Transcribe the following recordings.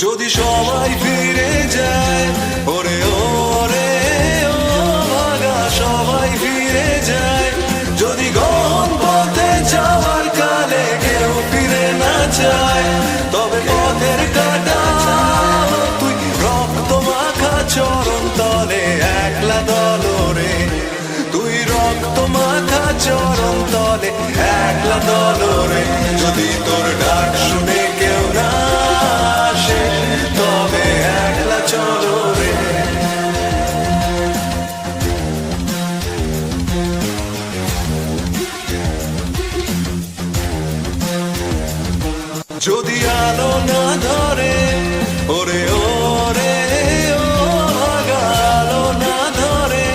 যদি সবাই ফিরে যায়, ওরে ওরে ও ভাগা সবাই ফিরে যায়, যদি গহন পথে যাওয়ার কালে কেউ ফিরে না যায়, তবে পথের কাটা তুই রক্ত মাখা চরণ তলে একলা দলরে, তুই রক্ত মাখা চরণ তলে একলা দলরে, যদি তোর ডাক শুনে কেউ না আসে তবে একলা চলো রে। যদি আলো না ধরে, ওরে ওরে ও ভাগা আলো না ধরে,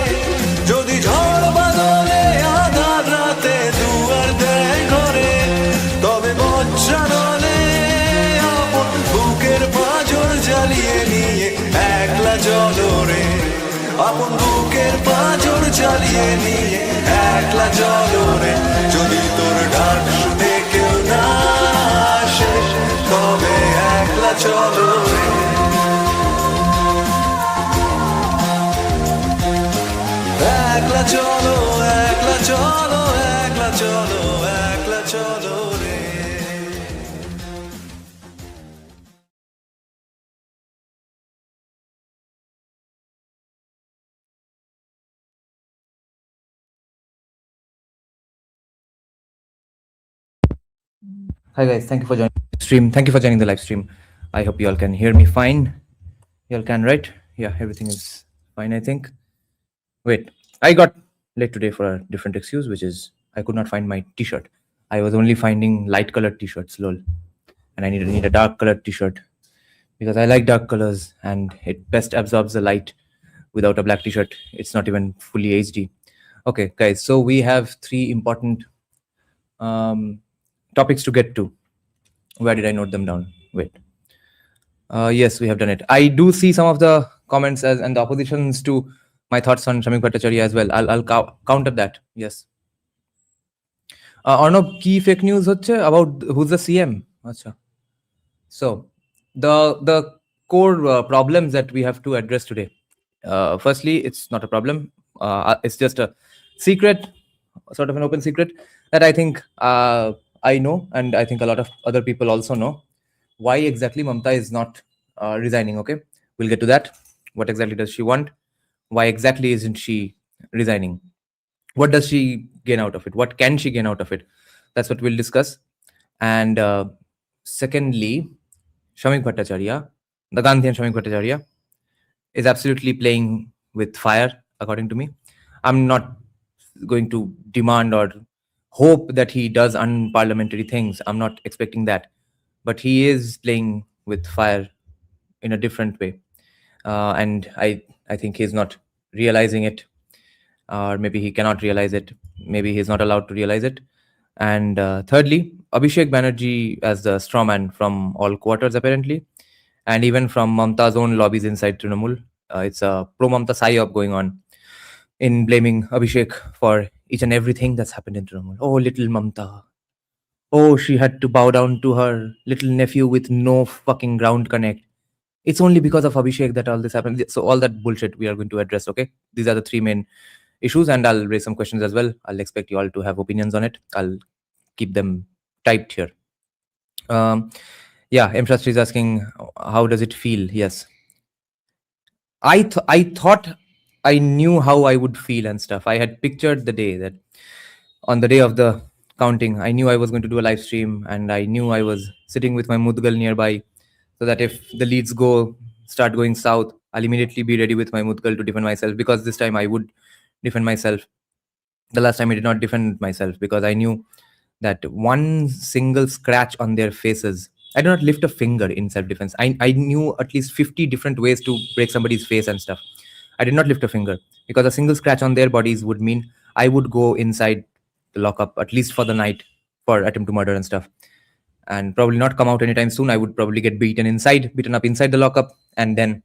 যদি ঝড় বাদলে আধার রাতে দুয়ার দেয় ঘরে, তবে বজ্রানলে আপন বুকের পাঁজর জ্বালিয়ে নিয়ে একলা চলো রে, আপন বুকের পাঁজর জ্বালিয়ে নিয়ে একলা চলো রে, যদি তোর ডাক শুনে কেউ না আসে তবে একলা চলো রে। একলা চলো, একলা চলো, একলা চলো, একলা চলো রে। Hi guys, thank you for joining the stream. Thank you for joining the live stream. I hope you all can hear me fine. You all can, right? Yeah, everything is fine, I think. Wait, I got late today for a different excuse, which is I could not find my t-shirt. I was only finding light colored t-shirts, lol. And I need a dark colored t-shirt because I like dark colors and it best absorbs the light. Without a black t-shirt, it's not even fully HD. Okay, guys, so we have three important topics to get to. Where did I note them down? Wait. Yes, we have done it. I do see some of the comments and the oppositions to my thoughts on Shamik Bhattacharya as well. I'll counter that. Yes. Arnab, key fake news hoche about who's the CM. Achha. So the core problems that we have to address today. Firstly, it's not a problem. It's just a secret, sort of an open secret that I think I know, and I think a lot of other people also know why exactly Mamata is not resigning. Okay, we'll get to that. What exactly does she want? Why exactly isn't she resigning? What does she gain out of it? What can she gain out of it? That's what we'll discuss. And secondly, Shamik Bhattacharya, the Gandhian Shamik Bhattacharya, is absolutely playing with fire, according to me. I'm not going to demand or hope that he does unparliamentary things. I'm not expecting that. But he is playing with fire in a different way. And I think he's not realizing it. Or maybe he cannot realize it. Maybe he's not allowed to realize it. And thirdly, Abhishek Banerjee as the strawman from all quarters, apparently. And even from Mamata's own lobbies inside Trinamool. It's a pro-Mamata psyop going on in blaming Abhishek for each and everything that's happened in Trinamool. Oh, little Mamata. Oh, she had to bow down to her little nephew with no fucking ground connect. It's only because of Abhishek that all this happened. So all that bullshit we are going to address, okay? These are the three main issues, and I'll raise some questions as well. I'll expect you all to have opinions on it. I'll keep them typed here. Yeah, M. Shastri is asking, how does it feel? Yes. I thought I knew how I would feel and stuff. I had pictured the day that on the day of the counting, I knew I was going to do a live stream, and I knew I was sitting with my mudgal nearby, so that if the leads start going south, I'll immediately be ready with my mudgal to defend myself, because this time I would defend myself. The last time I did not defend myself because I knew that one single scratch on their faces, I did not lift a finger in self-defense. I knew at least 50 different ways to break somebody's face and stuff. I did not lift a finger because a single scratch on their bodies would mean I would go inside the lockup, at least for the night, for attempt to murder and stuff, and probably not come out anytime soon. I would probably get beaten up inside the lockup, and then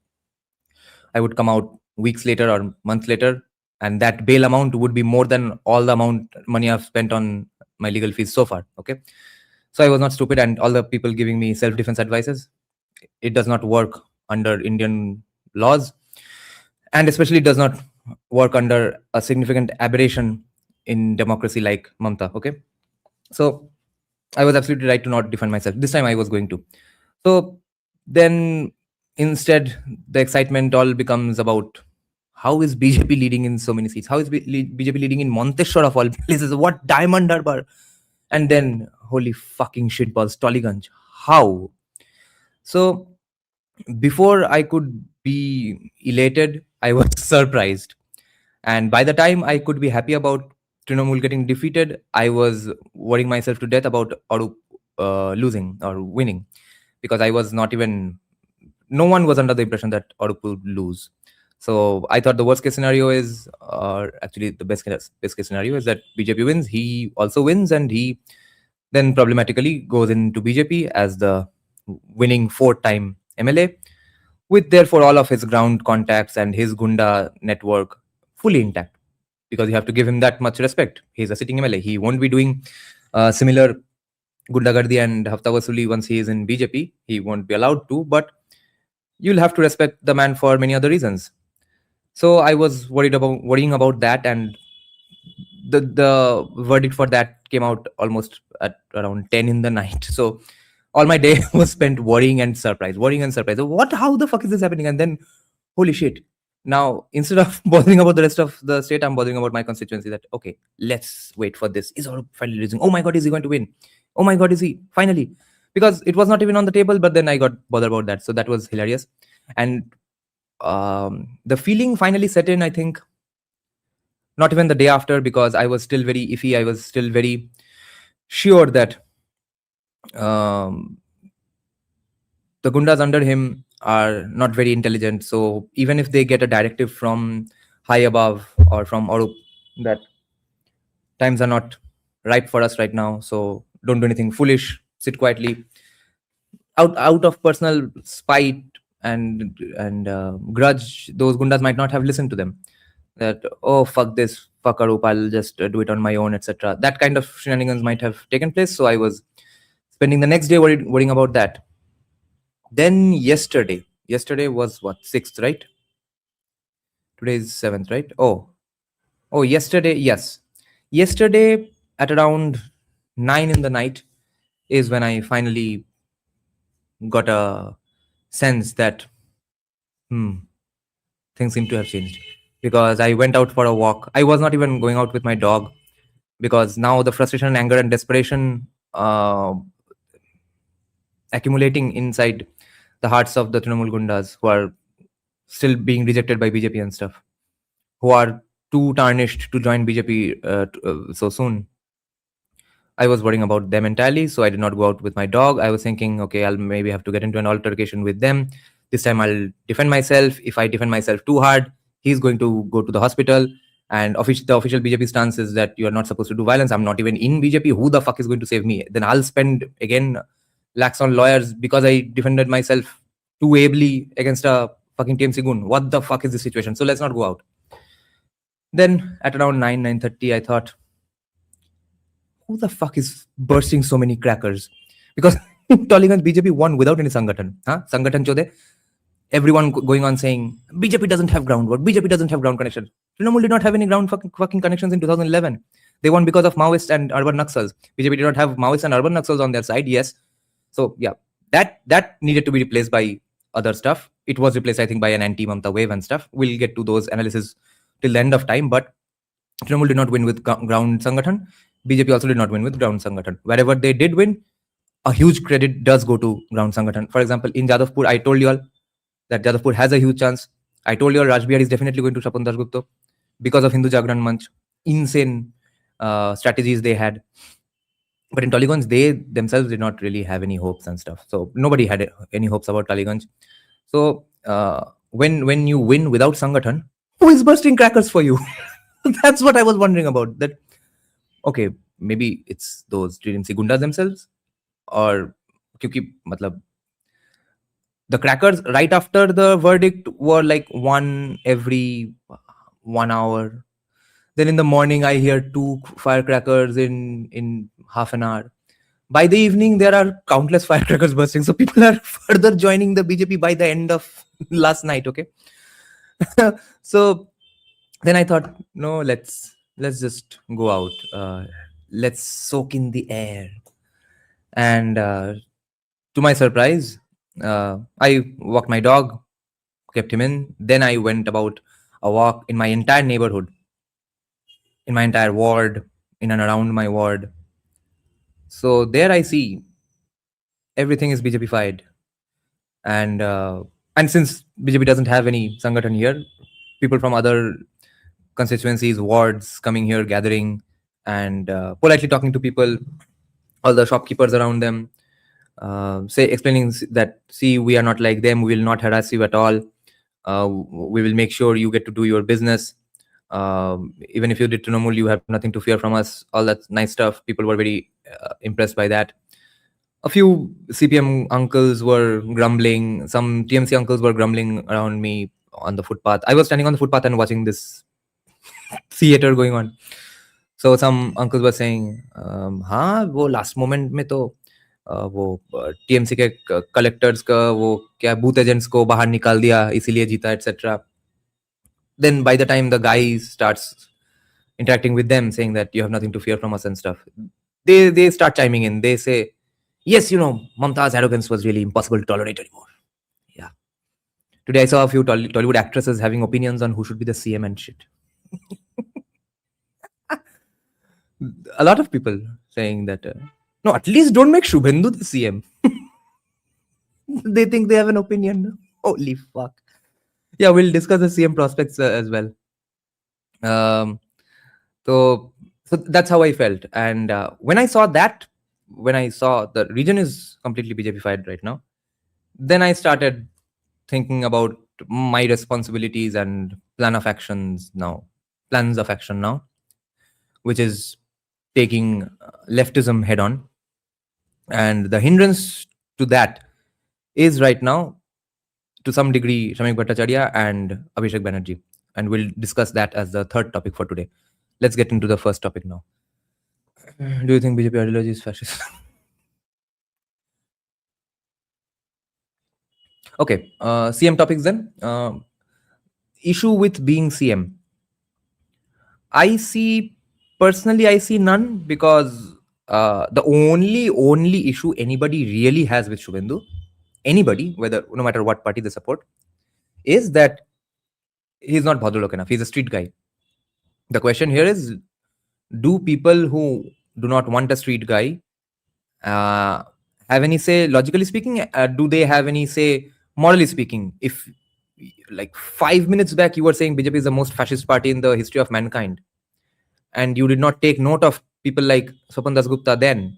I would come out weeks later or months later, and that bail amount would be more than all the amount money I've spent on my legal fees so far. Okay, so I was not stupid, and all the people giving me self-defense advices, it does not work under Indian laws, and especially does not work under a significant aberration in democracy like Mamata. Okay, so I was absolutely right to not defend myself. This time I was going to. So then instead, the excitement all becomes about how is BJP leading in so many seats? How is BJP leading in Monteshwar of all places? What diamond harbour? And then, holy fucking shitballs, Tollygunj. How? So before I could be elated, I was surprised. And by the time I could be happy about Trinamool getting defeated, I was worrying myself to death about Arup losing or winning, because I was not even, no one was under the impression that Arup would lose. So I thought the worst case scenario is, actually the best case scenario is that BJP wins, he also wins, and he then problematically goes into BJP as the winning four-time MLA, with therefore all of his ground contacts and his Gunda network fully intact, because you have to give him that much respect. He's a sitting MLA. He won't be doing similar Gundagardi and Hafta Vasuli once he is in BJP. He won't be allowed to, but you'll have to respect the man for many other reasons. So I was worrying about that, and the verdict for that came out almost at around 10 in the night. So all my day was spent worrying and surprise. What? How the fuck is this happening? And then, holy shit! Now instead of bothering about the rest of the state, I'm bothering about my constituency. That okay, let's wait for this. Is Arup finally losing? Oh my god, is he going to win? Oh my god, is he finally? Because it was not even on the table, but then I got bothered about that. So that was hilarious, and the feeling finally set in, I think, not even the day after, because I was still very iffy. I was still very sure that the Gundas under him are not very intelligent. So even if they get a directive from high above or from Arup that times are not ripe for us right now, so don't do anything foolish, sit quietly, out of personal spite and grudge, those Gundas might not have listened to them. That, oh fuck this, fuck Arup, I'll just do it on my own, etc. That kind of shenanigans might have taken place. So I was spending the next day worrying about that. Then yesterday was what, 6th, right? Today is 7th, right? Oh, yesterday, yes. Yesterday at around 9 in the night is when I finally got a sense that things seem to have changed, because I went out for a walk. I was not even going out with my dog, because now the frustration, anger, and desperation accumulating inside the hearts of the Trinamool Gundas, who are still being rejected by BJP and stuff, who are too tarnished to join BJP so soon. I was worrying about them entirely, so I did not go out with my dog. I was thinking, okay, I'll maybe have to get into an altercation with them. This time I'll defend myself. If I defend myself too hard, he's going to go to the hospital. And the official BJP stance is that you are not supposed to do violence. I'm not even in BJP. Who the fuck is going to save me? Then I'll spend again lakhs on lawyers because I defended myself too ably against a fucking TMC goon. What the fuck is this situation? So let's not go out. Then at around 9:30, I thought, who the fuck is bursting so many crackers? Because Tollygunj BJP won without any Sangathan. Huh? Sangathan chode. Everyone going on saying BJP doesn't have groundwork. BJP doesn't have ground connection. Trinamool did not have any ground fucking connections in 2011. They won because of Maoists and urban Naxals. BJP did not have Maoists and urban Naxals on their side. Yes. So yeah, that needed to be replaced by other stuff. It was replaced, I think, by an anti-Mamata wave and stuff. We'll get to those analysis till the end of time. But Trinamool did not win with ground Sangathan. BJP also did not win with ground Sangathan. Wherever they did win, a huge credit does go to ground Sangathan. For example, in Jadavpur, I told you all that Jadavpur has a huge chance. I told you all Rajbihar is definitely going to Shapun Dasgupta because of Hindu Jagran Manch. Insane strategies they had. But in Tollygunj, they themselves did not really have any hopes and stuff. So nobody had any hopes about Tollygunj. So when you win without Sangathan, who is bursting crackers for you? That's what I was wondering about. That okay, maybe it's those TMC Gundas themselves, or kyunki matlab the crackers right after the verdict were like one every 1 hour. Then in the morning, I hear 2 firecrackers in half an hour. By the evening, there are countless firecrackers bursting. So people are further joining the BJP by the end of last night. Okay. So then I thought, no, let's just go out. Let's soak in the air. And to my surprise, I walked my dog, kept him in. Then I went about a walk in my entire neighborhood, in my entire ward, in and around my ward. So there I see everything is BJP-fied. And since BJP doesn't have any Sangathan here, people from other constituencies, wards coming here, gathering and politely talking to people, all the shopkeepers around them, explaining that, see, we are not like them, we will not harass you at all. We will make sure you get to do your business. Even if you did Trinamool, you have nothing to fear from us. All that nice stuff. People were very impressed by that. A few CPM uncles were grumbling. Some TMC uncles were grumbling around me on the footpath. I was standing on the footpath and watching this theater going on. So some uncles were saying, हाँ वो last moment में तो वो TMC के collectors का वो क्या booth agents को बाहर निकाल दिया इसीलिए जीता etc. Then by the time the guy starts interacting with them, saying that you have nothing to fear from us and stuff, they start chiming in. They say, yes, Mamata's arrogance was really impossible to tolerate anymore. Yeah. Today I saw a few Tollywood actresses having opinions on who should be the CM and shit. A lot of people saying that, no, at least don't make Shubhendu the CM. They think they have an opinion. Holy fuck. Yeah, we'll discuss the CM prospects as well. So that's how I felt. And when I saw the region is completely BJP-fied right now, then I started thinking about my responsibilities and plans of action now, which is taking leftism head on. And the hindrance to that is right now, to some degree, Shamik Bhattacharya and Abhishek Banerjee. And we'll discuss that as the third topic for today. Let's get into the first topic now. Do you think BJP ideology is fascist? Okay, CM topics then. Issue with being CM. Personally, I see none, because the only issue anybody really has with Shubhendu, anybody, no matter what party they support, is that he's not Bhadralok enough. He's a street guy. The question here is, do people who do not want a street guy have any say, logically speaking? Do they have any say, morally speaking? If, like 5 minutes back, you were saying BJP is the most fascist party in the history of mankind, and you did not take note of people like Swapan Dasgupta then.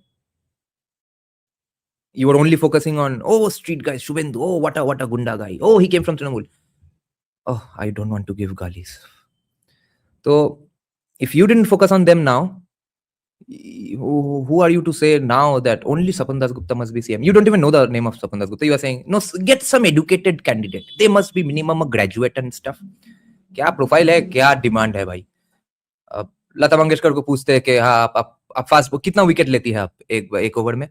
You were only focusing on, oh, street guys, Shubhendu, oh, what a gunda guy, oh, he came from Trinamool. Oh, I don't want to give galis. So if you didn't focus on them now, who are you to say now that only Swapan Dasgupta must be CM? You don't even know the name of Swapan Dasgupta. You are saying, no, get some educated candidate. They must be minimum a graduate and stuff. क्या profile है, क्या demand है भाई? लता मंगेशकर को पूछते हैं कि हाँ आप फास्ट कितना विकेट लेती है आप एक ओवर में?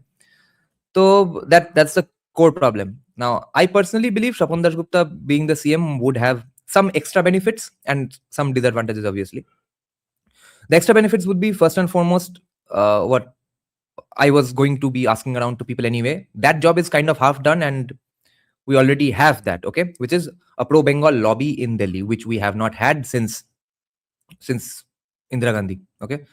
तो that's the core problem. Now, I personally believe Swapan Dasgupta being the CM would have some extra benefits and some disadvantages, obviously. The extra benefits would be, first and foremost, what I was going to be asking around to people anyway. That job is kind of half done, and we already have that, okay? Which is a pro-Bengal lobby in Delhi, which we have not had since Indira Gandhi, okay?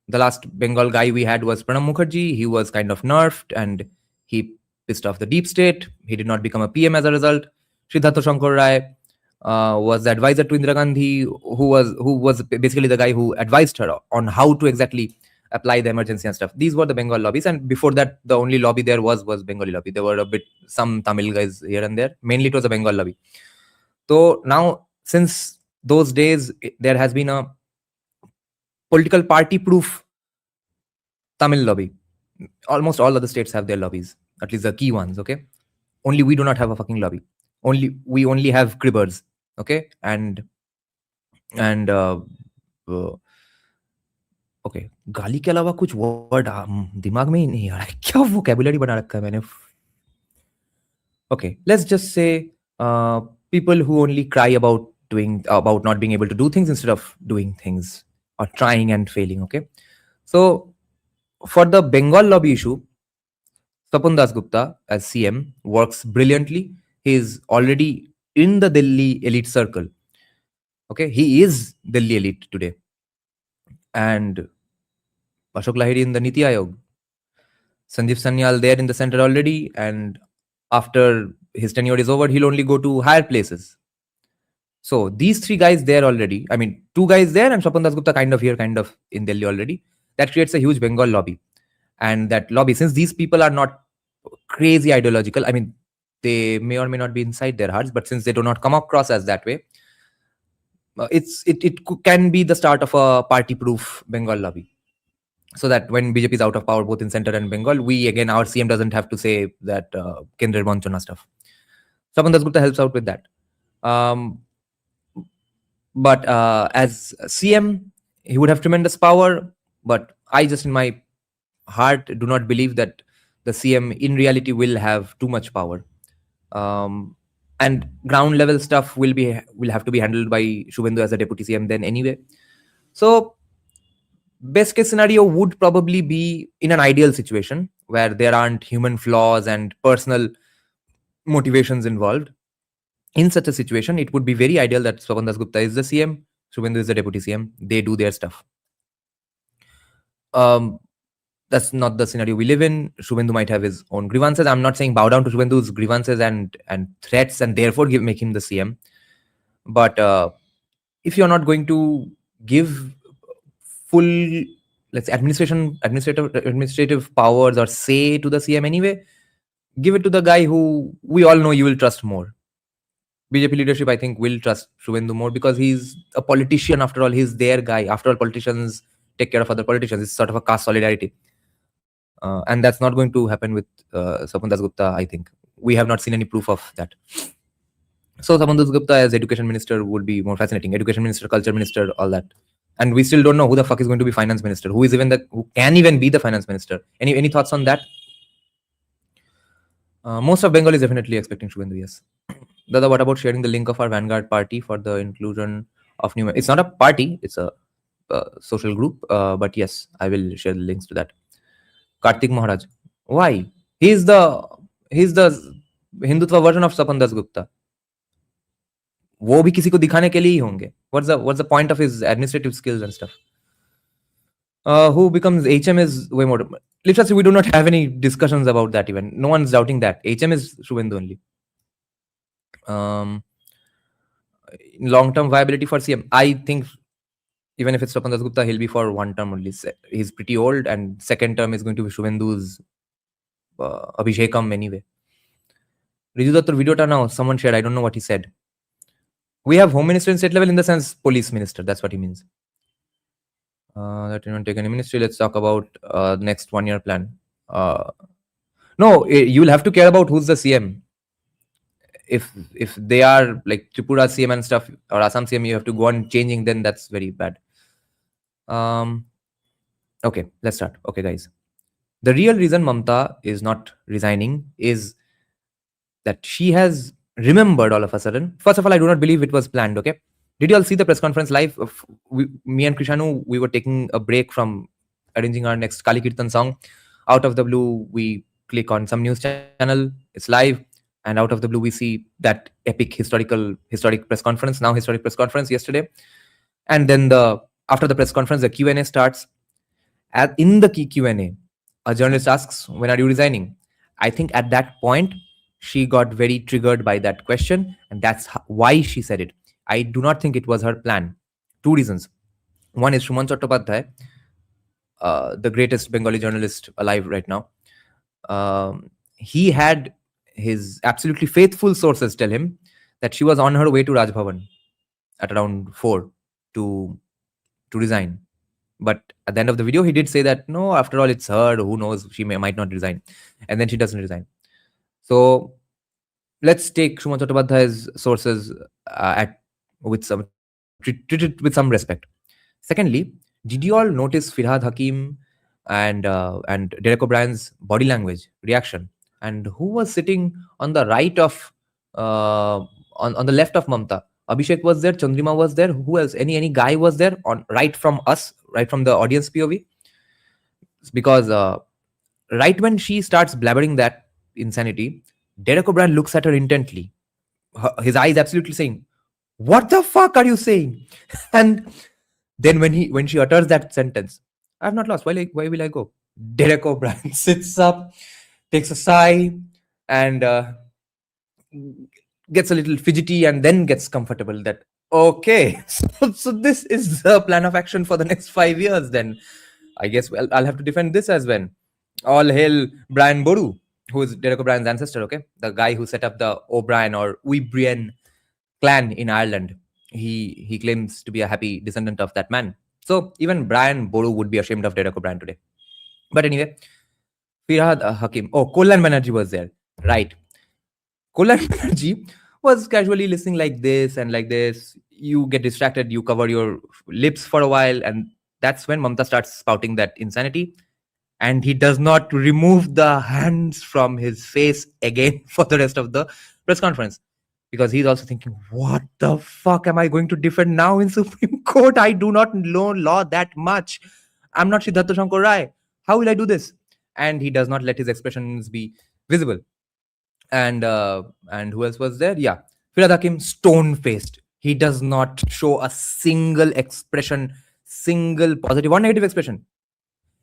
The last Bengal guy we had was Pranab Mukherjee. He was kind of nerfed and he pissed off the deep state. He did not become a PM as a result. Siddhartha Shankar Rai was the advisor to Indira Gandhi, who was basically the guy who advised her on how to exactly apply the emergency and stuff. These were the Bengal lobbies, and before that, the only lobby there was Bengali lobby. There were some Tamil guys here and there. Mainly, it was a Bengal lobby. So now, since those days, there has been a political party-proof Tamil lobby. Almost all other states have their lobbies, at least the key ones, okay? Only we do not have a fucking lobby. We only have cribbers, okay? Okay, okay, गाली के अलावा कुछ word दिमाग में ही नहीं आ रहा है, क्या वोकैबुलरी बना रखा है मैंने. Okay, let's just say people who only cry about not being able to do things instead of doing things, or trying and failing. Okay, so for the Bengal lobby issue, Tapan Das Gupta as CM works brilliantly. He is already in the Delhi elite circle. Okay, he is Delhi elite today, and Ashok Lahiri in the Niti Aayog, Sanjeev Sanyal there in the center already, and after his tenure is over, he'll only go to higher places. So these three guys there already, I mean, two guys there and Swapan Das Gupta kind of here, kind of in Delhi already. That creates a huge Bengal lobby. And that lobby, since these people are not crazy ideological, I mean, they may or may not be inside their hearts, but since they do not come across as that way, can be the start of a party-proof Bengal lobby. So that when BJP is out of power, both in center and Bengal, our CM doesn't have to say that Kendra Bonchona stuff. Swapan Das Gupta helps out with that. But as CM, he would have tremendous power. But I just in my heart do not believe that the CM in reality will have too much power. And ground level stuff will have to be handled by Shubhendu as a deputy CM then anyway. So best case scenario would probably be in an ideal situation where there aren't human flaws and personal motivations involved. In such a situation, it would be very ideal that Swapan Das Gupta is the CM, Shubhendu is the deputy CM. They do their stuff. That's not the scenario we live in. Shubhendu might have his own grievances. I'm not saying bow down to Shubhendu's grievances and threats and therefore make him the CM. But if you're not going to give full, let's say, administrative powers or say to the CM anyway, give it to the guy who we all know you will trust more. BJP leadership, I think, will trust Shubhendu more because he's a politician. After all, he's their guy. After all, politicians take care of other politicians. It's sort of a caste solidarity. And that's not going to happen with Swapan Das Gupta, I think. We have not seen any proof of that. So Swapan Das Gupta as education minister would be more fascinating. Education minister, culture minister, all that. And we still don't know who the fuck is going to be finance minister. Who can even be the finance minister? Any thoughts on that? Most of Bengal is definitely expecting Shubhendu, yes. Dada, what about sharing the link of our Vanguard party for the inclusion of new? It's not a party, it's a social group. But yes, I will share the links to that. Kartik Maharaj. Why? He's the Hindutva version of Swapan Das Gupta. वो भी किसी को दिखाने के लिए ही होंगे. What's the point of his administrative skills and stuff? Who becomes HM is way more. Literally, we do not have any discussions about that even. No one's doubting that. HM is Shubhendu only. Long-term viability for CM. I think even if it's Swapan Das Gupta, he'll be for one term only. He's pretty old, and second term is going to be Shubhendu's Abhishekam anyway. Riju Dattur video now someone shared. I don't know what he said. We have home minister in state level in the sense police minister. That's what he means. That didn't take any ministry. Let's talk about next 1 year plan. No, you'll have to care about who's the CM. If they are like Tripura CM and stuff or Assam CM, you have to go on changing, then that's very bad. Okay, let's start. Okay, guys. The real reason Mamata is not resigning is that she has remembered all of a sudden. First of all, I do not believe it was planned, okay? Did you all see the press conference live? Me and Krishanu, we were taking a break from arranging our next Kali Kirtan song. Out of the blue, we click on some news channel. It's live. And out of the blue, we see that epic historic press conference, now historic press conference yesterday. And then after the press conference, the Q&A starts. In the Q&A, a journalist asks, when are you resigning? I think at that point, she got very triggered by that question. And that's why she said it. I do not think it was her plan. Two reasons. One is Shuman Chattopadhyay, the greatest Bengali journalist alive right now. He had his absolutely faithful sources tell him that she was on her way to Raj Bhavan at around 4 to resign. But at the end of the video, he did say that, no, after all, it's her. Who knows? She might not resign. And then she doesn't resign. So let's take Shuman Chattopadhyay's sources treat it with some respect. Secondly, Did you all notice Firhad Hakim and Derek O'Brien's body language reaction? And who was sitting on the right of on the left of Mamata? Abhishek was there, Chandrima was there. Who else? Any guy was there on right from us, right from the audience POV? Because right when she starts blabbering that insanity, Derek O'Brien looks at her intently. His eyes absolutely saying, "What the fuck are you saying?" And then when she utters that sentence, "I've not lost. Why will I go?" Derek O'Brien sits up, takes a sigh, and gets a little fidgety, and then gets comfortable. That okay, so this is the plan of action for the next 5 years. Then I guess I'll have to defend this as well. All hail Brian Boru, who is Derek O'Brien's ancestor. Okay, the guy who set up the O'Brien or Uibrian clan in Ireland. He claims to be a happy descendant of that man. So even Brian Boru would be ashamed of Derek O'Brien today. But anyway, Firhad Hakim. Oh, Kollan Banerjee was there. Right. Kollan Banerjee was casually listening like this and like this. You get distracted, you cover your lips for a while, and that's when Mamata starts spouting that insanity. And he does not remove the hands from his face again for the rest of the press conference. Because he's also thinking, what the fuck am I going to defend now in Supreme Court? I do not know law that much. I'm not Siddhartha Shankar Rai. How will I do this? And he does not let his expressions be visible. And who else was there? Yeah, Firhad Hakim, stone-faced. He does not show a single expression, single positive or negative expression.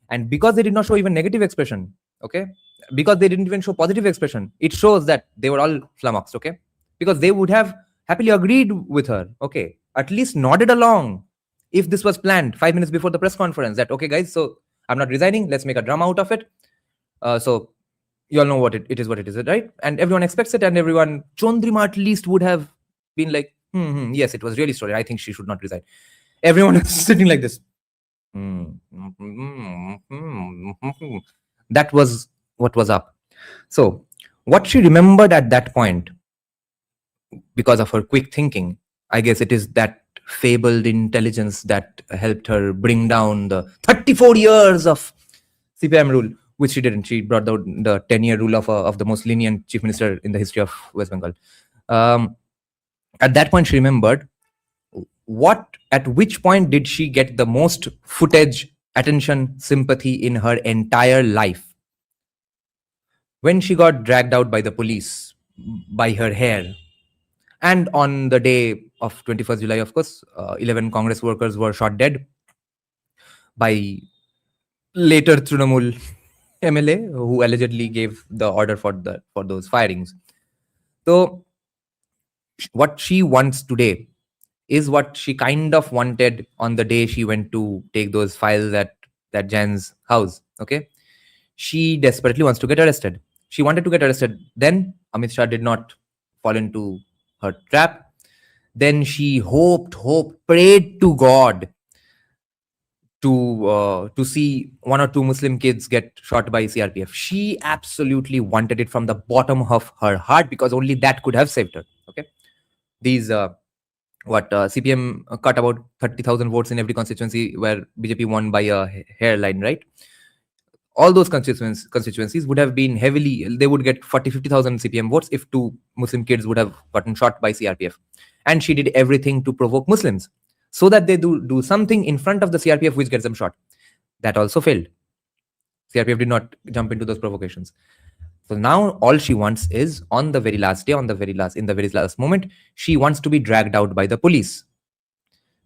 And because they did not show even negative expression, okay, because they didn't even show positive expression, it shows that they were all flummoxed, okay, because they would have happily agreed with her, okay, at least nodded along if this was planned 5 minutes before the press conference, that okay guys, so I'm not resigning, let's make a drama out of it. So you all know what it is, what it is, right? And everyone expects it, and everyone, Chondrima at least would have been like, yes, it was really story, I think she should not resign. Everyone is sitting like this. That was what was up. So what she remembered at that point, because of her quick thinking, I guess it is that fabled intelligence that helped her bring down the 34 years of CPIM rule, which she didn't. She brought the 10-year rule of the most lenient chief minister in the history of West Bengal. At that point, she remembered at which point did she get the most footage, attention, sympathy in her entire life? When she got dragged out by the police by her hair. And on the day of 21st July, of course, 11 Congress workers were shot dead by later Trinamool MLA, who allegedly gave the order for those firings. So what she wants today is what she kind of wanted on the day she went to take those files at that Jan's house. Okay. She desperately wants to get arrested. She wanted to get arrested. Then Amit Shah did not fall into her trap. Then she prayed to God to see one or two Muslim kids get shot by CRPF. She absolutely wanted it from the bottom of her heart, because only that could have saved her. Okay. These CPM cut about 30,000 votes in every constituency where BJP won by a hairline, right? All those constituencies would have been they would get 40-50,000 CPM votes if two Muslim kids would have gotten shot by CRPF. And she did everything to provoke Muslims so that they do something in front of the CRPF which gets them shot. That also failed. CRPF did not jump into those provocations. So now all she wants is, on the very last day, in the very last moment, she wants to be dragged out by the police,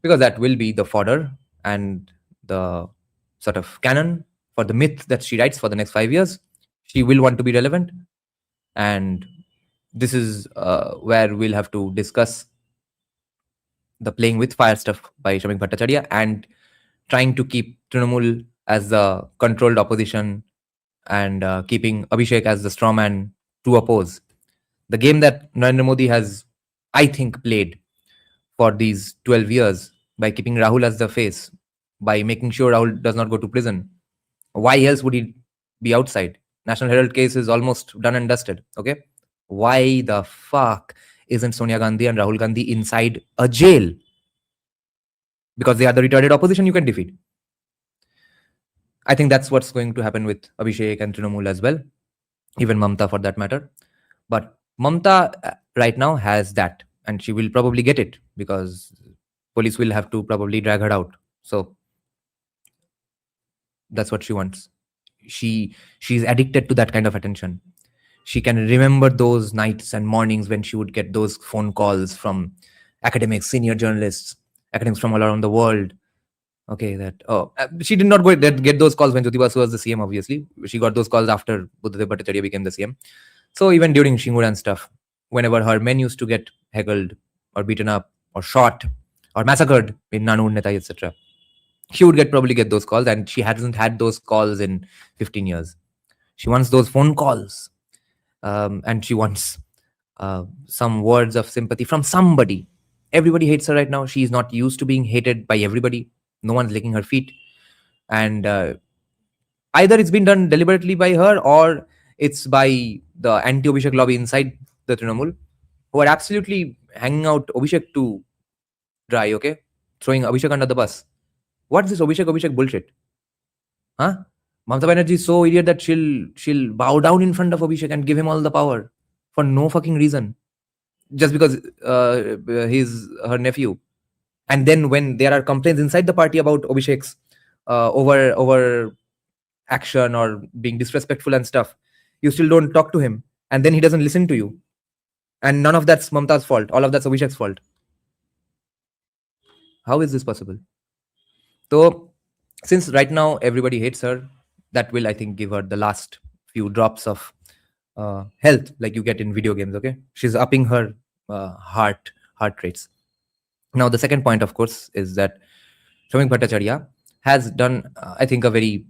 because that will be the fodder and the sort of canon for the myth that she writes for the next 5 years. She will want to be relevant. And this is where we'll have to discuss the playing with fire stuff by Shamik Bhattacharya and trying to keep Trinamool as the controlled opposition and keeping Abhishek as the strawman to oppose. The game that Narendra Modi has, I think, played for these 12 years by keeping Rahul as the face, by making sure Rahul does not go to prison. Why else would he be outside? National Herald case is almost done and dusted. Okay. Why the fuck isn't Sonia Gandhi and Rahul Gandhi inside a jail? Because they are the retarded opposition you can defeat. I think that's what's going to happen with Abhishek and Trinamool as well, even Mamata for that matter. But Mamata right now has that, and she will probably get it because police will have to probably drag her out. So that's what she wants. She's addicted to that kind of attention. She can remember those nights and mornings when she would get those phone calls from academics, senior journalists, academics from all around the world. Okay, she did not get those calls when Jyoti Basu was the CM. Obviously, she got those calls after Buddhadev Bhattacharya became the CM. So even during Shingur and stuff, whenever her men used to get heckled or beaten up or shot or massacred in Nanu Netai, etc., she would probably get those calls, and she hasn't had those calls in 15 years. She wants those phone calls, and she wants some words of sympathy from somebody. Everybody hates her right now. She is not used to being hated by everybody. No one's licking her feet, and either it's been done deliberately by her or it's by the anti-Abhishek lobby inside the Trinamool, who are absolutely hanging out Abhishek to dry. Okay, throwing Abhishek under the bus. What's this Abhishek bullshit? Huh? Mamata Banerjee is so idiot that she'll bow down in front of Abhishek and give him all the power for no fucking reason, just because he's her nephew. And then when there are complaints inside the party about Abhishek's over action or being disrespectful and stuff, you still don't talk to him, and then he doesn't listen to you. And none of that's Mamata's fault. All of that's Abhishek's fault. How is this possible? So, since right now everybody hates her, that will, I think, give her the last few drops of health like you get in video games. Okay, she's upping her heart rates. Now, the second point, of course, is that Shamik Bhattacharya has done, I think, a very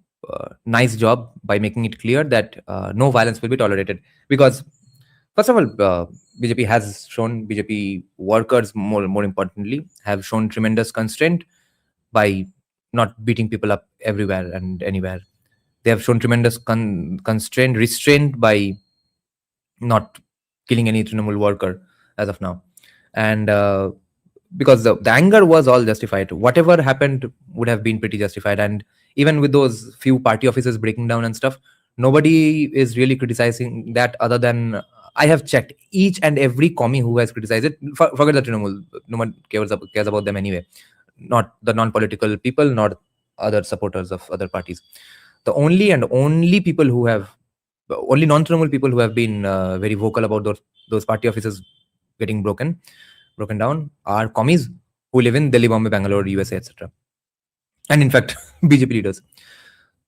nice job by making it clear that no violence will be tolerated. Because, first of all, BJP has shown, BJP workers, more importantly, have shown tremendous constraint by not beating people up everywhere and anywhere. They have shown tremendous constraint, restraint by not killing any Trinamool worker as of now. And because the anger was all justified. Whatever happened would have been pretty justified. And even with those few party offices breaking down and stuff, nobody is really criticizing that other than I have checked each and every commie who has criticized it. Forget the Trinamool. No one cares about them anyway. Not the non-political people, not other supporters of other parties. The only non-Trinamool people who have been very vocal about those party offices getting broken down are commies who live in Delhi, Bombay, Bangalore, USA, etc. And in fact, BJP leaders.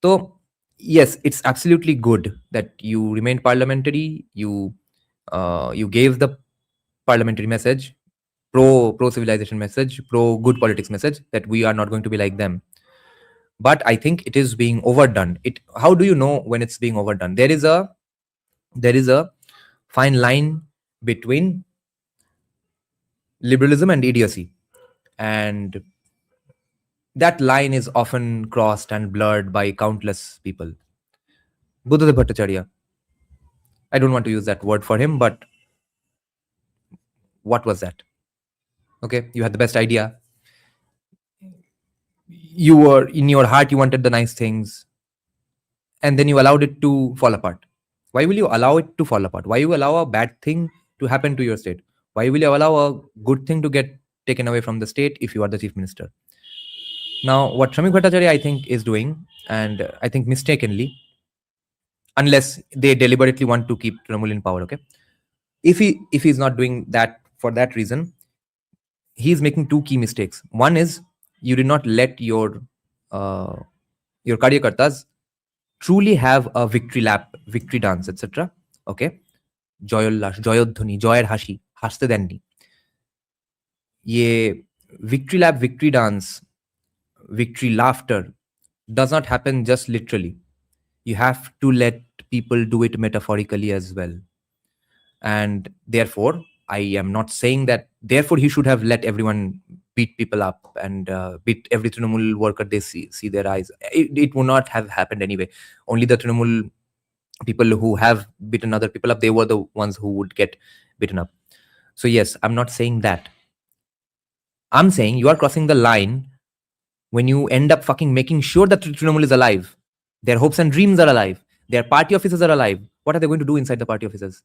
So yes, it's absolutely good that you remained parliamentary. You gave the parliamentary message, pro civilization message, pro good politics message, that we are not going to be like them. But I think it is being overdone. How do you know when it's being overdone? There is a fine line between liberalism and idiocy, and that line is often crossed and blurred by countless people. Buddhadev Bhattacharya, I don't want to use that word for him, but what was that? Okay, you had the best idea. You were, in your heart, you wanted the nice things, and then you allowed it to fall apart. Why will you allow it to fall apart? Why will you allow a bad thing to happen to your state? Why will you allow a good thing to get taken away from the state if you are the chief minister? Now, what Shamik Bhattacharya, I think, is doing, and I think mistakenly, unless they deliberately want to keep Trinamool in power, okay? If he's not doing that for that reason, he's making two key mistakes. One is you did not let your karyakartas truly have a victory lap, victory dance, etc. Okay, joyollash, joyodhoni, joyer hashi, হাসতে দেননি. Ye victory lap, victory dance, victory laughter does not happen just literally. You have to let people do it metaphorically as well. And therefore, I am not saying that therefore he should have let everyone beat people up and beat every Trinamool worker they see their eyes. It would not have happened anyway. Only the Trinamool people who have beaten other people up, they were the ones who would get beaten up. So yes, I'm not saying that. I'm saying you are crossing the line when you end up fucking making sure that Trinamool is alive. Their hopes and dreams are alive. Their party offices are alive. What are they going to do inside the party offices?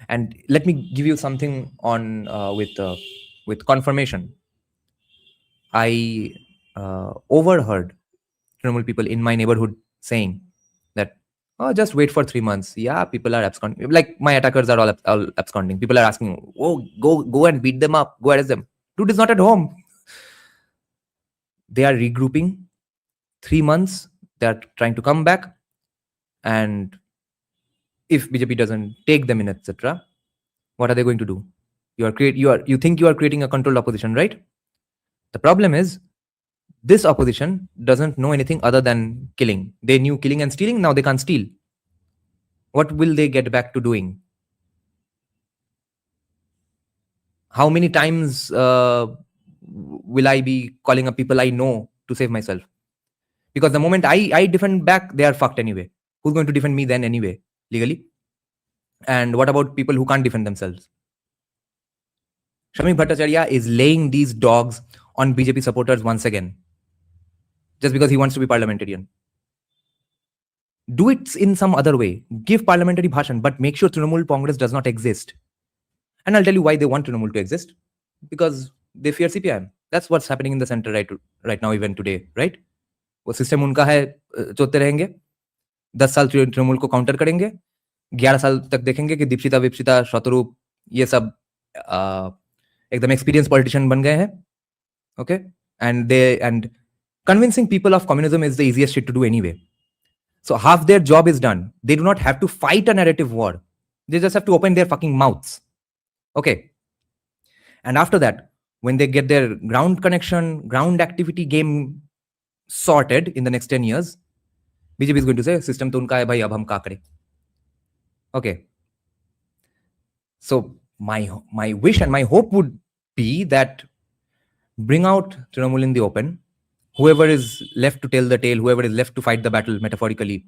And let me give you something on with confirmation. I overheard Trinamool people in my neighborhood saying that, oh, just wait for 3 months. Yeah, people are absconding. Like my attackers are all absconding. People are asking, oh, go and beat them up. Go arrest them. Dude is not at home. They are regrouping. 3 months. They are trying to come back. And if BJP doesn't take them in, etc., what are they going to do? You think you are creating a controlled opposition, right? The problem is this opposition doesn't know anything other than killing. They knew killing and stealing. Now they can't steal. What will they get back to doing? How many times will I be calling up people I know to save myself? Because the moment I defend back, they are fucked anyway. Who's going to defend me then anyway, legally? And what about people who can't defend themselves? Shamik Bhattacharya is laying these dogs on BJP supporters once again, just because he wants to be parliamentarian. Do it in some other way. Give parliamentary bhashan, but make sure Trinamool Congress does not exist. And I'll tell you why they want Trinamool to exist. Because they fear CPIM. That's what's happening in the center right now, even today, right? वो system उनका है, चोते रहेंगे, 10 साल तृणमूल को counter करेंगे, 11 साल तक देखेंगे कि दीक्षिता विप्सिता शतरूप ये सब एकदम एक्सपीरियंस पॉलिटिशियन बन गए हैं. Okay, and convincing people of communism is the easiest shit to do anyway. So half their job is done. They do not have to fight a narrative war. They just have to open their fucking mouths. Okay. And after that, when they get their ground connection, ground activity game sorted in the next 10 years, BJP is going to say, system to unka hai bhai, ab hum ka kare. Okay. So my wish and my hope would be that bring out Trinamool in the open. Whoever is left to tell the tale, whoever is left to fight the battle, metaphorically,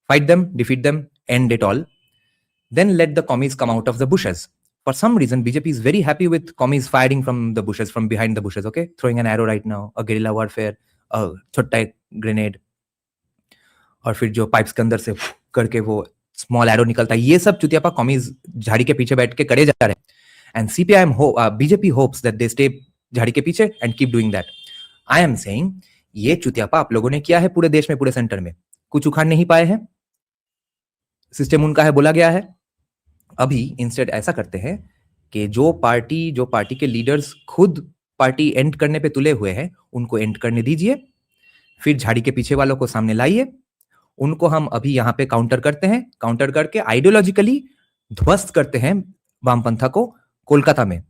fight them, defeat them, end it all. Then let the commies come out of the bushes. For some reason, BJP is very happy with commies firing from the bushes, from behind the bushes, okay? Throwing an arrow right now, a guerrilla warfare, a छोटा grenade, और फिर जो pipes के अंदर से करके वो small arrow निकलता है, ये सब चुतियापा commies झाड़ी के पीछे बैठ के करे जा रहे हैं. And BJP hopes that they stay झाड़ी के पीछे and keep doing that. I am saying, ये चुतियापा आप लोगों ने किया है पूरे देश में, पूरे सेंटर में. कुछ उखाड़ नहीं पाए हैं. सिस्टम उनका है, बोला गया है. अभी इंस्टेड ऐसा करते हैं कि जो पार्टी के लीडर्स खुद पार्टी एंड करने पे तुले हुए हैं, उनको एंड करने दीजिए. फिर झाड़ी के पीछे वालों को सामने लाइए. उनको हम अभी यहाँ पे काउंटर करते हैं. काउंटर करके आइडियोलॉजिकली ध्वस्त करते हैं वामपंथा को कोलकाता में.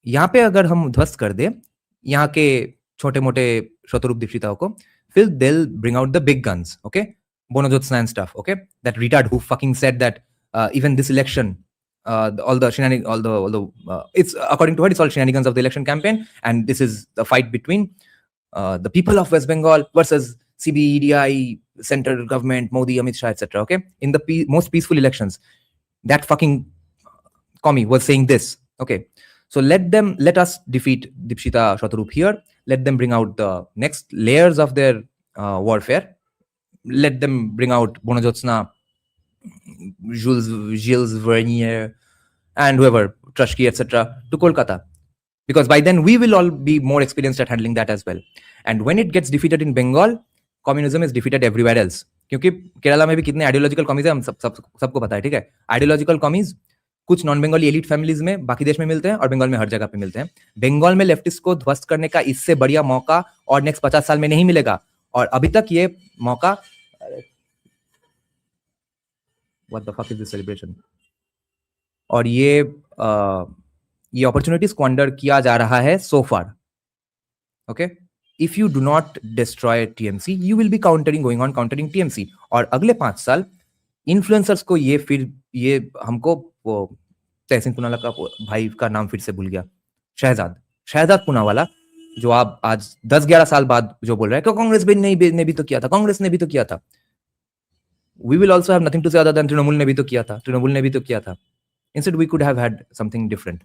यहाँ पे अगर हम ध्वस्त कर दे यहाँ के छोटे मोटे शतरूप दीक्षिताओं को, फिर they'll bring out the big guns, okay? Bonojyotsna and stuff, okay? That retard who fucking said that even this election, it's according to her, it's all shenanigans of the election campaign, and this is the fight between the people of West Bengal versus CBEDI, central government, Modi, Amit Shah, etc. Okay, in the most peaceful elections, that fucking commie was saying this. Okay, so let us defeat Dipshita Shatarup here. Let them bring out the next layers of their warfare. Let them bring out Bonojyotsna, Gilles Vernier, and whoever, Trashki, etc. to Kolkata. Because by then we will all be more experienced at handling that as well. And when it gets defeated in Bengal, communism is defeated everywhere else. क्योंकि केरला में भी कितने ideological commies है, हम सबको पता है, ठीक है. आइडियोलॉजिकल कॉमीज कुछ नॉन बंगाली एलिट फैमिलीज में बाकी देश में मिलते हैं और बंगाल में हर जगह पे मिलते हैं. बंगाल में लेफ्टिस्ट को ध्वस्त करने का इससे बढ़िया मौका और नेक्स्ट 50 साल में नहीं मिलेगा. और अभी तक ये मौका, what the fuck is this celebration, और ये अपॉर्चुनिटी स्क्वांडर किया जा रहा है so far. Okay, if you do not destroy TMC, you will be countering TMC. और अगले 5 साल इन्फ्लुएंसर्स को ये हमको वो तहसीन पुनावाला का भाई का नाम फिर से भूल गया, शहजाद पुनावाला, जो आप आज 10-11 साल बाद जो बोल रहे हैं कि कांग्रेस ने भी तो किया था, कांग्रेस ने भी तो किया था. We will also have nothing to say other than Trinamool ने भी तो किया था. Instead, we could have had something different.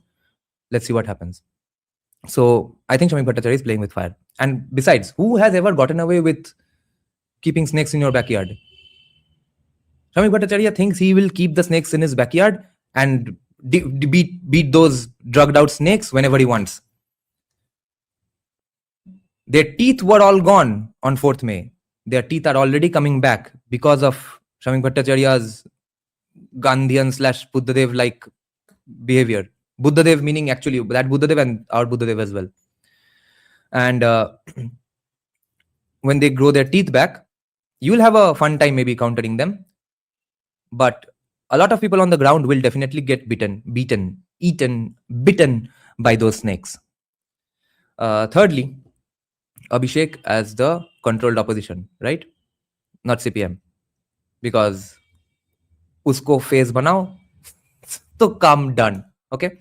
Let's see what happens. So I think Shamik Bhattacharya is playing with fire. And besides, who has ever gotten away with keeping snakes in your backyard. Shamik Bhattacharya thinks he will keep the snakes in his backyard and beat those drugged out snakes whenever he wants. Their teeth were all gone on 4th May. Their teeth are already coming back because of Shamik Bhattacharya's Gandhian / Buddhadev like behavior. Buddhadev meaning actually that Buddhadev and our Buddhadev as well. And when they grow their teeth back, you will have a fun time maybe countering them. But a lot of people on the ground will definitely get bitten by those snakes. Thirdly, Abhishek as the controlled opposition, right? Not CPM. Because usko face banao, to come done. Okay?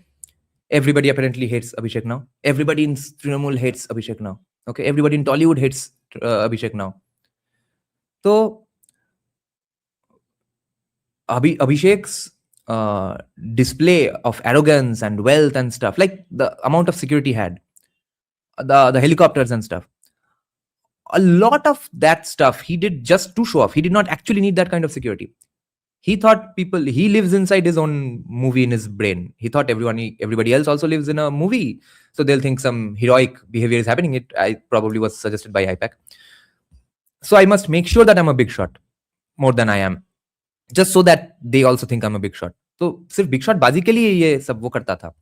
Everybody apparently hates Abhishek now. Everybody in Trinamool hates Abhishek now. Okay? Everybody in Tollywood hates Abhishek now. So, Abhishek's display of arrogance and wealth and stuff, like the amount of security he had, the helicopters and stuff, a lot of that stuff he did just to show off. He did not actually need that kind of security. He thought he lives inside his own movie in his brain. He thought everybody else also lives in a movie. So they'll think some heroic behavior is happening. It probably was suggested by IPAC. So I must make sure that I'm a big shot more than I am. Just so that they also think I'm a big shot. तो सिर्फ big shot बाजी के लिए ये सब वो करता था.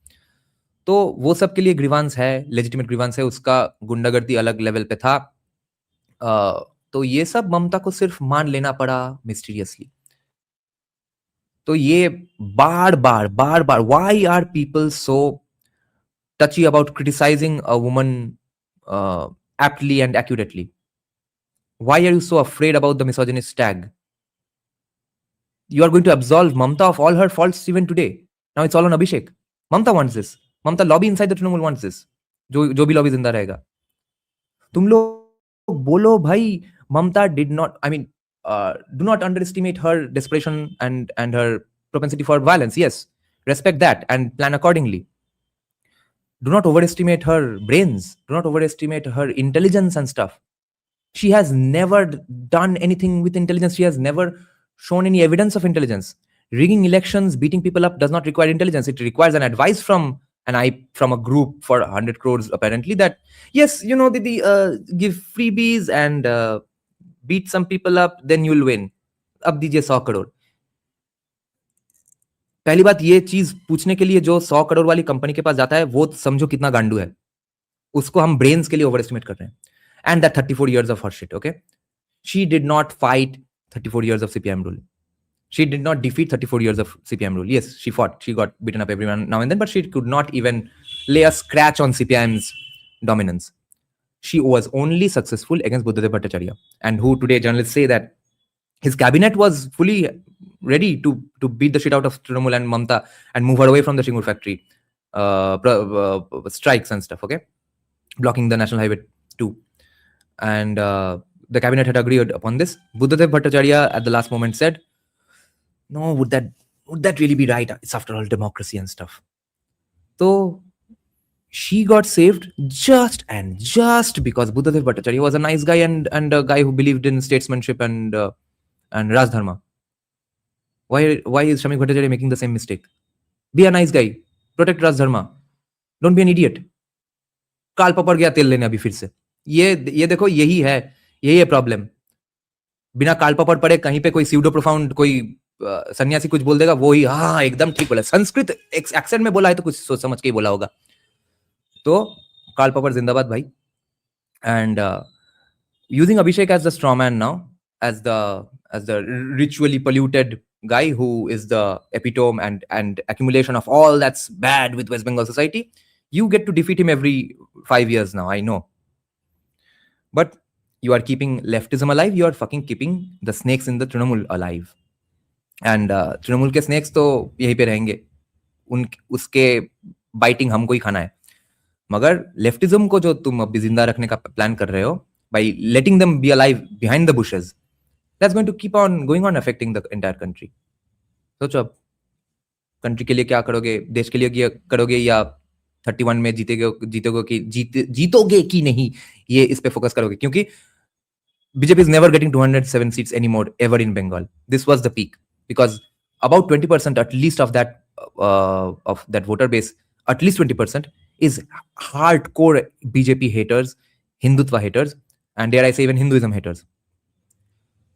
तो वो सब के लिए ग्रीवांस है, लेजिटिमेट ग्रीवांस है, उसका गुंडागर्दी अलग लेवल पे था. तो ये सब ममता को सिर्फ मान लेना पड़ा मिस्टीरियसली. तो ये बार बार why are people so touchy about criticizing a woman aptly and accurately? Why are you so afraid about the misogynist tag? You are going to absolve Mamata of all her faults even today. Now it's all on Abhishek. Mamata wants this. Mamata lobby inside the Trinamool wants this. जो भी lobby जिंदा रहेगा. तुम लोग बोलो भाई, Mamata did not, do not underestimate her desperation and her propensity for violence. Yes, respect that and plan accordingly. Do not overestimate her brains. Do not overestimate her intelligence and stuff. She has never done anything with intelligence. She has never shown any evidence of intelligence. Rigging elections, beating people up does not require intelligence. It requires an advice from a group for 100 crores apparently that, yes, Didi, give freebies and beat some people up, then you'll win. अब दीजिए 100 करोड़. पहली बात, ये चीज पूछने के लिए जो 100 करोड़ वाली कंपनी के पास जाता है, वो समझो कितना गांडू है. उसको हम ब्रेन्स के लिए ओवर एस्टिमेट कर रहे हैं. And that 34 years of her shit, okay? She did not fight 34 years of CPIM rule. She did not defeat 34 years of CPIM rule. Yes, she fought. She got beaten up every now and then, but she could not even lay a scratch on CPIM's dominance. She was only successful against Buddhadev Bhattacharya, and who today journalists say that his cabinet was fully ready to beat the shit out of Trinamool and Mamata and move her away from the Shingur factory strikes and stuff, okay? Blocking the National Highway 2. And the cabinet had agreed upon this. Buddhadev Bhattacharya at the last moment said, no, would that really be right? It's after all democracy and stuff. So she got saved just because Buddhadev Bhattacharya was a nice guy and a guy who believed in statesmanship and Rajdharma. Why is Shamik Bhattacharya making the same mistake? Be a nice guy. Protect Rajdharma. Don't be an idiot. काल पपड़ गया तेल लेने अभी फिर से. ये देखो, यही है प्रॉब्लम. बिना काल पपड़ पड़े कहीं पे कोई सीडो प्रोफाउंड कोई सन्यासी कुछ बोल देगा, वो ही हाँ एकदम ठीक बोला. संस्कृत एक्सेंट में बोला है तो कुछ सोच समझ के ही बोला होगा. तो काल पपड़ जिंदाबाद भाई. And using Abhishek as the strawman now, as the ritually polluted guy who is the epitome and accumulation of all that's bad with West Bengal society, you get to defeat him every 5 years now, I know. But you are keeping leftism alive, you are fucking keeping the snakes in the Trinamool alive. And Trinamool के snakes तो यहीं पे रहेंगे. उसके biting हमको ही खाना है. मगर लेफ्टिज्म को जो तुम अभी जिंदा रखने का प्लान कर रहे हो, by letting them be alive behind the bushes, that's going to keep on going on affecting the entire country. सोचो अब कंट्री के लिए क्या करोगे, देश के लिए करोगे, या 31 में जीतोगे कि नहीं, ये इस पे फोकस करोगे. क्योंकि BJP is never getting 207 seats anymore ever in Bengal. This was the peak because about 20% at least of that voter base, at least 20% is hardcore BJP haters, Hindutva haters, and dare I say even Hinduism haters.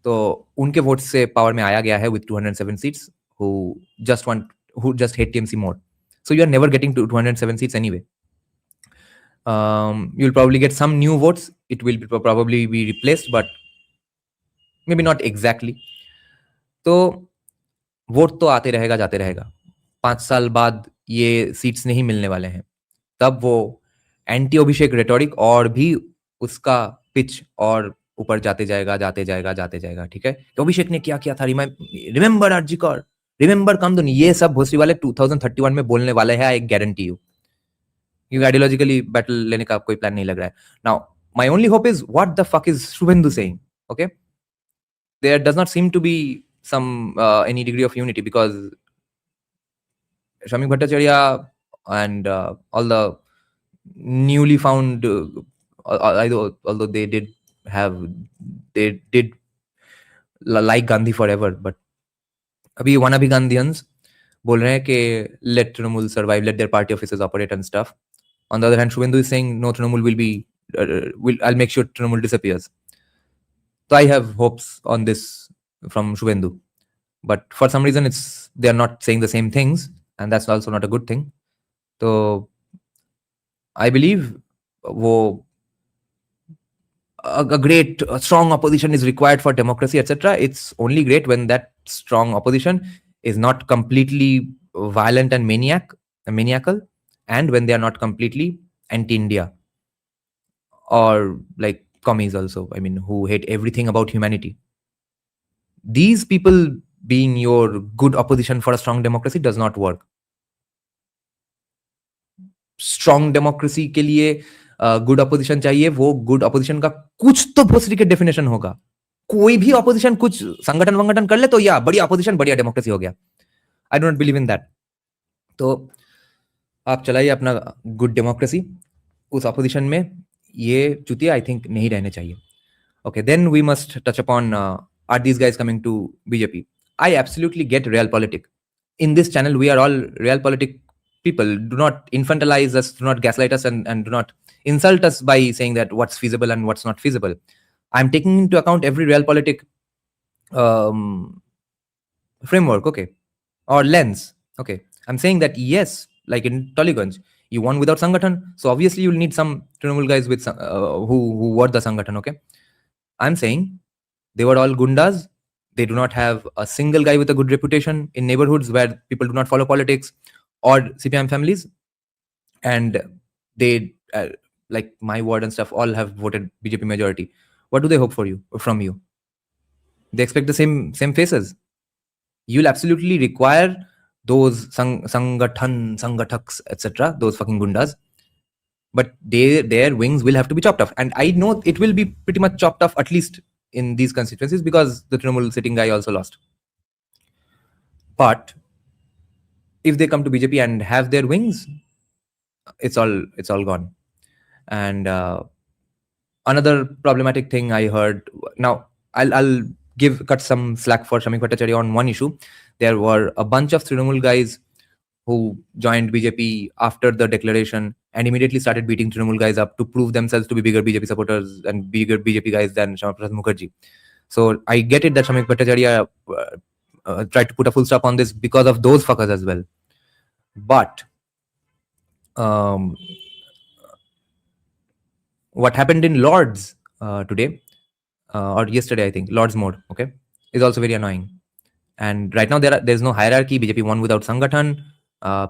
तो उनके vote से power में आया गया है with 207 seats who just hate TMC more. So you are never getting to 207 seats anyway. You'll probably get some new votes. It will probably be replaced, but maybe not exactly. तो vote तो आते रहेगा जाते रहेगा. 5 साल बाद ये seats नहीं मिलने वाले हैं. तब वो एंटी अभिषेक रेटोरिक और भी उसका पिच और ऊपर जाते जाएगा. ठीक है, तो अभिषेक ने क्या किया था, रिमेंबर आरजीकर, रिमेंबर कामधुन, ये सब भोसरी वाले 2031 में बोलने वाले हैं. I guarantee you. क्योंकि आइडियोलॉजिकली बैटल लेने का कोई प्लान नहीं लग रहा है. Now my only hope is what the fuck is Suvendu saying. Okay, there does not seem to be some any degree of unity because Shamik Bhattacharya and all the newly found although they did like Gandhi forever, but अभी wannabe Gandhians बोल रहे हैं कि let Trinamool survive, let their party offices operate and stuff. On the other hand, Shubhendu is saying no, Trinamool will be I'll make sure Trinamool disappears. So I have hopes on this from Shubhendu, but for some reason they are not saying the same things, and that's also not a good thing. So I believe a strong opposition is required for democracy, etc. It's only great when that strong opposition is not completely violent and maniacal, and when they are not completely anti-India or like commies also, I mean, who hate everything about humanity. These people being your good opposition for a strong democracy does not work. Strong democracy के लिए good opposition चाहिए. वो good opposition का कुछ तो भोसड़ी के definition होगा. कोई भी ऑपोजिशन कुछ संगठन कर ले तो या बड़ी ऑपोजिशन बढ़िया डेमोक्रेसी हो गया. I don't believe in that. तो आप चलाइए अपना गुड डेमोक्रेसी. उस ऑपोजिशन में ये चुतिया आई थिंक नहीं रहने चाहिए. Okay, then we must touch upon are these guys coming to BJP? I absolutely get realpolitik. In this channel, we are all realpolitik people. Do not infantilize us, do not gaslight us, and do not insult us by saying that what's feasible and what's not feasible. I'm taking into account every realpolitik framework, okay, or lens. Okay, I'm saying that yes, like in Tollygunj, you won without Sangathan, so obviously you'll need some Trinamool guys with who were the Sangathan, okay. I'm saying they were all gundas. They do not have a single guy with a good reputation in neighborhoods where people do not follow politics or CPIM families. And they, like my ward and stuff, all have voted BJP majority. What do they hope from you? They expect the same faces. You'll absolutely require those sangathaks, etc., those fucking gundas. But their wings will have to be chopped off. And I know it will be pretty much chopped off, at least in these constituencies, because the Trinamool sitting guy also lost. But if they come to BJP and have their wings, it's all gone. And another problematic thing I heard, now I'll cut some slack for Shamik Bhattacharya on one issue. There were a bunch of Trinamool guys who joined BJP after the declaration and immediately started beating Trinamool guys up to prove themselves to be bigger BJP supporters and bigger BJP guys than Shyama Prasad Mukherjee. So I get it that Shamik Bhattacharya tried to put a full stop on this because of those fuckers as well. But what happened in Lords today or yesterday, I think, Lords mode, okay, is also very annoying. And right now there's no hierarchy. BJP won without Sangathan.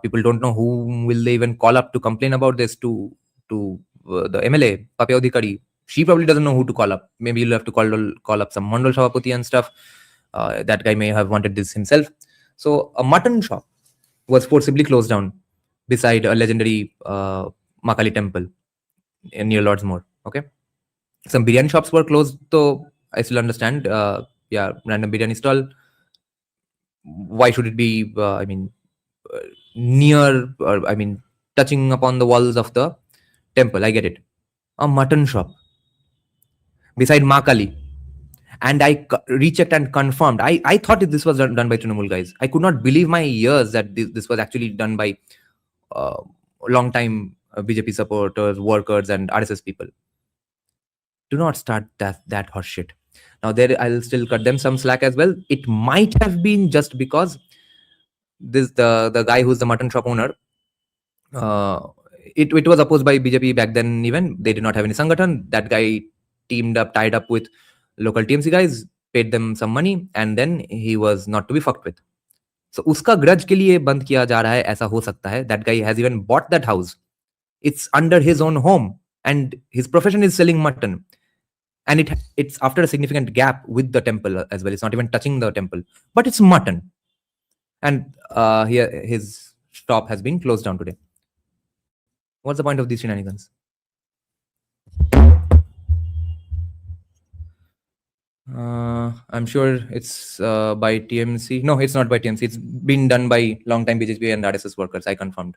People don't know whom will they even call up to complain about this to the MLA, Papya Adhikari. She probably doesn't know who to call up. Maybe you'll have to call up some Mandal Shavapati and stuff. That guy may have wanted this himself. So a mutton shop was forcibly closed down beside a legendary Makali temple near Lord's Moor. Okay, some biryani shops were closed, so I still understand. Random biryani stall. Why should it be? Near, or touching upon the walls of the temple. I get it. A mutton shop beside Ma Kali. And I rechecked and confirmed. I thought this was done by Trinamool guys. I could not believe my ears that this was actually done by long time BJP supporters, workers, and RSS people. Do not start that horse shit. Now there, I'll still cut them some slack as well. It might have been just because the guy who's the mutton shop owner. It was opposed by BJP back then. Even they did not have any sangathan. That guy tied up with local TMC guys, paid them some money, and then he was not to be fucked with. So उसका grudge के लिए बंद किया जा रहा है, ऐसा हो सकता है. That guy has even bought that house. It's under his own home, and his profession is selling mutton. And it's after a significant gap with the temple as well. It's not even touching the temple, but it's mutton. And here his shop has been closed down today. What's the point of these shenanigans? I'm sure it's by TMC. No, it's not by TMC. It's been done by long-time BJP and RSS workers. I confirmed.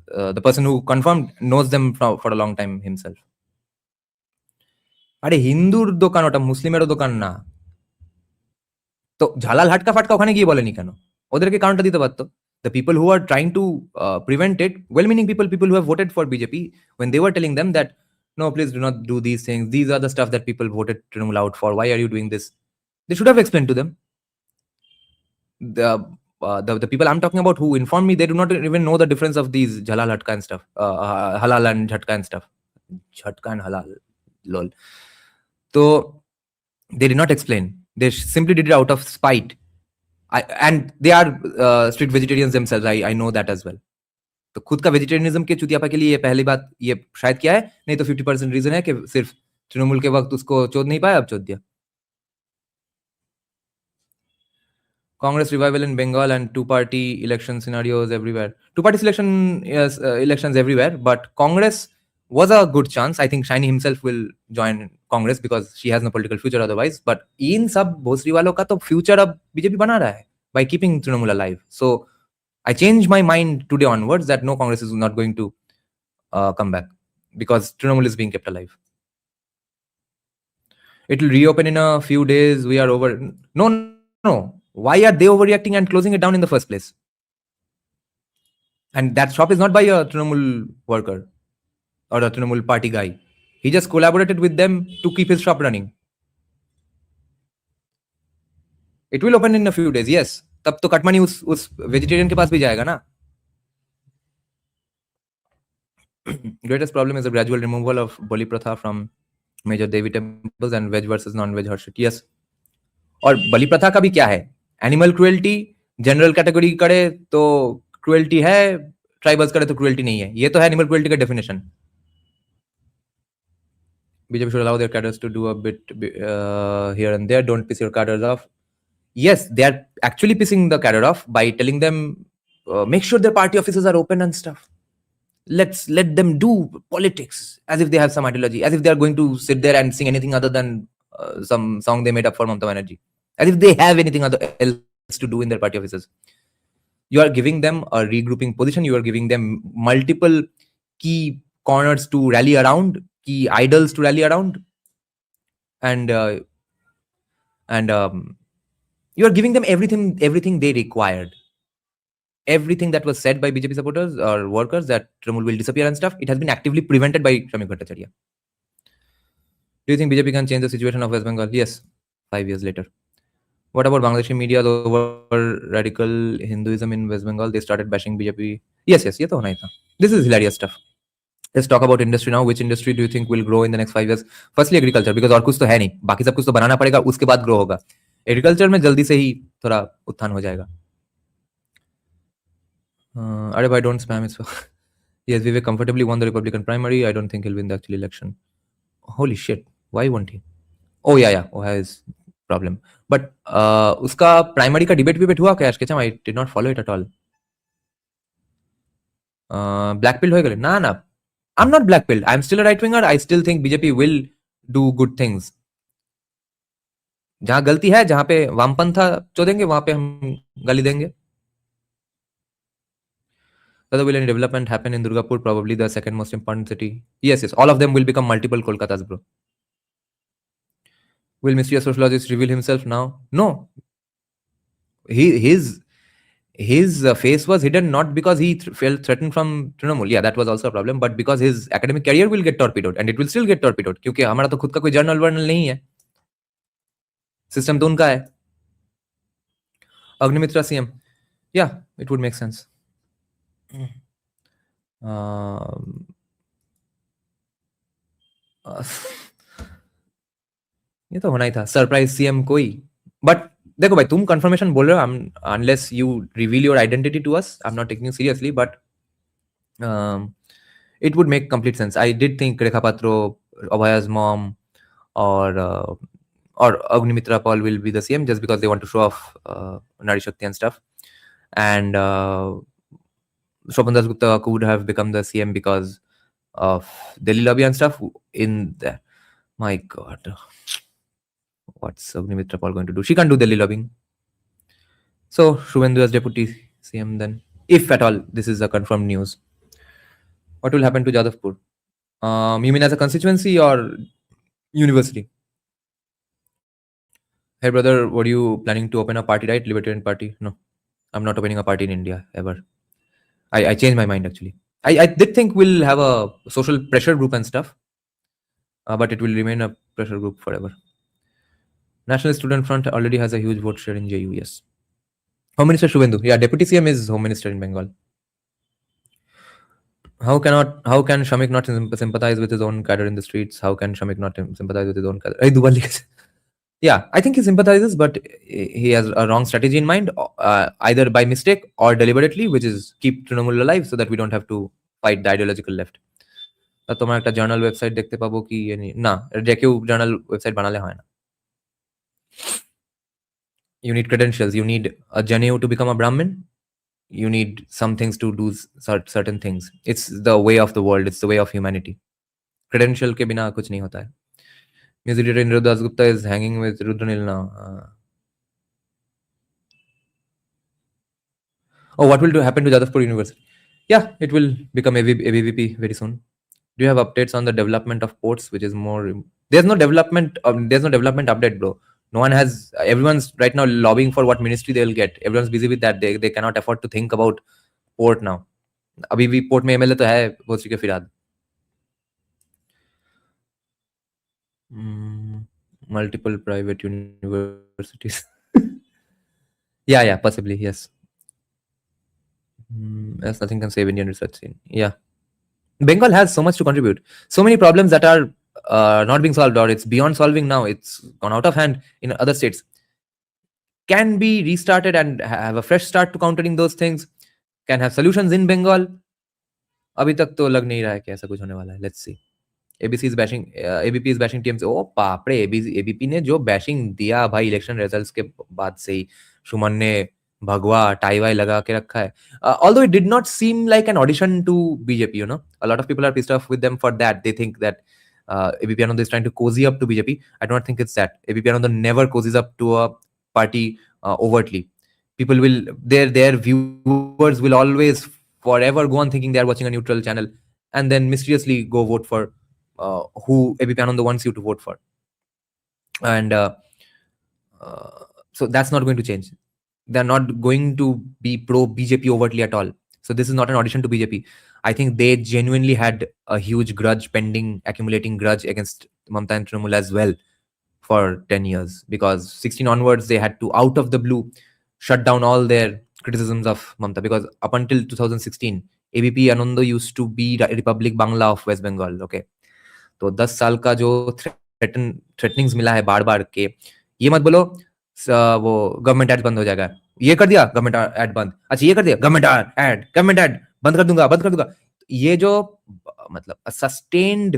The person who confirmed knows them for a long time himself. আরে হিন্দুর দোকান, ওটা মুসলিমেরও দোকান না। তো ঝালাল হাটকা ফাটকা ওখানে গিয়ে বলেনি কেন? ওদেরকে কারণটা দিতে পারতো। The people who are trying to prevent it, well-meaning people who have voted for BJP, when they were telling them that, no, please do not do these things. These are the stuff that people voted Trinamool out for. Why are you doing this? They should have explained to them. The people I'm talking about who informed me, they do not even know the difference of these halal hatka and stuff, halal and jhatka and stuff. Jhatka and halal, lol. So they did not explain. They simply did it out of spite. And they are strict vegetarians themselves. I know that as well. तो खुद का vegetarianism के चुतियापा के लिए ये पहली बात ये शायद क्या है, नहीं तो 50% रीजन है कि सिर्फ तृणमूल के वक्त उसको चोद नहीं पाया, अब चोद दिया. Congress revival in Bengal and two-party election scenarios everywhere. Two-party elections everywhere, but Congress was a good chance. I think Shiny himself will join Congress because she has no political future otherwise. But in सब भोसरी वालों का तो future अब BJP बना रहा है by keeping Trinamool alive. So I changed my mind today onwards that no, Congress is not going to come back because Trinamool is being kept alive. It will reopen in a few days. We are over. No. Why are they overreacting and closing it down in the first place? And that shop is not by a Trinamool worker or a Trinamool party guy. He just collaborated with them to keep his shop running. It will open in a few days, yes. तब तो cut money उस vegetarian के पास भी जाएगा ना. Greatest problem is the gradual removal of Boli Pratha from major Devi temples and veg versus non-veg worship. Yes. और बलि प्रथा का भी क्या है? एनिमल क्रुएल्टी जनरल कैटेगरी करे तो क्रुएल्टी है, ट्राइबल्स करे तो क्रुएल्टी नहीं है. ये तो है एनिमल क्रुएल्टी का definition. BJP should allow their cadres to do a bit here and there. Don't piss your cadres off. Yes, they are actually pissing the cadre off by telling them make sure their party offices are open and stuff. Let them do politics as if they have some ideology, as if they are going to sit there and sing anything other than some song they made up for Mamata Banerjee, as if they have anything else to do in their party offices. You are giving them a regrouping position. You are giving them multiple key corners to rally around, key idols to rally around, and you are giving them everything they required. Everything that was said by BJP supporters or workers that Trinamool will disappear and stuff, it has been actively prevented by Shamik Bhattacharya. Do you think BJP can change the situation of West Bengal? Yes, 5 years later. What about Bangladeshi media's over radical Hinduism in West Bengal? They started bashing BJP. Yes, ये तो होना ही था. This is hilarious stuff. Let's talk about industry now. Which industry do you think will grow in the next 5 years? Firstly, agriculture, because और कुछ तो है नहीं. बाकी सब कुछ तो बनाना पड़ेगा, उसके बाद grow होगा. Agriculture में जल्दी से ही थोड़ा उत्थान हो जाएगा. अरे भाई, don't spam it. Yes, Vivek comfortably won the Republican primary. I don't think he'll win the actual election. Holy shit. Why won't he? Oh yeah. Ohio is problem. But उसका primary का debate हुआ क्या? I did not follow it at all. Black pilled हो गए? ना. I'm not black pilled. I'm still a right winger. I still think BJP will do good things. जहाँ गलती है, जहाँ पे वामपंथा चोदेंगे, वहां पे हम गाली देंगे. Whether will any development happen in Durgapur? Probably the second most important city. Yes. All of them will become multiple Kolkatas, bro. Will mysterious sociologist reveal himself now? No. His face was hidden not because he felt threatened from Trinamool. Yeah, that was also a problem, but because his academic career will get torpedoed, and it will still get torpedoed. क्योंकि हमारा तो खुद का कोई journal वर्नल नहीं है, system तो उनका है. Agnimitra CM. Yeah, it would make sense. ये तो होना ही था, सरप्राइज सीएम कोई. बट देखो भाई, तुम कंफर्मेशन बोल रहे हो, unless you reveal your identity to us, I am not taking seriously, but it would make complete sense. I did think Rekha Patro, Abhaya's mom, or Agnimitra Paul will be the CM just because they want to show off Nari Shakti and stuff. And Shobhan Das Gupta could have become the CM because of Delhi lobby and stuff. My God, what's Agnimitra Paul going to do? She can't do Delhi lobbying. So Shubhendu as deputy CM then, if at all this is a confirmed news. What will happen to Jadavpur? You mean as a constituency or university? Hey brother, were you planning to open a party, right? Libertarian Party? No, I'm not opening a party in India ever. I changed my mind actually. I did think we'll have a social pressure group and stuff, but it will remain a pressure group forever. National Student Front already has a huge vote share in JU. Yes. Home Minister Shubhendu. Yeah, Deputy CM is Home Minister in Bengal. How can Shamik not sympathize with his own cadre in the streets? How can Shamik not sympathize with his own cadre? Yeah, I think he sympathizes, but he has a wrong strategy in mind, either by mistake or deliberately, which is keep Trinamool alive so that we don't have to fight the ideological left. তোমার একটা journal website দেখতে পাবো কি না, যে কেউ journal website বানালে হয় না. You need credentials. You need a Janeu to become a Brahmin. You need some things to do certain things. It's the way of the world. It's the way of humanity. Credential ke bina kuch nahi hota hai. Music director Indra Das Gupta is hanging with Rudranil now. Oh, what will happen to Jadavpur University? Yeah, it will become ABVP very soon. Do you have updates on the development of ports, which is more? There's no development. There's no development update, bro. No one has. Everyone's right now lobbying for what ministry they'll get. Everyone's busy with that. They cannot afford to think about port now. अभी भी port में MLA तो है भोसरी के Firhad. Multiple private universities. Yeah, possibly, yes. Yes, nothing can save Indian research scene. Yeah. Bengal has so much to contribute. So many problems that are not being solved, or it's beyond solving now. It's gone out of hand in other states. Can be restarted and have a fresh start to countering those things. Can have solutions in Bengal. अभी तक तो लग नहीं रहा है कि ऐसा कुछ होने वाला है. Let's see. ABC is bashing. ABP is bashing TMC. O पापड़े, ABP ने जो bashing दिया भाई इलेक्शन रिजल्ट्स के बाद से ही, सुमन ने भगवा टाई वाई लगा के रखा है. Although it did not seem like an audition to BJP, you know, a lot of people are pissed off with them for that. They think that ABP Anand is trying to cozy up to BJP. I do not think it's that. ABP Anand never cozies up to a party overtly. People will, their viewers will always forever go on thinking they are watching a neutral channel, and then mysteriously go vote for who ABP Anand wants you to vote for. And so that's not going to change. They're not going to be pro BJP overtly at all. So this is not an audition to BJP. I think they genuinely had a huge grudge pending, accumulating grudge against Mamata and Trinamool as well for 10 years, because 16 onwards they had to, out of the blue, shut down all their criticisms of Mamata, because up until 2016 ABP Anand used to be Republic Bangla of West Bengal. Okay, तो 10 साल का जो थ्रेटनिंग्स मिला है बार बार के, ये मत बोलो वो गवर्नमेंट एड बंद हो जाएगा, ये कर दिया गवर्नमेंट एड बंद, अच्छा ये कर दिया गवर्नमेंट एड बंद कर दूंगा. ये जो मतलब sustained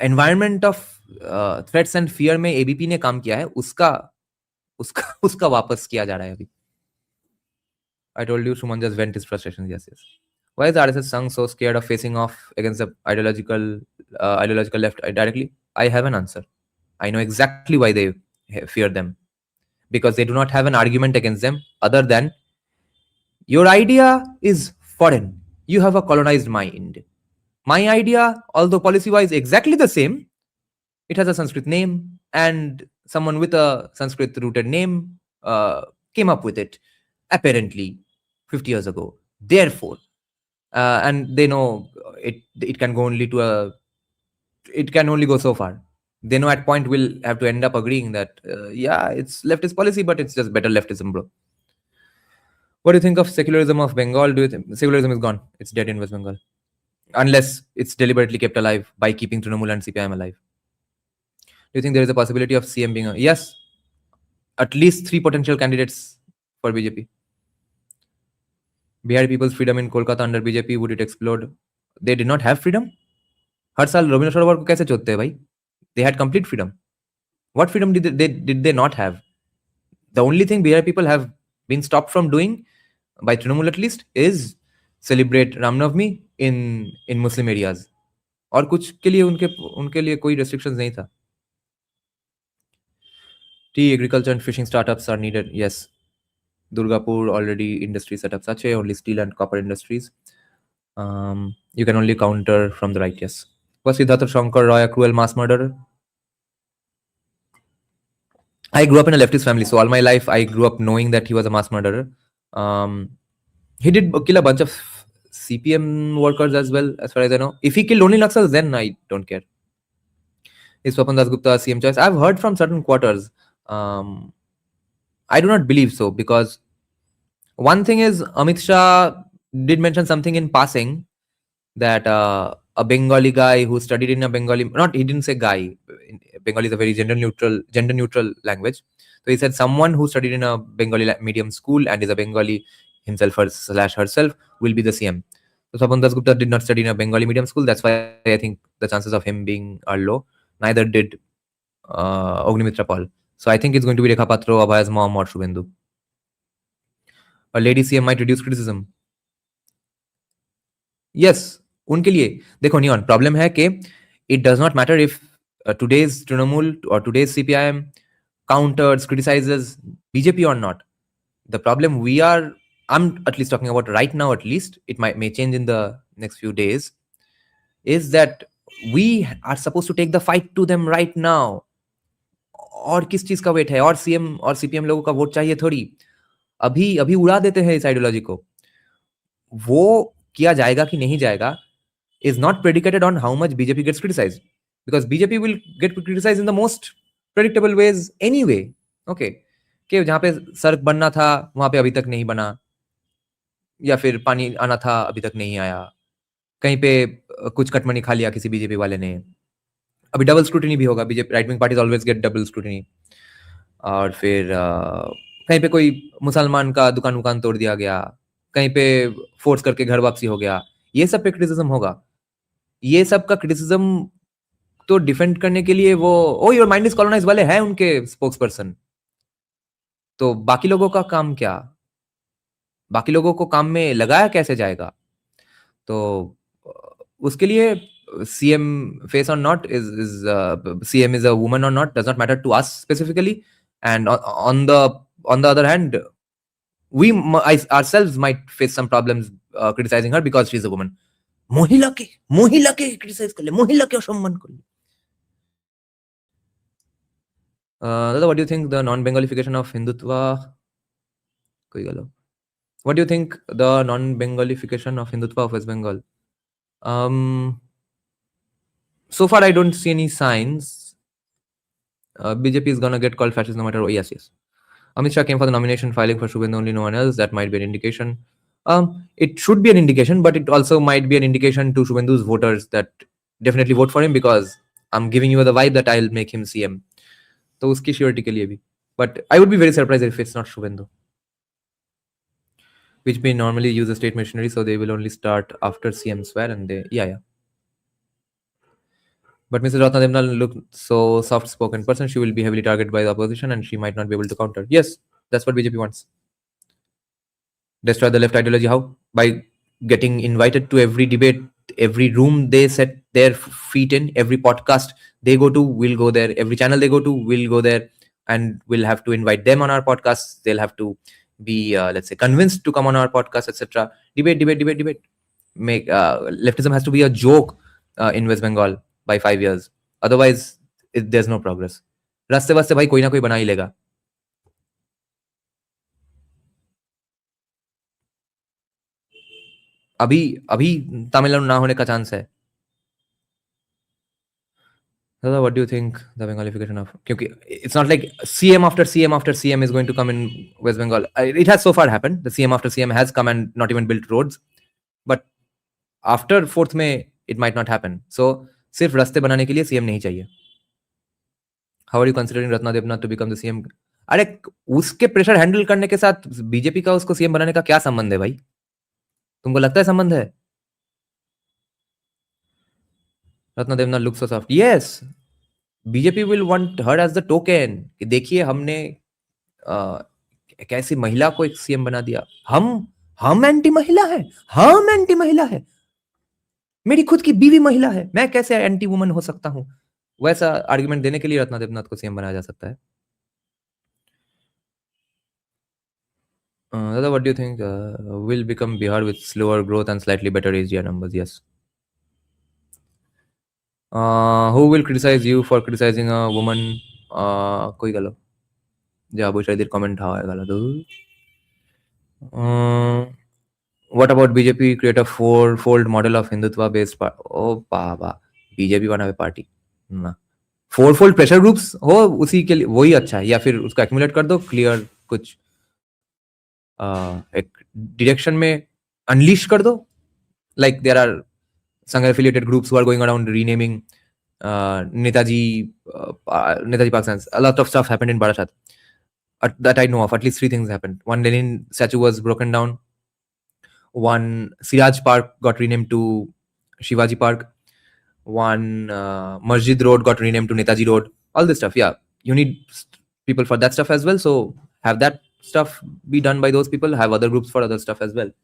environment of threats and fear में एबीपी ने काम किया है, उसका वापस किया जा रहा है अभी. I told you Shuman just vent his frustrations. Yes. Why is the RSS Sangh so scared of facing off against the ideological left directly? I have an answer. I know exactly why they fear them. Because they do not have an argument against them other than, your idea is foreign. You have a colonized mind. My idea, although policy-wise exactly the same, it has a Sanskrit name, and someone with a Sanskrit rooted name came up with it, apparently 50 years ago. Therefore, and they know it can go only to it can only go so far. They know at point we'll have to end up agreeing that yeah, it's leftist policy, but it's just better leftism, bro. What do you think of secularism of Bengal? Do you think secularism is gone? It's dead in West Bengal, unless it's deliberately kept alive by keeping Trinamool and CPIM alive. Do you think there is a possibility of CM being yes? At least 3 potential candidates for BJP. Bihari people's freedom in Kolkata under BJP, would it explode? They did not have freedom. हर साल रविंद्र सरोवर को कैसे चोदते हैं भाई? They had complete freedom. What freedom did they not have? The only thing Bihar people have been stopped from doing, by Trinamool at least, is celebrate Ram Navami in Muslim areas. और कुछ के लिए उनके लिए कोई restrictions नहीं था. Tea, agriculture and fishing startups are needed. Yes. Durgapur already industry setups ache, only steel and copper industries. You can only counter from the right. Yes. Was Siddhartha Shankar Roy a cruel mass murderer? I grew up in a leftist family, so all my life I grew up knowing that he was a mass murderer. He did kill a bunch of CPM workers as well, as far as I know. If he killed only Naxals, then I don't care. Is Swapan Dasgupta CM choice? I've heard from certain quarters. I do not believe so, because one thing is Amit Shah did mention something in passing that a Bengali guy who studied in a Bengali, he didn't say guy. Bengali is a very gender neutral language. So he said someone who studied in a Bengali medium school and is a Bengali himself or / herself will be the CM. So Swapan Dasgupta did not study in a Bengali medium school. That's why I think the chances of him being are low. Neither did Ognimitra Paul. So I think it's going to be Rekha Patro, Abhay's mom, or Shubhendu. A lady CM might reduce criticism. Yes, उनके लिए देखो neon problem है कि it does not matter if today's Trinamool or today's CPIM counters, criticizes BJP or not. The problem I'm at least talking about right now, at least, it may change in the next few days, is that we are supposed to take the fight to them right now. और किस चीज का wait है? और CM और CPM लोगों का vote चाहिए थोड़ी, अभी उड़ा देते हैं इस आइडियोलॉजी को. वो किया जाएगा कि नहीं जाएगा is not predicated on how much BJP gets criticized, because BJP will get criticized in the most predictable ways anyway. Okay, कि जहां पे सड़क बनना था वहां पे अभी तक नहीं बना, या फिर पानी आना था अभी तक नहीं आया, कहीं पे कुछ कटमनी खा लिया किसी बीजेपी वाले ने, अभी डबल स्क्रूटिनी भी होगा. BJP right wing parties always get double scrutiny. और फिर कहीं पे कोई मुसलमान का दुकान तोड़ दिया गया, कहीं पे फोर्स करके घर वापसी हो गया, ये सब पे क्रिटिसिज्म होगा. ये सब का क्रिटिसिज्म तो डिफेंड करने के लिए वो योर माइंड इज कॉलोनाइज्ड वाले हैं उनके स्पोक्स पर्सन. तो बाकी लोगों का काम क्या? बाकी लोगों को काम में लगाया कैसे जाएगा? तो उसके लिए CM face or not is CM is a woman or not does not matter to us specifically. And on the other hand, we ourselves might face some problems criticizing her because she's a woman. महिला के criticize कर ले, महिला के असम्मान कर ले. Dada, what do you think the non-Bengalification of Hindutva? What do you think the non-Bengalification of Hindutva of West Bengal? So far, I don't see any signs. BJP is gonna get called fascist no matter what. Yes. Amit Shah came for the nomination, filing for Shubhendu only, no one else. That might be an indication. It should be an indication, but it also might be an indication to Shubhendu's voters that definitely vote for him, because I'm giving you the vibe that I'll make him CM. तो उसकी surety के लिए भी. But I would be very surprised if it's not Shubhendu. Which may normally use a state machinery, so they will only start after CM swear, and yeah. But Mrs. Ratna Demnal looked so soft-spoken person, she will be heavily targeted by the opposition and she might not be able to counter. Yes, that's what BJP wants. Destroy the left ideology. How? By getting invited to every debate, every room they set their feet in, every podcast they go to, we'll go there. Every channel they go to, we'll go there. And we'll have to invite them on our podcasts. They'll have to be, let's say, convinced to come on our podcast, etc. Debate. Leftism has to be a joke in West Bengal by 5 years. Otherwise, there's no progress. रास्ते वास्ते भाई कोई ना कोई बना ही लेगा। अभी अभी तमिलनाडु ना होने का चांस है। Dada, what do you think the Bengalification of? क्योंकि it's not like CM after CM after CM is going to come in West Bengal. It has so far happened. The CM after CM has come and not even built roads. But after 4th May, it might not happen. So सिर्फ रास्ते बनाने के लिए CM नहीं चाहिए. How are you considering Ratna Devnath to become the CM? अरे उसके pressure handle करने के साथ बीजेपी का उसको सीएम बनाने का क्या संबंध है भाई? तुमको लगता है संबंध है? Ratna Devnath looks so soft. Yes, BJP will want her as the token कि देखिए हमने कैसी महिला को एक सीएम बना दिया। हम एंटी महिला है, हम एंटी महिला है, मेरी खुद की बीवी महिला है, मैं कैसे एंटी वुमन हो सकता हूं? वैसा आर्गुमेंट देने के लिए रत्ना देवनाथ को सीएम बनाया जा सकता है। दादा, what do you think will become Bihar with slower growth and slightly better AGR numbers? Yes. Who will criticize you for criticizing a woman? कोई गलो যা বৈশাখীদের কমেন্ট হয় গেল তো। What about BJP create a four-fold model of Hindutva based party? ओ बाबा, BJP बनावे party ना, 4-fold प्रेशर ग्रुप्स हो उसी के लिए वही अच्छा है, या फिर उसका एक्यूमुलेट कर दो, क्लियर कुछ एक डायरेक्शन में अनलीश कर दो. Like there are Sangha affiliated groups who are going around renaming Netaji Park Sands. A lot of stuff happened in Barashat. That I know of. At least 3 things happened. One Lenin statue was broken down. One Siraj Park got renamed to Shivaji Park. One Masjid Road got renamed to Netaji Road. All this stuff. Yeah, you need people for that stuff as well. So have that stuff be done by those people. Have other groups for other stuff as well.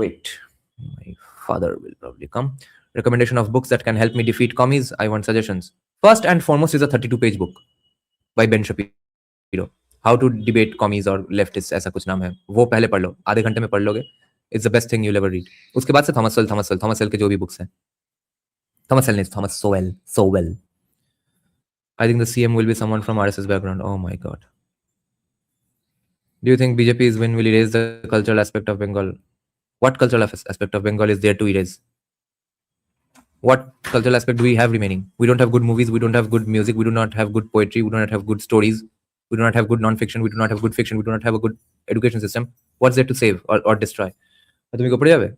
Wait, my father will probably come. Recommendation of books that can help me defeat commies. I want suggestions. First and foremost is a 32-page book by Ben Shapiro. How to debate commies or leftists, ऐसा कुछ नाम है. वो पहले पढ़ लो, आधे घंटे में पढ़ लोगे. It's the best thing you'll ever read. उसके बाद से थॉमस सेल के जो भी बुक्स हैं. थॉमस सेल नहीं, Thomas shovel. I think the CM will be someone from RSS background. Oh my God. Do you think BJP's win will erase the cultural aspect of Bengal? What cultural aspect of Bengal is there to erase? What cultural aspect do we have remaining? We don't have good movies. We don't have good music. We do not have good poetry. We do not have good stories. We do not have good non-fiction. We do not have good fiction. We do not have a good education system. What's there to save or destroy? तुम्ही को पढ़ जावे?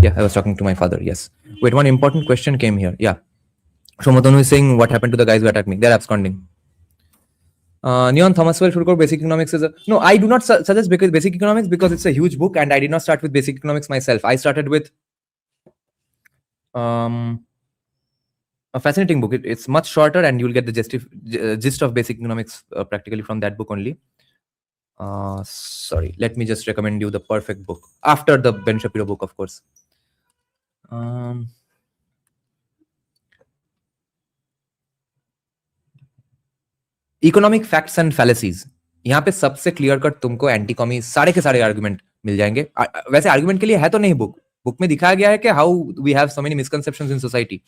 Yeah, I was talking to my father. Yes. Wait, one important question came here. Yeah. Shomotonu is saying, what happened to the guys who attacked me? They're absconding. Neon Thomaswell should go Basic Economics is a... No, I do not suggest because Basic Economics because it's a huge book and I did not start with Basic Economics myself. I started with a fascinating book. It's much shorter and you'll get the gist of Basic Economics practically from that book only. Sorry, let me just recommend you the perfect book. After the Ben Shapiro book, of course. Economic facts and फैलेसीज, यहाँ पे सबसे clear cut तुमको anti कॉमी सारे के सारे argument मिल जाएंगे. वैसे argument के लिए है तो नहीं बुक में दिखाया गया है कि how we have so many misconceptions in society.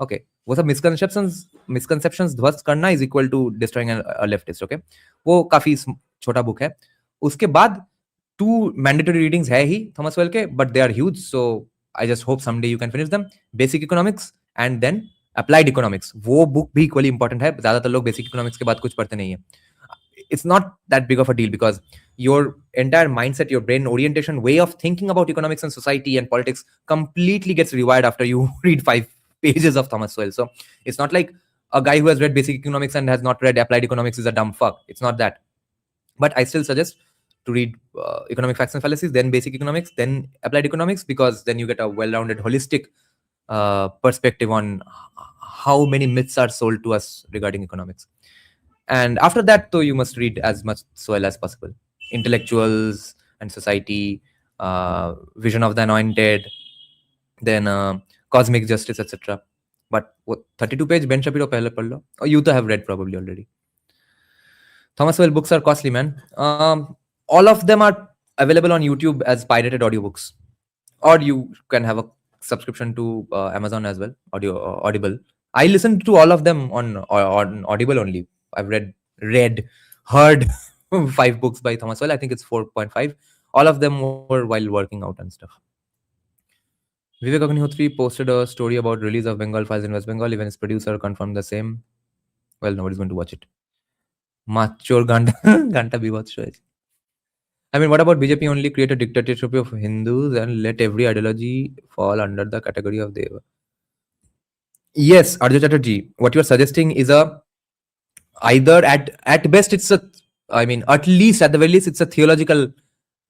Okay, वो सब मिसकंसेप्शंस ध्वस्त करना is equal to destroying a leftist. Okay, वो काफी छोटा बुक है. उसके बाद 2 मैंडेटरी रीडिंग्स है ही थॉमस वेल के, but they are huge, so I just hope someday you can finish them. Basic economics and then applied economics. वो बुक भी इक्वली इंपॉर्टेंट है. ज्यादातर लोग बेसिक इकोनॉमिक्स के बाद कुछ पढ़ते नहीं है. It's not that big of a deal because your entire mindset, your brain orientation, way of thinking about economics and society and politics completely gets rewired after you read 5 pages of Thomas Sowell. So it's not like a guy who has read basic economics and has not read applied economics is a dumb fuck. It's not that. But I still suggest to read economic facts and fallacies, then basic economics, then applied economics, because then you get a well-rounded, holistic perspective on how many myths are sold to us regarding economics. And after that, though, you must read as much Sowell as possible. Intellectuals and Society, Vision of the Anointed, then Cosmic Justice, etc. But what 32-page Ben Shapiro pehle padh lo. Or you to have read probably already. Thomas Sowell books are costly, man. All of them are available on YouTube as pirated audiobooks, or you can have a subscription to Amazon as well, Audible. I listened to all of them on Audible only. I've heard 5 books by Thomas Sowell. I think it's 4.5. All of them were while working out and stuff. Vivek Agnihotri posted a story about release of Bengal files in West Bengal. Even his producer confirmed the same. Well, nobody's going to watch it. Machor Ganta Ganta Bivats. I mean, what about BJP only create a dictatorship of Hindus and let every ideology fall under the category of Deva? Yes, Arjun Chatterjee, what you're suggesting is either at best it's at least at the very least it's a theological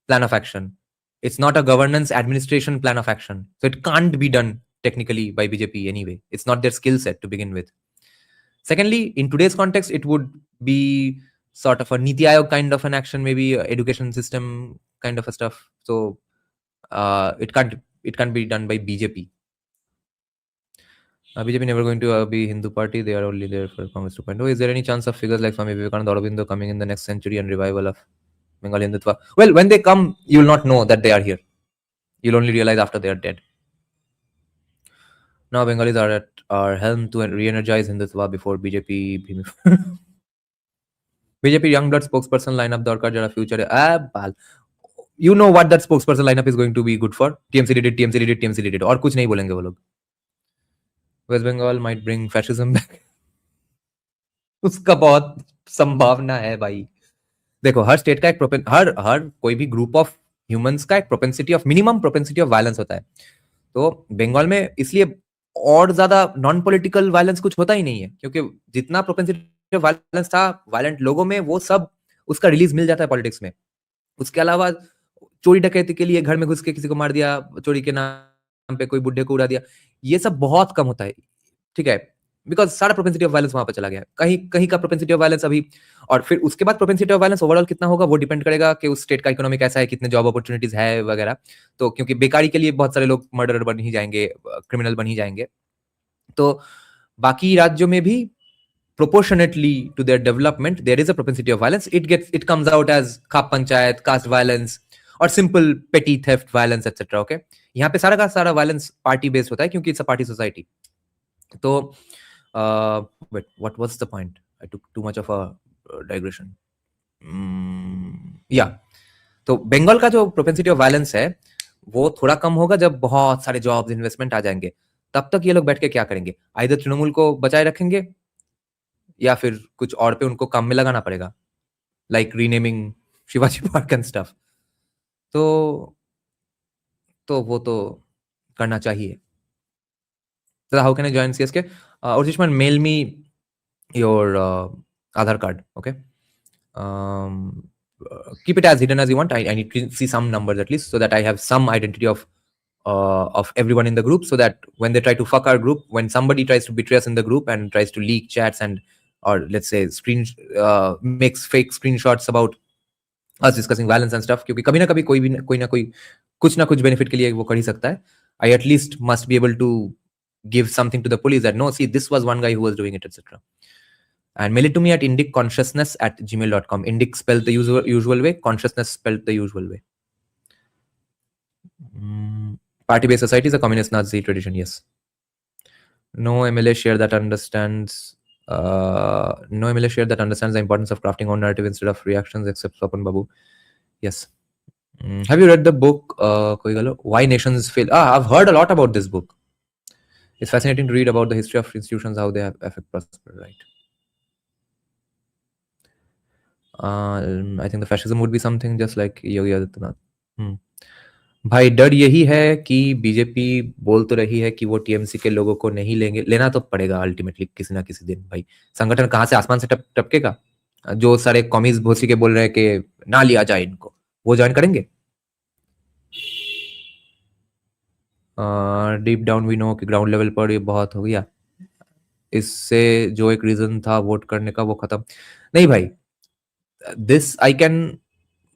plan of action. It's not a governance administration plan of action, so it can't be done technically by BJP anyway. It's not their skill set to begin with. Secondly, in today's context, it would be sort of a Niti Aayog kind of an action, maybe education system kind of a stuff. So it can't be done by BJP. BJP never going to be Hindu party. They are only there for Congress 2.0. Is there any chance of figures like Swami Vivekananda, Aurobindo coming in the next century and revival of Bengal Hindutva? Well, when they come, you will not know that they are here. You'll only realize after they are dead. Now Bengalis are at our helm to re-energize Hindutva before BJP. BJP young blood spokesperson lineup darkar jara future. Bal. You know what that spokesperson lineup is going to be good for? TMC did it, TMC did it, TMC did it. और कुछ नहीं बोलेंगे वो लोग. West Bengal might bring fascism back. उसका बहुत संभावना है भाई. देखो, हर स्टेट का एक हर कोई भी ग्रुप ऑफ ह्यूमंस का एक मिनिमम प्रोपेंसिटी ऑफ वायलेंस होता है. तो बंगाल में इसलिए और ज्यादा नॉन पॉलिटिकल वायलेंस कुछ होता ही नहीं है, क्योंकि जितना प्रोपेंसिटी ऑफ वायलेंस था वायलेंट लोगों में, वो सब उसका रिलीज मिल जाता है पॉलिटिक्स में. उसके अलावा चोरी डकैती के लिए घर में घुस के किसी को मार दिया, चोरी के नाम पे कोई बुढ़े को उड़ा दिया, ये सब बहुत कम होता है. ठीक है, बिकॉज सारा प्रोपेंसिटी ऑफ वायलेंस वहां पर चला गया. कहीं कहीं का प्रोपेंसिटी ऑफ वायलेंस अभी, और फिर उसके बाद प्रोपेंसिटी ऑफ वायलेंस ओवरऑल कितना होगा वो डिपेंड करेगा कि उस स्टेट का इकोनॉमी कैसा है, कितने जॉब अपॉर्चुनिटीज है वगैरह. तो क्योंकि बेकारी के लिए बहुत सारे लोग मर्डरर बन ही जाएंगे, क्रिमिनल बन ही जाएंगे. तो बाकी राज्यों में भी proportionately to their development there is a propensity of violence. It comes out as khap panchayat, caste violence, or simple petty theft violence, etc. Okay, यहाँ पे सारा का सारा violence party based होता है, क्योंकि it's a party society. तो wait, what was the point? I took too much of a digression. Yeah, तो बंगाल का जो propensity of violence है वो थोड़ा कम होगा जब बहुत सारे जॉब्स, इन्वेस्टमेंट आ जाएंगे. तब तक ये लोग बैठ के क्या करेंगे? आइदर तृणमूल को बचाए रखेंगे या फिर कुछ और पे उनको काम में लगाना पड़ेगा, like renaming Shivaji park and stuff. तो वो तो करना चाहिए. So how can I join CSK? Urjishman, mail me your Aadhaar card. Okay. Keep it as hidden as you want. I need to see some numbers at least, so that I have some identity of everyone in the group, so that when they try to fuck our group, when somebody tries to betray us in the group and tries to leak chats and, or let's say makes fake screenshots about us discussing violence and stuff, क्योंकि कभी ना कभी कोई ना कोई कुछ ना कुछ बेनिफिट के लिए वो कर ही सकता है. I at least must be able to give something to the police that no, see, this was one guy who was doing it, etc. And mail it to me at indiconsciousness@gmail.com. Indic spelled the usual way, consciousness spelled the usual way. Party-based society is a communist Nazi tradition, yes. No MLA share that understands the importance of crafting own narrative instead of reactions, except Swapan Babu. Yes. Have you read the book Why Nations Fail? I've heard a lot about this book. It's fascinating to read about the history of institutions, how they have affect prosper, right? I think the fascism would be something just like Yogi Adityanath. भाई डर यही है कि BJP बोल तो रही है कि वो टीएमसी के लोगों को नहीं लेंगे, लेना तो पड़ेगा अल्टीमेटली किसी ना किसी दिन। भाई संगठन कहाँ से आसमान से टपकेगा? जो सारे कॉमीज भोसी के बोल रहे हैं कि ना लिया जाए इनको, वो ज्वाइन करेंगे। डीप डाउन वी नो कि ग्राउंड लेवल पर ये बहुत हो गया, इससे जो एक रीजन था वोट करने का वो खत्म नहीं भाई। This I can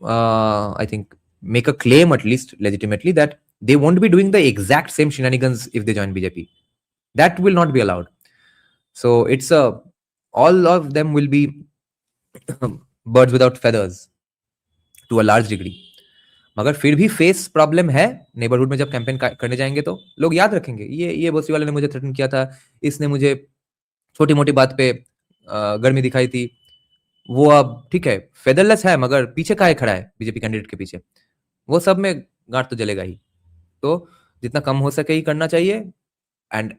I think make a claim at least legitimately that they won't be doing the exact same shenanigans if they join BJP. That will not be allowed. So it's all of them will be birds without feathers to a large degree. मगर फिर भी face problem है neighbourhood में। जब campaign करने जाएंगे तो लोग याद रखेंगे, ये बोसी वाले ने मुझे थ्रेटन किया था, इसने मुझे छोटी मोटी बात पे गर्मी दिखाई थी, वो अब ठीक है फेदरलेस है मगर पीछे काहे खड़ा है बीजेपी कैंडिडेट के पीछे, वो सब में गांठ तो जलेगा ही। तो जितना कम हो सके ही करना चाहिए एंड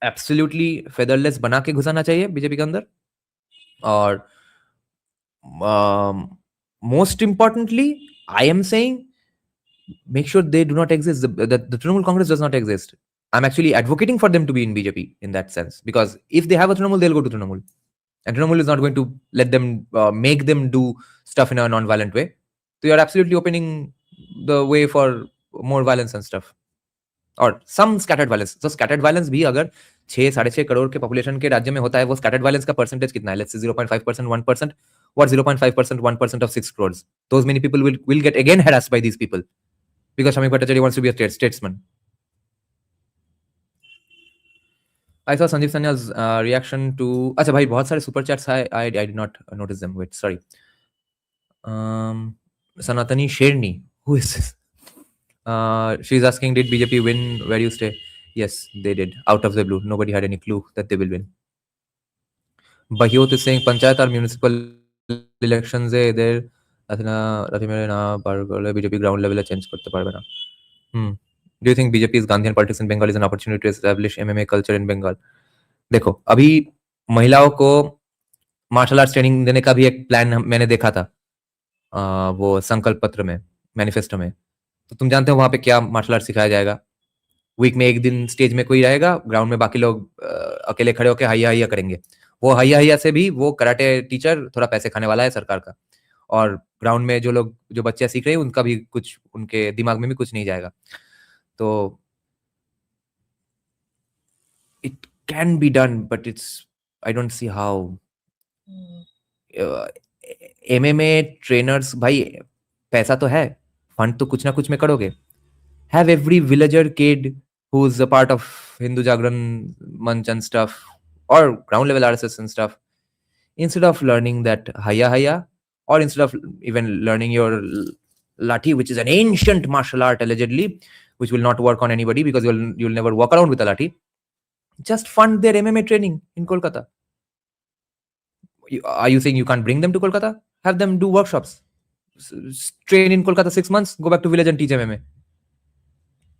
एब्सोल्युटली फेदरलेस बना के घुसाना चाहिए बीजेपी के अंदर। और most importantly I am saying make sure they do not exist. The Trinamool Congress does not exist. I'm actually advocating for them to be in BJP in that sense, because if they have a Trinamool, they'll go to Trinamool. And Trinamool is not going to let them make them do stuff in a non-violent way. So you're absolutely opening the way for more violence and stuff. और some scattered violence. So scattered violence भी अगर 6-6.5 करोड़ के population के राज्य में होता है, वो scattered violence का percentage कितना है? Let's say 0.5%, 1%. What 0.5%, 1% of 6 crores? Those many people will get again harassed by these people. Because Shamik Bhattacharya wants to be a statesman. I saw Sanjeev Sanya's reaction to. अच्छा भाई बहुत सारे super chats है. I did not notice them. Wait, sorry. Sanatani Sherni. Who is this? She's asking, did BJP win where you stay? Yes, they did. Out of the blue. Nobody had any clue that they will win. Bahyot is saying panchayat or municipal elections है इधर राति मेरे ना पर BJP ground level change करते पारबे ना. Do you think BJP's Gandhian politics in Bengal is an opportunity to establish MMA culture in Bengal? देखो अभी महिलाओं को मार्शल आर्ट्स ट्रेनिंग देने का भी एक प्लान मैंने देखा था वो संकल्प पत्र में, मैनिफेस्टो में। तो तुम जानते हो वहां पे क्या मार्शल आर्ट सिखाया जाएगा? वीक में एक दिन स्टेज में कोई रहेगा, ग्राउंड में बाकी लोग अकेले खड़े होकर हैया हैया करेंगे। वो हैया हैया से भी वो कराटे टीचर थोड़ा पैसे खाने वाला है सरकार का, और ग्राउंड में जो बच्चे सीख रहे हैं उनका भी कुछ, उनके दिमाग में भी कुछ नहीं जाएगा। तो it can be done, but I don't see how. MMA trainers भाई पैसा तो है, फंड तो कुछ ना कुछ में करोगे। Have every villager kid who's a part of Hindu Jagran Manch and stuff, or ground level RSS and stuff, instead of learning that haya haya, or instead of even learning your lathi, which is an ancient martial art allegedly, which will not work on anybody because you'll never walk around with a lathi, just fund their MMA training in Kolkata. Are you saying you can't bring them to Kolkata? Have them do workshops. Train in Kolkata 6 months, go back to village and teach MMA.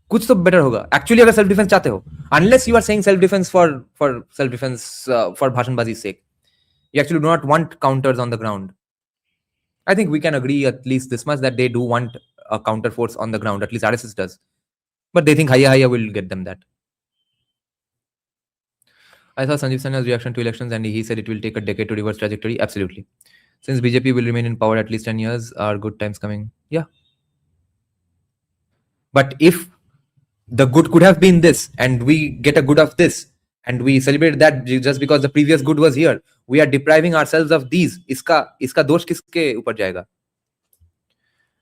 कुछ तो better होगा actually अगर self defence चाहते हो, unless you are saying self defence for self defence for भाषणबाजी sake, you actually do not want counters on the ground. I think we can agree at least this much that they do want a counter force on the ground, at least RSS does, but they think haya haya will get them that. I saw Sanjeev Sanya's reaction to elections and he said it will take a decade to reverse trajectory. Absolutely. Since BJP will remain in power at least 10 years, are good times coming? Yeah. But if the good could have been this and we get a good of this and we celebrate that just because the previous good was here, we are depriving ourselves of these. Iska dosh kiske upar jayega?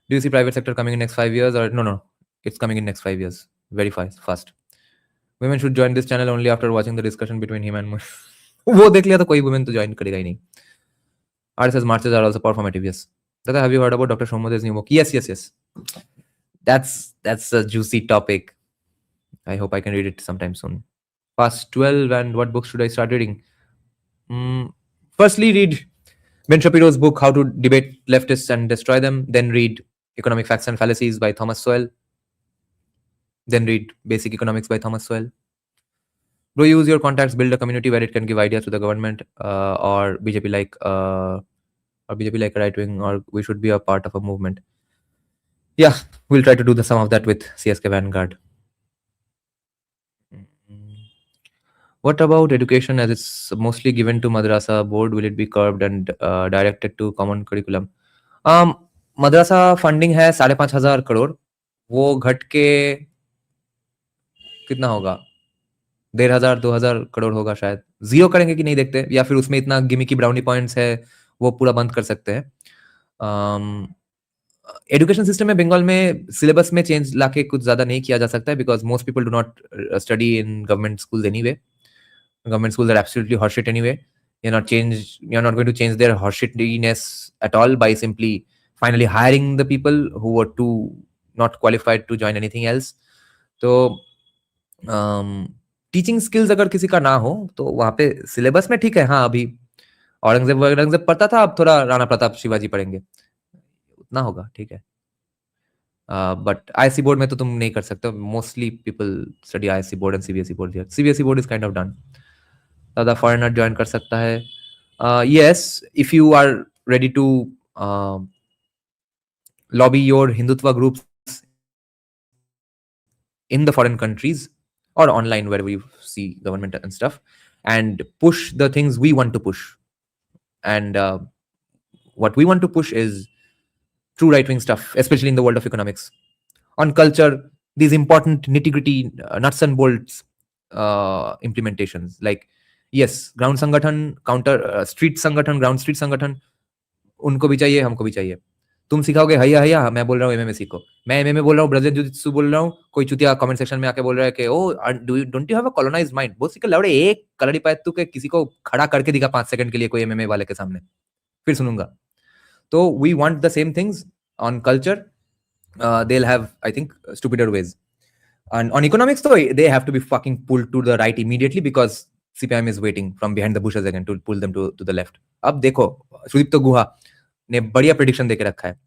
Do you see private sector coming in next 5 years? Or no, it's coming in next 5 years very fast. Women should join this channel only after watching the discussion between him and वो देख लिया तो कोई women तो join करेगा ही नहीं. RSS marches are also performative. Yes. Dada, have you heard about Dr. Shomode's new book? Yes. That's a juicy topic. I hope I can read it sometime soon. past 12, and what books should I start reading? Firstly, read Ben Shapiro's book, How to Debate Leftists and Destroy Them. Then read Economic Facts and Fallacies by Thomas Sowell. Then read Basic Economics by Thomas Sowell. Bro, use your contacts, build a community where it can give ideas to the government, or BJP like a right wing, or we should be a part of a movement. Yeah, we'll try to do some of that with CSK Vanguard. What about education, as it's mostly given to madrasa board? Will it be curbed and directed to common curriculum? Madrasa funding है 5,500 करोड़, वो घट के कितना होगा? 1,500 2,000 करोड़ होगा शायद. Zero करेंगे कि नहीं देखते, या फिर उसमें इतना गिमिकी ब्राउनी पॉइंट्स है वो पूरा बंद कर सकते हैं. एजुकेशन सिस्टम में बंगाल में सिलेबस में चेंज लाके कुछ ज्यादा नहीं किया जा सकता है, because most people do not study in government schools anyway. Government schools are absolutely horseshit anyway. You're not going to change their horseshitness at all by simply finally hiring the people who were too not qualified to join anything else. तो teaching skills अगर किसी का ना हो तो वहां पे syllabus में ठीक है. हाँ, अभी औरंगजेब पढ़ता था, अब थोड़ा राणा प्रताप शिवाजी पढ़ेंगे, उतना होगा, ठीक है. बट आईएससी बोर्ड में तो तुम नहीं कर सकते. Mostly people study ISC board and CBSE board here. CBSE board is kind of done. ज्यादा फॉरेनर ज्वाइन कर सकता है. Yes, if you are ready to lobby your Hindutva groups in the foreign countries or online where we see government and stuff, and push the things we want to push. And what we want to push is true right-wing stuff, especially in the world of economics. On culture, these important nitty-gritty nuts and bolts implementations, like yes, ground sangathan, counter street sangathan, ground street sangathan, उनको भी चाहिए, हमको भी चाहिए. तुम सिखाओगे हैया हैया, मैं बोल रहा हूँ एमएमए सीखो. मैं एमएमए बोल रहा हूँ, ब्राजीलियन जिu-jitsu बोल रहा हूँ. कोई चुतिया कमेंट सेक्शन में आके बोल रहा है कि oh don't you have a colonised mind. बहुत सी लौड़े एक कलड़ी पाए तू के किसी को खड़ा करके दिखा 5 सेकंड के लिए कोई एमएमए वाले के सामने, फिर सुनूंगा. तो we want the same things on culture. They will have, I think, stupider ways. And on economics, though, they have to be fucking pulled to the right immediately because CPIM is waiting from behind the bushes again to pull them to the left. अब देखो, सुदीप्तो गुहा ने बढ़िया prediction देके रखा है.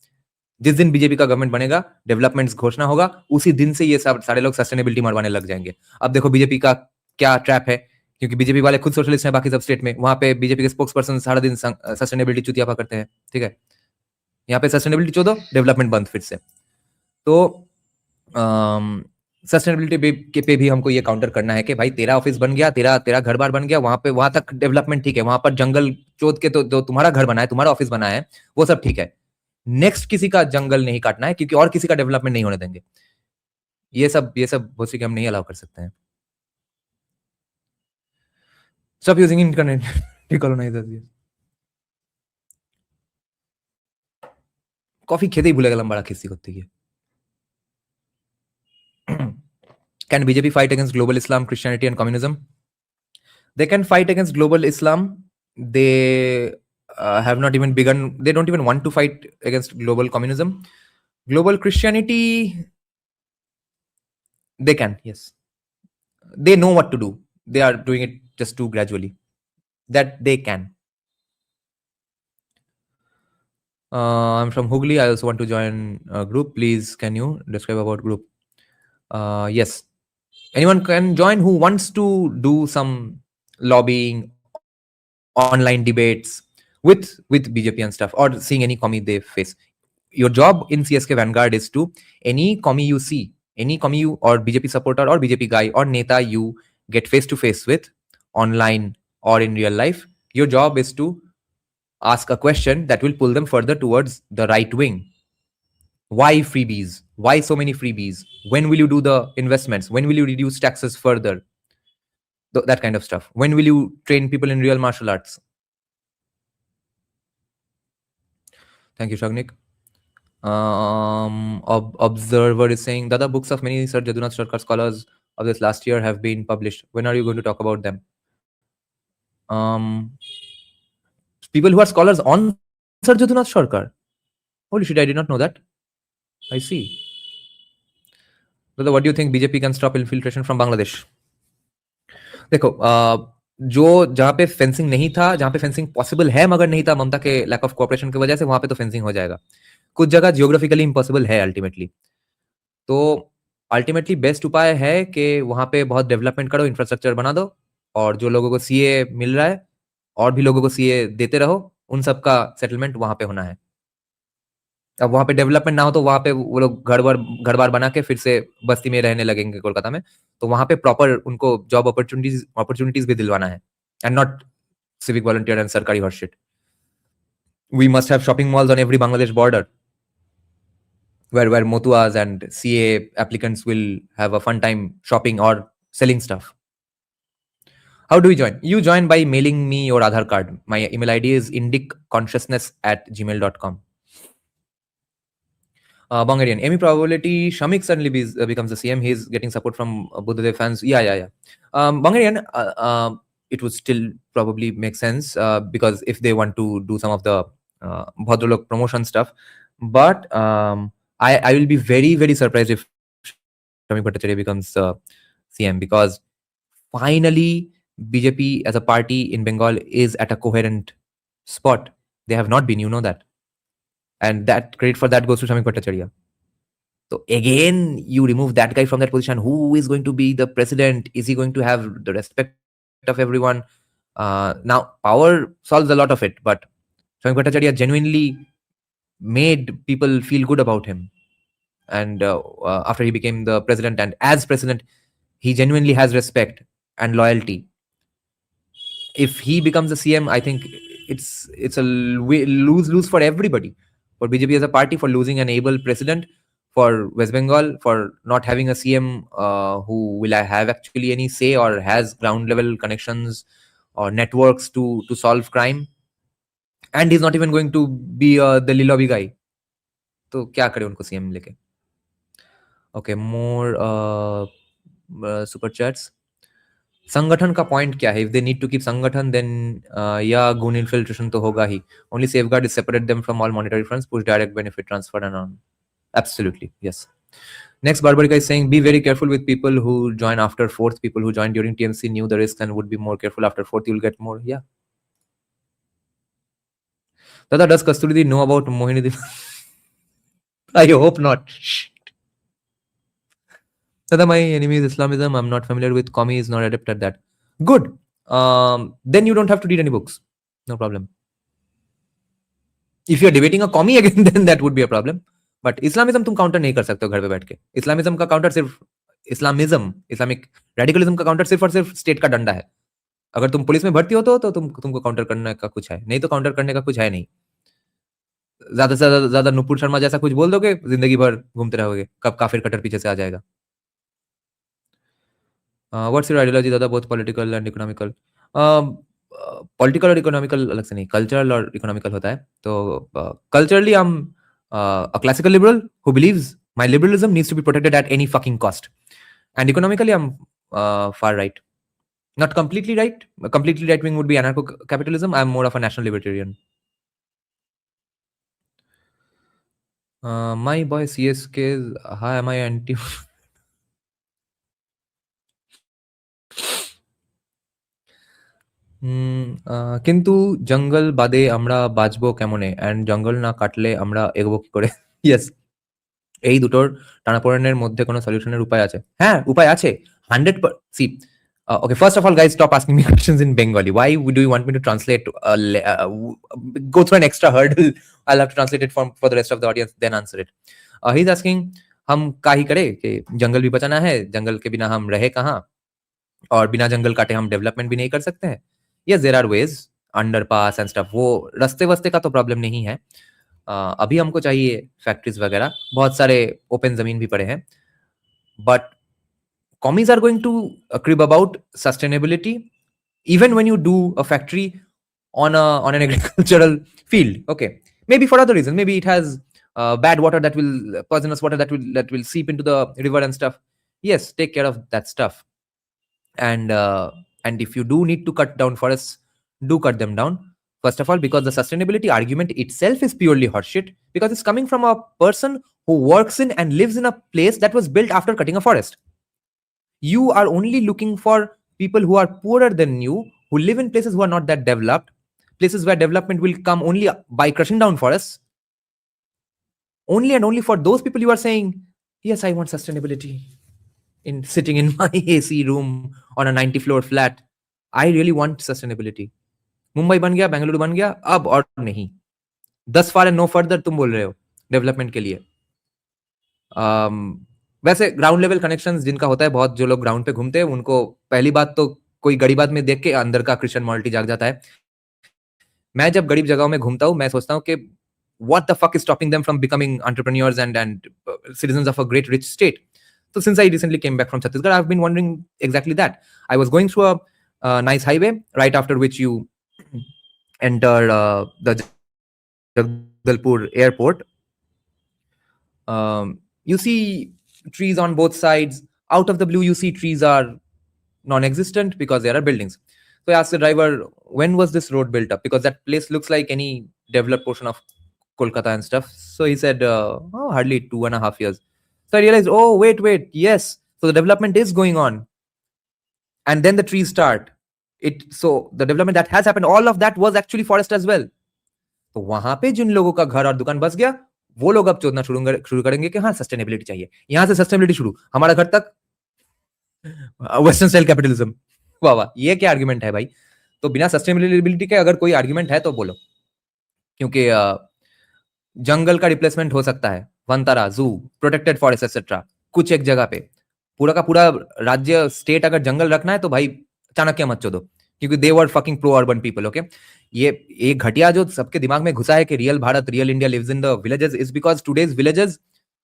जिस दिन BJP का गवर्नमेंट बनेगा, डेवलपमेंट्स घोषणा होगा, उसी दिन से ये सब सारे लोग सस्टेनेबिलिटी मरवाने लग जाएंगे. अब देखो बीजेपी का क्या ट्रैप है, क्योंकि बीजेपी वाले खुद सोशलिस्ट हैं बाकी सब स्टेट में. वहां पे बीजेपी के स्पोक्स पर्सन सारा दिन सस्टेनेबिलिटी चुतियापा करते हैं. ठीक है, यहाँ पे सस्टेनेबिलिटी चो दो, डेवलपमेंट बंद फिर से. तो सस्टेनेबिलिटी पे भी हमको ये काउंटर करना है कि भाई तेरा ऑफिस बन गया, तेरा घर बार बन गया, वहां तक डेवलपमेंट ठीक है. वहां पर जंगल चोद के तो जो तुम्हारा घर बना है, तुम्हारा ऑफिस बना है, वो सब ठीक है. नेक्स्ट किसी का जंगल नहीं काटना है, क्योंकि और किसी का डेवलपमेंट नहीं होने देंगे. ये सब बहुत सी हम नहीं अलाउ कर सकते हैं. Stop using internet decolonisers. Coffee खेते ही भूले गलम बड़ा किसी को. Can BJP fight against global Islam, Christianity, and communism? They can fight against global Islam. They have not even begun. They don't even want to fight against global communism. Global Christianity, they can, yes. They know what to do. They are doing it just too gradually. That they can. I'm from Hooghly. I also want to join a group. Please, can you describe about group? Yes. Anyone can join who wants to do some lobbying, online debates with BJP and stuff, or seeing any commie they face. Your job in CSK Vanguard is to, any commie you see, any commie you or BJP supporter or BJP guy or neta you get face to face with online or in real life, your job is to ask a question that will pull them further towards the right wing. Why freebies? Why so many freebies? When will you do the investments? When will you reduce taxes further? That kind of stuff. When will you train people in real martial arts? Thank you, Shamik. Observer is saying, Dada, books of many Sir Jadunath Sarkar scholars of this last year have been published. When are you going to talk about them? People who are scholars on Sir Jadunath Sarkar. Holy shit, I did not know that. I see. Dada, what do you think BJP can stop infiltration from Bangladesh? देखो जो जहाँ पे fencing नहीं था, जहाँ पे fencing possible है मगर नहीं था ममता के लैक ऑफ कोऑपरेशन की वजह से, वहां पे तो फेंसिंग हो जाएगा। कुछ जगह जियोग्राफिकली इम्पॉसिबल है अल्टीमेटली, तो अल्टीमेटली बेस्ट उपाय है कि वहां पे बहुत डेवलपमेंट करो, इंफ्रास्ट्रक्चर बना दो, और जो लोगों को सीए मिल रहा है और भी लोगों को सीए देते रहो, उन सबका सेटलमेंट वहां पे होना है। अब वहां पे डेवलपमेंट ना हो तो वहां पे वो लोग घर बार बना के फिर से बस्ती में रहने लगेंगे कोलकाता में, तो वहां पे प्रॉपर उनको जॉब अपॉर्चुनिटीज भी दिलवाना है, and not civic volunteer and sarkari horseshit. We must have shopping malls on every Bangladesh border where motuas and CA applicants will have a fun time shopping or selling stuff. How do we join? You join by mailing me your Aadhaar card. My email ID is indiconsciousness@gmail.com. Bangarian, any probability Shamik suddenly becomes the CM? He's getting support from Buddhadev fans. Yeah. Bangarian, it would still probably make sense because if they want to do some of the Bhadralok promotion stuff. But I will be very, very surprised if Shamik Bhattacharya becomes CM, because finally BJP as a party in Bengal is at a coherent spot. They have not been, you know that. And that credit for that goes to Shamik Bhattacharya. So again, you remove that guy from that position. Who is going to be the president? Is he going to have the respect of everyone? Now, power solves a lot of it, but Shamik Bhattacharya genuinely made people feel good about him. And after he became the president, and as president, he genuinely has respect and loyalty. If he becomes the CM, I think it's a lose-lose for everybody. For BJP as a party, for losing an able president, for West Bengal, for not having a CM who will have actually any say or has ground level connections or networks to solve crime, and he's not even going to be the lobby guy. तो क्या करे उनको CM लेके? Okay, more super chats. संगठन का point क्या है? If they need to keep sangathan then या गुन इन्फिल्ट्रेशन तो होगा ही. Only safeguard is separate them from all monetary funds, push direct benefit transfer and on. Absolutely, yes. Next, Barbarika is saying, be very careful with people who join after 4th. People who joined during TMC knew the risks and would be more careful after 4th. You'll get more. Yeah. Dada, does Kasturi know about Mohini? I hope not. Dada, my enemy is Islamism. I'm not familiar with commies, nor adept at that. Good. Then you don't have to read any books. No problem. If you're debating a commie again, then that would be a problem. But Islamism तुम counter नहीं कर सकते हो घर पे बैठ के. Islamism का काउंटर सिर्फ इस्लामिक रेडिकलिज्म का काउंटर सिर्फ और सिर्फ स्टेट का डंडा है. अगर तुम पुलिस में भर्ती हो तो तुमको काउंटर करने का कुछ है, नहीं तो काउंटर करने का कुछ है नहीं. ज्यादा से ज्यादा नुपुर शर्मा जैसा कुछ बोल दोगे, जिंदगी भर घूमते रहोगे, कब काफिर कटर पीछे से आ जाएगा. व्हाट्स योर आइडियोलॉजी दादा, both political and economical? Political और इकोनॉमिकल अलग से नहीं, कल्चरल और इकोनॉमिकल होता है. तो culturally I am a classical liberal who believes my liberalism needs to be protected at any fucking cost, and economically I'm far right, not completely right. Completely right wing would be anarcho capitalism. I'm more of a national libertarian. My boy CSK, hi, am I anti? কিন্তু জঙ্গল বাদে আমরা বাঁচবো কেমনে, and জঙ্গল না কাটলে আমরা এগোবো কি করে? ইয়েস, এই দুটোর টানাপোড়েনের মধ্যে কোনো সলিউশনের উপায় আছে? হ্যাঁ, উপায় আছে 100%. See, okay, first of all, guys, stop asking me questions in Bengali. Why do you want me to translate? Go through an extra hurdle. I'll have to translate it for the rest of the audience, then answer it. He's asking, हम काहे करे कि जंगल भी बचाना है, जंगल के बिना हम रहे कहाँ, और बिना जंगल काटे हम डेवलपमेंट भी नहीं कर सकते हैं. Yes, there are ways, underpass and stuff. वो रास्ते वस्ते का तो प्रॉब्लम नहीं है. अभी हमको चाहिए फैक्ट्रीज वगैरह, बहुत सारे ओपन जमीन भी पड़े हैं. But commies are going to crib about sustainability even when you do a factory on an agricultural field. Okay, maybe for other reasons, maybe it has bad water that will poisonous water that will seep into the river and stuff. Yes, take care of that stuff. And if you do need to cut down forests, do cut them down. First of all, because the sustainability argument itself is purely horseshit, because it's coming from a person who works in and lives in a place that was built after cutting a forest. You are only looking for people who are poorer than you, who live in places who are not that developed, places where development will come only by crushing down forests, only and only for those people you are saying, yes, I want sustainability in sitting in my AC room on a 90 floor flat. I really want sustainability. Mumbai बन गया, बेंगलुरु बन गया, अब और नहीं. 10 far and no further तुम बोल रहे हो डेवलपमेंट के लिए. वैसे ग्राउंड लेवल कनेक्शंस जिनका होता है बहुत, जो लोग ग्राउंड पे घूमते हैं, उनको पहली बात तो कोई गरीब आदमी देख के अंदर का क्रिश्चियन मॉरलिटी जाग जाता है. मैं जब गरीब जगहों में घूमता हूँ, मैं सोचता हूँ कि what the fuck is stopping them from becoming entrepreneurs and citizens of a great rich state? So since I recently came back from Chhattisgarh, I've been wondering exactly that. I was going through a nice highway, right after which you enter the Jagdalpur airport. You see trees on both sides. Out of the blue, you see trees are non-existent because there are buildings. So I asked the driver, when was this road built up? Because that place looks like any developed portion of Kolkata and stuff. So he said, hardly 2.5 years. So I realized, oh, wait, yes. So the development is going on. And then the trees start. So the development that has happened, all of that was actually forest as well. तो वहां पे जिन लोगों का घर और दुकान बस गया, वो लोग अब चोदना शुरू करेंगे कि हाँ सस्टेनेबिलिटी चाहिए. यहां से सस्टेनेबिलिटी शुरू, हमारा घर तक वेस्टर्न स्टाइल कैपिटलिज्म. वाह वाह, ये क्या आर्ग्यूमेंट है भाई? तो बिना सस्टेनेबिलिटी के अगर कोई आर्ग्यूमेंट है तो बोलो. क्योंकि जंगल का रिप्लेसमेंट हो सकता है, वनतारा, जू, प्रोटेक्टेड फॉरेस्ट एक्सेट्रा, कुछ एक जगह पे. पूरा का पूरा राज्य, स्टेट अगर जंगल रखना है तो भाई चाणक्य मत चोदो, क्योंकि they were fucking pro urban people. Okay, ये एक घटिया जो सबके दिमाग में घुसा है कि real Bharat, real India lives in the villages, is because today's villages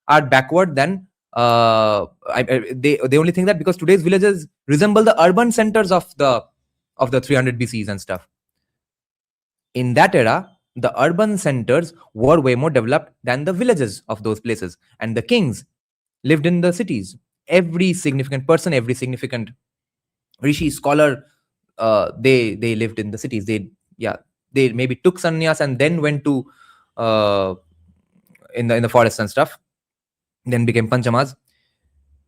are backward then they only think that because today's villages resemble the urban centers of the 300 BCs and stuff. In that era, the urban centers were way more developed than the villages of those places, and the kings lived in the cities. Every significant person, every significant rishi, scholar, they lived in the cities. They maybe took sannyas and then went to in the forests and stuff, then became panchamas.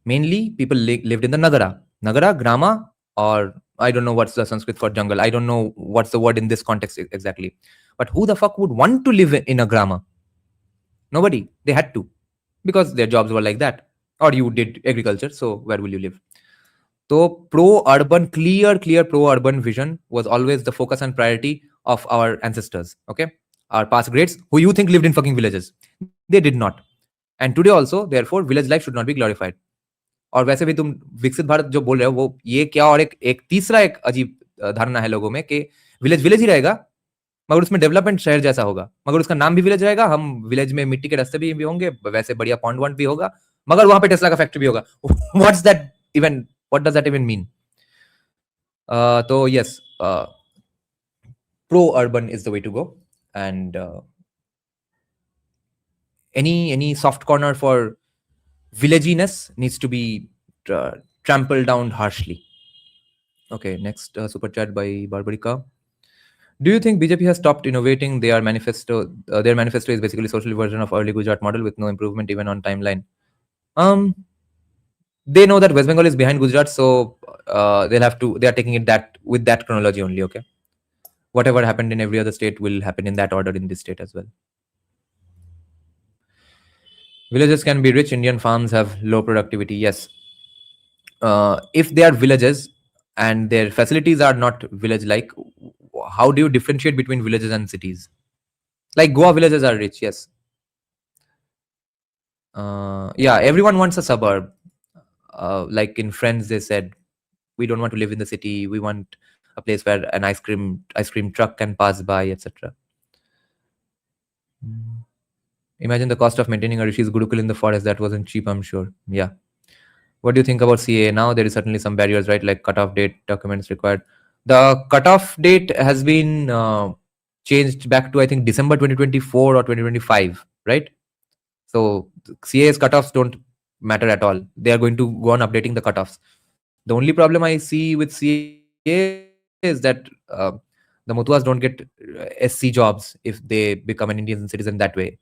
Mainly people lived in the nagara, grama, or I don't know what's the Sanskrit for jungle. I don't know what's the word in this context exactly. But who the fuck would want to live in a grama? Nobody. They had to, because their jobs were like that. Or you did agriculture, so where will you live? So pro-urban, clear pro-urban vision was always the focus and priority of our ancestors. Okay, our past greats, who you think lived in fucking villages, they did not. And today also, therefore, village life should not be glorified. और वैसे भी तुम विकसित भारत जो बोल रहे हो, वो ये क्या, और एक तीसरा एक अजीब धारणा है लोगों में कि विलेज विलेज ही रहेगा, मगर उसमें डेवलपमेंट शहर जैसा होगा, मगर उसका नाम भी विलेज रहेगा, हम विलेज में मिट्टी के रास्ते भी होंगे, वैसे बढ़िया पॉन्ड वॉन्ड भी होगा, मगर वहां पे टेस्ला का फैक्ट्री भी होगा. What's that even, what does that even mean? तो yes, pro urban is the way to go, and any soft corner for villaginess needs to be trampled down harshly. Okay, next super chat by Barbarica. Do you think BJP has stopped innovating? Their manifesto is basically social version of early Gujarat model with no improvement even on timeline. They know that West Bengal is behind Gujarat, so they are taking it that with that chronology only. Okay, whatever happened in every other state will happen in that order in this state as well. Villages can be rich. Indian farms have low productivity. Yes. If they are villages and their facilities are not village-like, how do you differentiate between villages and cities? Like Goa villages are rich, yes. Yeah, everyone wants a suburb. Like in Friends, they said, we don't want to live in the city. We want a place where an ice cream truck can pass by, etc. Imagine the cost of maintaining a Rishi's Gurukul in the forest. That wasn't cheap, I'm sure. Yeah. What do you think about CA? Now there is certainly some barriers, right? Like cutoff date, documents required. The cutoff date has been changed back to, I think, December 2024 or 2025, right? So CA's cutoffs don't matter at all. They are going to go on updating the cutoffs. The only problem I see with CA is that the Mutuas don't get SC jobs if they become an Indian citizen that way.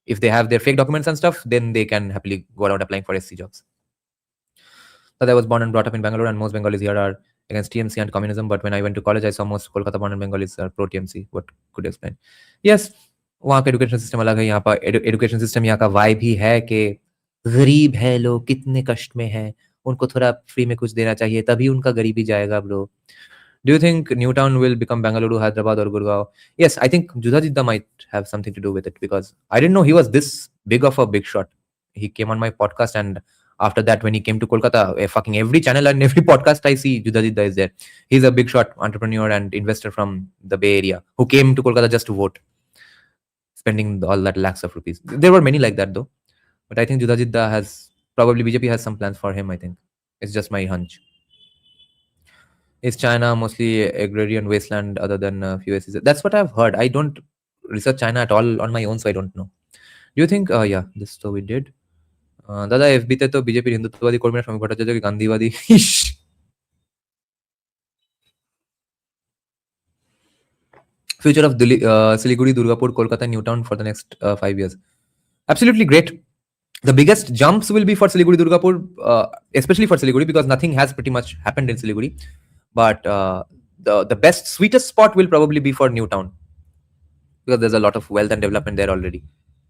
If they have their fake documents and stuff, then they can happily go around applying for SC jobs. But I was born and brought up in Bangalore, and most Bengalis here are against TMC and communism, but when I went to college, I saw most Kolkata born and Bengalis are pro TMC. What could you explain? Yes, वहाँ का education system अलग है, यहाँ पर education system यहाँ का vibe ही है कि गरीब है लोग, कितने कष्ट में है, उनको थोड़ा फ्री में कुछ देना चाहिए, तभी उनका गरीबी जाएगा bro. Do you think Newtown will become Bangalore, Hyderabad, or Gurgaon? Yes, I think Judha might have something to do with it, because I didn't know he was this big of a big shot. He came on my podcast, and after that, when he came to Kolkata, fucking every channel and every podcast I see, Judha is there. He's a big shot entrepreneur and investor from the Bay Area who came to Kolkata just to vote, spending all that lakhs of rupees. There were many like that though, but I think Judha has, probably BJP has some plans for him. I think it's just my hunch. Is China mostly agrarian wasteland other than a few SEs? That's what I've heard. I don't research China at all on my own, so I don't know. Do you think? Yeah, this so we did. দাদা এফবিতে তো বিজেপির হিন্দুত্ববাদী কর্মীরা শ্রমিক ভট্টাচার্যকে গান্ধীবাদী. Future of Siliguri, Durgapur, Kolkata, Newtown for the next 5 years. Absolutely great. The biggest jumps will be for Siliguri, Durgapur, especially for Siliguri, because nothing has pretty much happened in Siliguri. But the best, sweetest spot will probably be for Newtown, because there's a lot of wealth and development there already.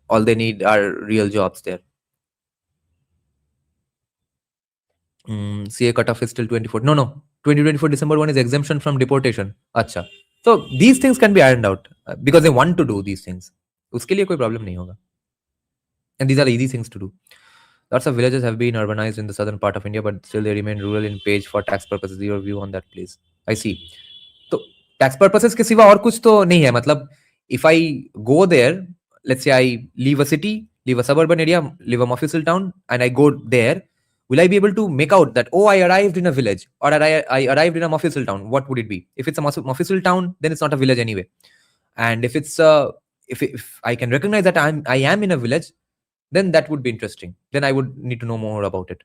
All they need are real jobs there. CA cutoff is still 24. No. 2024 December 1 is exemption from deportation. Acha. So these things can be ironed out because they want to do these things. Uske liye koi problem nahi hoga. And these are easy things to do. Lots of villages have been urbanized in the southern part of India, but still they remain rural in page for tax purposes. Your view on that, please? I see. So tax purposes के सिवा और कुछ तो नहीं है. मतलब if I go there, let's say I leave a city, leave a suburban area, leave a mofussil town, and I go there, will I be able to make out that, oh, I arrived in a village, or I arrived in a mofussil town? What would it be? If it's a mofussil town, then it's not a village anyway. And if it's if I can recognize that I am in a village, then that would be interesting. Then I would need to know more about it.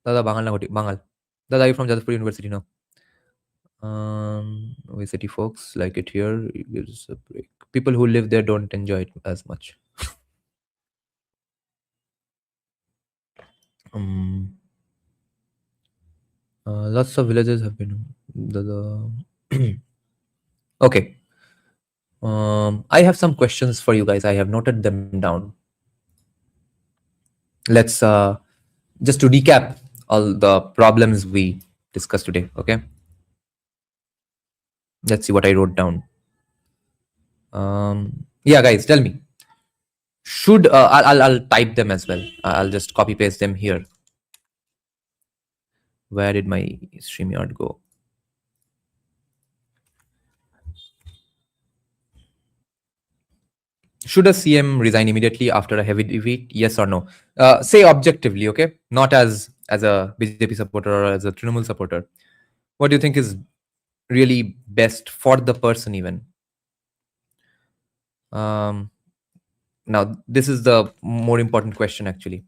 Dada Bangal na hoti. Bangal. Dada, are you from Jadavpur University now? We city folks like it here. It gives a break. People who live there don't enjoy it as much. Lots of villages have been okay. I have some questions for you guys. I have noted them down. Let's just to recap all the problems we discussed today. Okay, let's see what I wrote down. Yeah, guys, tell me. Should I'll type them as well. I'll just copy paste them here. Where did my StreamYard go? Should a CM resign immediately after a heavy defeat? Yes or no? Say objectively, okay? Not as a BJP supporter or as a Trinamool supporter. What do you think is really best for the person even? Now, this is the more important question actually.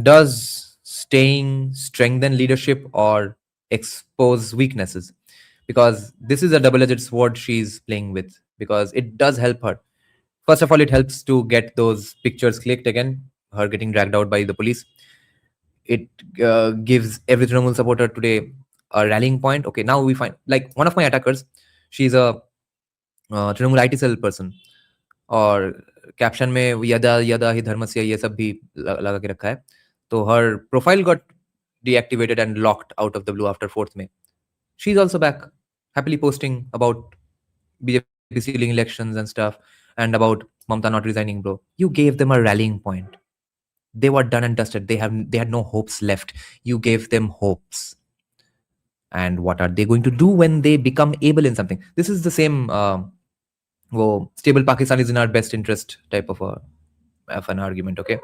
Does staying strengthen leadership or expose weaknesses? Because this is a double-edged sword she's playing with, because it does help her. First of all, it helps to get those pictures clicked again, her getting dragged out by the police. It gives every Trinamool supporter today a rallying point. Okay, now we find, like, one of my attackers, she's a Trinamool IT cell person, और caption में यदा यदा ही धर्मस्य ये सब भी लगा के रखा है. तो her profile got deactivated and locked out of the blue after 4th May. She's also back, happily posting about BJP stealing elections and stuff, and about Mamata not resigning, bro. You gave them a rallying point. They were done and dusted. They had no hopes left. You gave them hopes. And what are they going to do when they become able in something? This is the same stable Pakistan is in our best interest type of an argument, okay?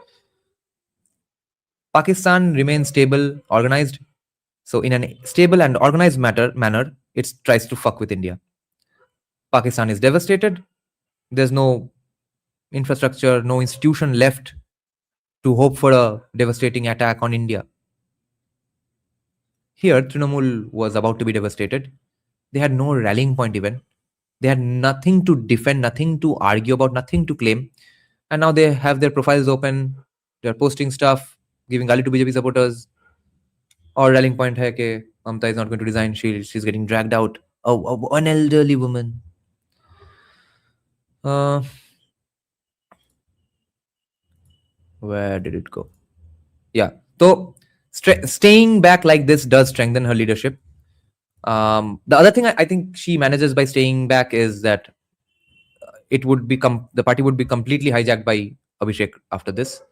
Pakistan remains stable, organized. So in a stable and organized manner, it tries to fuck with India. Pakistan is devastated. There's no infrastructure, no institution left to hope for a devastating attack on India. Here, Trinamool was about to be devastated. They had no rallying point even. They had nothing to defend, nothing to argue about, nothing to claim. And now they have their profiles open. They're posting stuff. giving gali to BJP supporters, or rallying point hai ke Mamata is not going to resign. She's getting dragged out. Oh, an elderly woman. Uh, where did it go? Yeah. So staying back like this does strengthen her leadership. The other thing I think she manages by staying back is that it would become the party would be completely hijacked by Abhishek after this.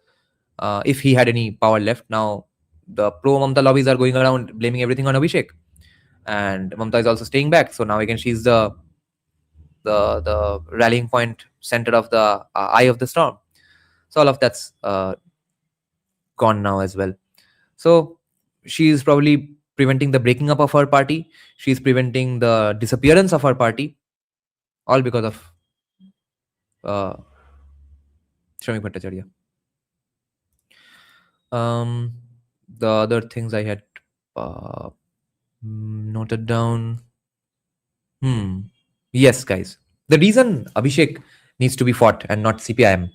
If he had any power left. Now, the pro Mamata lobbies are going around blaming everything on Abhishek, and Mamata is also staying back. So now again, she's the rallying point, center of the eye of the storm. So all of that's gone now as well. So she's probably preventing the breaking up of her party. She's preventing the disappearance of her party, all because of uh, Shamik Bhattacharya. The other things I had noted down. Yes, guys. The reason Abhishek needs to be fought and not CPIM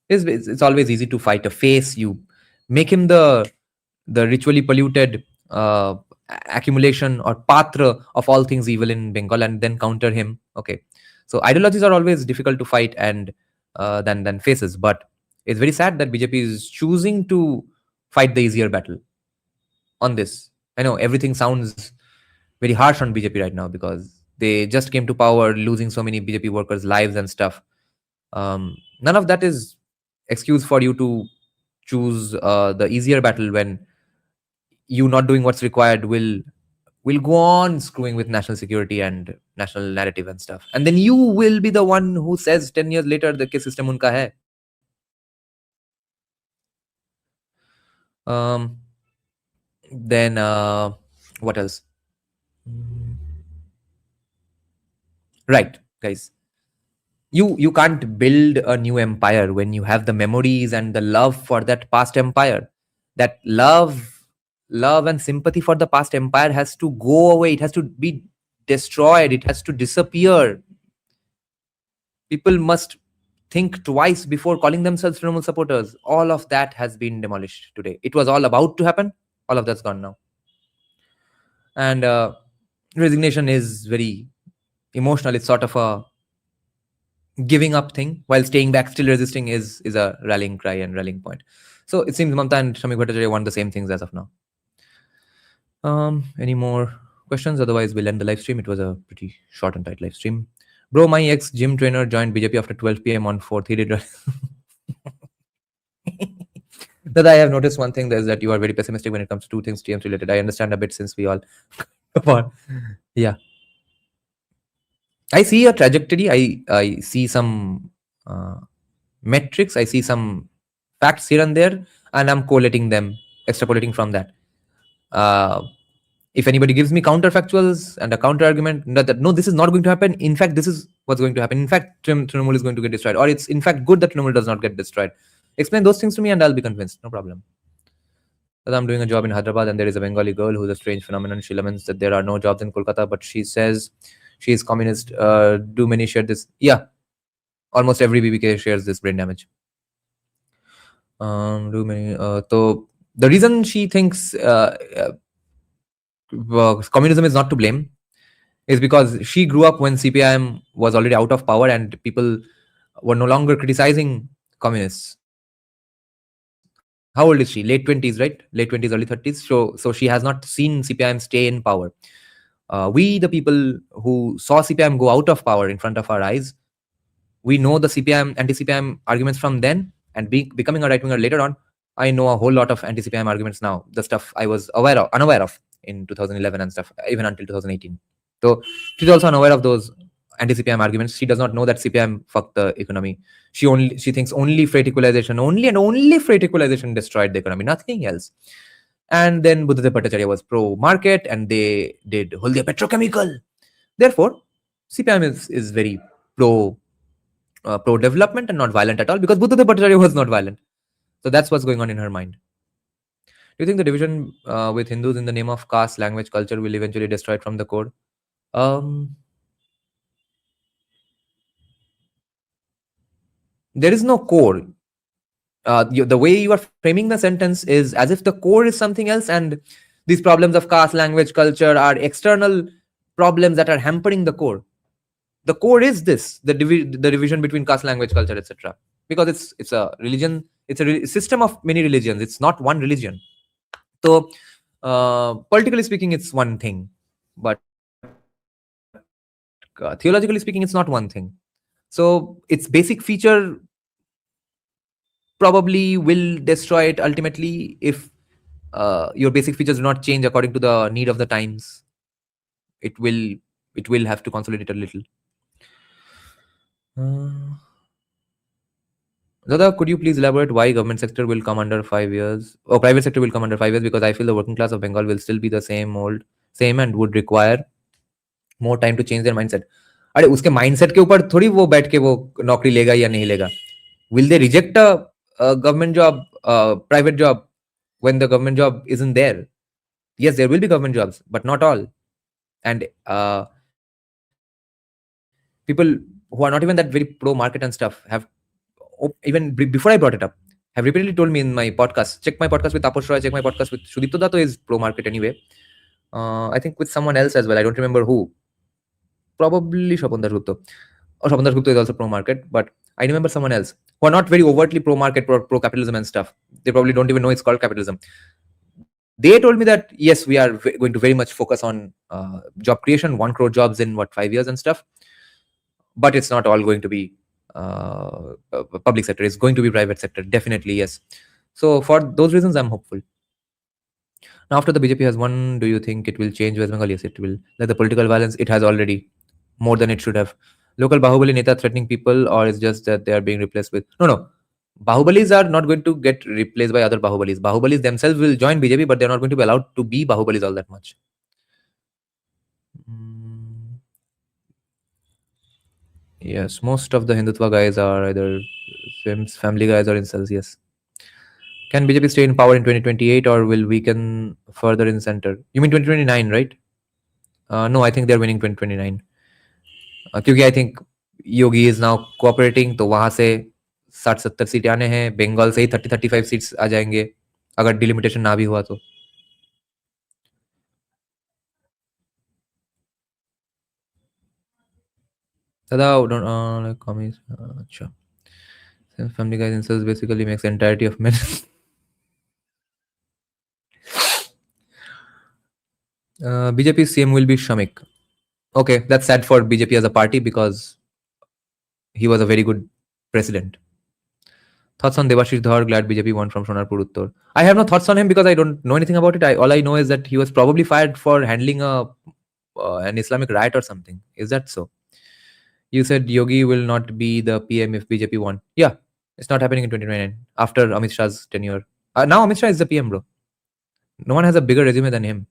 is it's always easy to fight a face. You make him the ritually polluted accumulation or patra of all things evil in Bengal, and then counter him. Okay, so ideologies are always difficult to fight and than faces. But it's very sad that BJP is choosing to fight the easier battle on this. I know everything sounds very harsh on BJP right now because they just came to power, losing so many BJP workers' lives and stuff. None of that is excuse for you to choose the easier battle when you not doing what's required will go on screwing with national security and national narrative and stuff. And then you will be the one who says 10 years later the case system unka hai. Then what else? Right, guys. You can't build a new empire when you have the memories and the love for that past empire. That love and sympathy for the past empire has to go away. It has to be destroyed. It has to disappear. People must think twice before calling themselves Trinamool supporters. All of that has been demolished today. It was all about to happen. All of that's gone now. And resignation is very emotional. It's sort of a giving up thing, while staying back, still resisting is a rallying cry and rallying point. So it seems Mamata and Shamik Bhattacharya want the same things as of now. Any more questions? Otherwise, we'll end the live stream. It was a pretty short and tight live stream. Bro, my ex gym trainer joined BJP after 12 p.m. on 4th. He did. That I have noticed one thing is that you are very pessimistic when it comes to two things TMs related. I understand a bit since we all. Yeah. I see a trajectory. I see some metrics. I see some facts here and there, and I'm collating them, extrapolating from that. If anybody gives me counterfactuals and a counter argument that no, this is not going to happen. In fact, this is what's going to happen. In fact, Trinamool is going to get destroyed, or it's in fact good that Trinamool does not get destroyed. Explain those things to me, and I'll be convinced. No problem. But I'm doing a job in Hyderabad, and there is a Bengali girl who's a strange phenomenon. She laments that there are no jobs in Kolkata, but she says she is communist. Do many share this? Yeah, almost every BBK shares this brain damage. Do many? So the reason she thinks communism is not to blame is because she grew up when CPIM was already out of power and people were no longer criticizing communists. How old is she? Late 20s, right? Late 20s, early 30s. So she has not seen CPIM stay in power. We, the people who saw CPIM go out of power in front of our eyes, we know the CPIM, anti-CPIM arguments from then, and becoming a right-winger later on, I know a whole lot of anti-CPIM arguments now. The stuff I was unaware of in 2011 and stuff, even until 2018. So she's also unaware of those anti-CPIM arguments. She does not know that CPIM fucked the economy. She thinks only freight equalization, only freight equalization destroyed the economy, nothing else. And then Buddhadev Bhattacharya was pro-market, and they did Huldia Petrochemical. Therefore, CPIM is very pro-development and not violent at all, because Buddhadev Bhattacharya was not violent. So that's what's going on in her mind. Do you think the division with Hindus in the name of caste, language, culture will eventually destroy it from the core? There is no core. the way you are framing the sentence is as if the core is something else, and these problems of caste, language, culture are external problems that are hampering the core. The core is this: the division between caste, language, culture, etc. Because it's a religion, it's a system of many religions. It's not one religion. So, politically speaking, it's one thing, but theologically speaking, it's not one thing. So, its basic feature probably will destroy it ultimately if your basic features do not change according to the need of the times. It will it will have to consolidate a little. Uh, Dada, could you please elaborate why government sector will come under 5 years or private sector will come under 5 years? Because I feel the working class of Bengal will still be the same and would require more time to change their mindset. अरे उसके mindset के ऊपर थोड़ी वो बैठ के वो नौकरी लेगा या नहीं लेगा. Will they reject a government job, private job when the government job isn't there? Yes, there will be government jobs, but not all. And people who are not even that very pro market and stuff have even before I brought it up have repeatedly told me in my podcast. Check my podcast with Taposh Roy. Check my podcast with Sudipto Dato is pro market anyway. I think with someone else as well. I don't remember who. Probably Shapon Dasgupta. Or Shapon Dasgupta is also pro market, but I remember someone else who are not very overtly pro market, pro capitalism and stuff. They probably don't even know it's called capitalism. They told me that yes, we are going to very much focus on job creation, 1 crore jobs in 5 years and stuff. But it's not all going to be public sector. It's going to be private sector, definitely, yes. So for those reasons, I'm hopeful. Now, after the BJP has won, do you think it will change West Bengal? Yes, it will. Like the political violence, it has already more than it should have. Local Bahubali Neta threatening people, or it's just that they are being replaced with no. Bahubalis are not going to get replaced by other Bahubalis. Bahubalis themselves will join BJP, but they're not going to be allowed to be Bahubalis all that much. Yes, most of the Hindutva guys are either family guys or incels. Yes. Can BJP stay in power in 2028 or will weaken further in center? You mean 2029, right? No, I think they're winning 2029. क्योंकि I think Yogi is now cooperating, तो वहां से 60-70 सीटें आने हैं. बंगाल से ही 30-35 seats आ जाएंगे अगर डिलिमिटेशन ना भी हुआ तो. दादा don't like comments. अच्छा. Since family guys incels basically makes the entirety of men. BJP CM will be Shamik. Okay, that's sad for BJP as a party because he was a very good president. Thoughts on Devashish Dhar? Glad BJP won from Sonarpur Uttar. I have no thoughts on him because I don't know anything about it. All I know is that he was probably fired for handling an Islamic riot or something. Is that so? You said Yogi will not be the PM if BJP won. Yeah, it's not happening in 2029 after Amit Shah's tenure. Now Amit Shah is the PM, bro. No one has a bigger resume than him.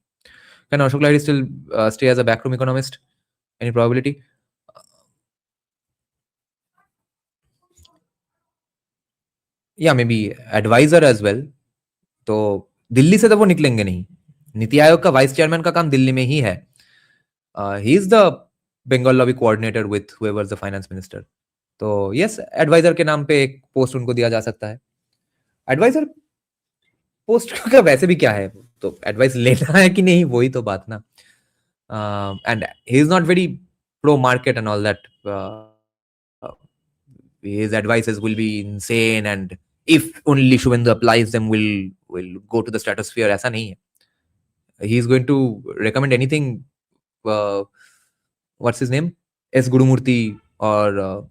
Can Ashok Lahiri still stay as a backroom economist? Any probability? Yeah, maybe advisor as well. तो दिल्ली से तो वो निकलेंगे नहीं. नीति आयोग का vice chairman का काम दिल्ली में ही है. He is the Bengal lobby coordinator with whoever the finance minister. तो यस, एडवाइजर के नाम पे एक पोस्ट उनको दिया जा सकता है. एडवाइजर पोस्ट का वैसे भी क्या है, तो एडवाइस लेना है कि नहीं वही तो बात ना. And he is not very pro market and all that. His advices will be insane and if only Shubhendu applies them will go to the stratosphere. ऐसा नहीं है. He is going to recommend anything. What's his name? S. Gurumurthy or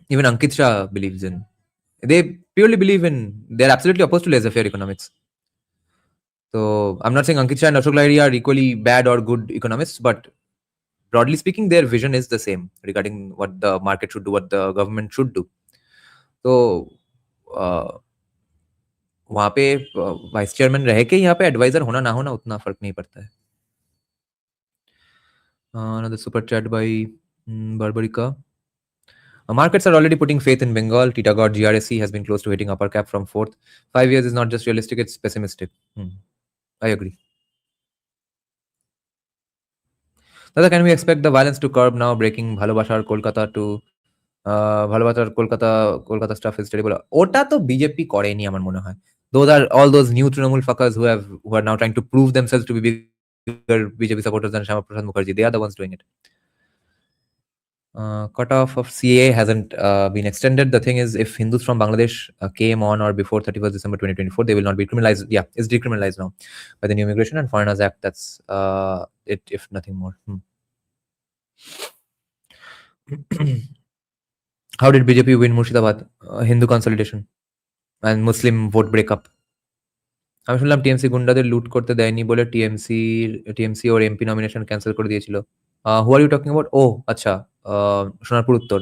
even Ankit Shah believes in. They purely believe in. They're absolutely opposed to laissez-faire economics. So I'm not saying Ankit Shah and Ashok Lahiri are equally bad or good economists, but broadly speaking, their vision is the same regarding what the market should do, what the government should do. तो वहां पे vice chairman रह के यहाँ पे adviser होना ना होना उतना फर्क नहीं पड़ता है. Another super chat by Barbarica. Markets are already putting faith in Bengal. Titagarh GRSC has been close to hitting upper cap from 4th. 5 years is not just realistic, it's pessimistic. I agree. Dada, can we expect the violence to curb now, breaking Bhalobashar Kolkata to ভালোবাসার Kolkata staff is terrible. ওটা তো BJP করেনি আমার মনে হয়। Those are all those new Trinamool fuckers who are now trying to prove themselves to be bigger BJP supporters than Shama Prasad Mukherjee. They are the ones doing it. Cutoff of CA hasn't been extended. The thing is, if Hindus from Bangladesh came on or before 31st December 2024, they will not be criminalized. Yeah, it's decriminalized now by the new Immigration and Foreigners Act. That's it, if nothing more. How did BJP win Murshidabad? Hindu consolidation and Muslim vote breakup. আমি শুনলাম TMC গুন্ডাদের লুট করতে দেয়নি বলে TMC ওর MP nomination cancel করে দিয়েছিল। হু are you talking about? ও আচ্ছা, সোনারপুর উত্তর।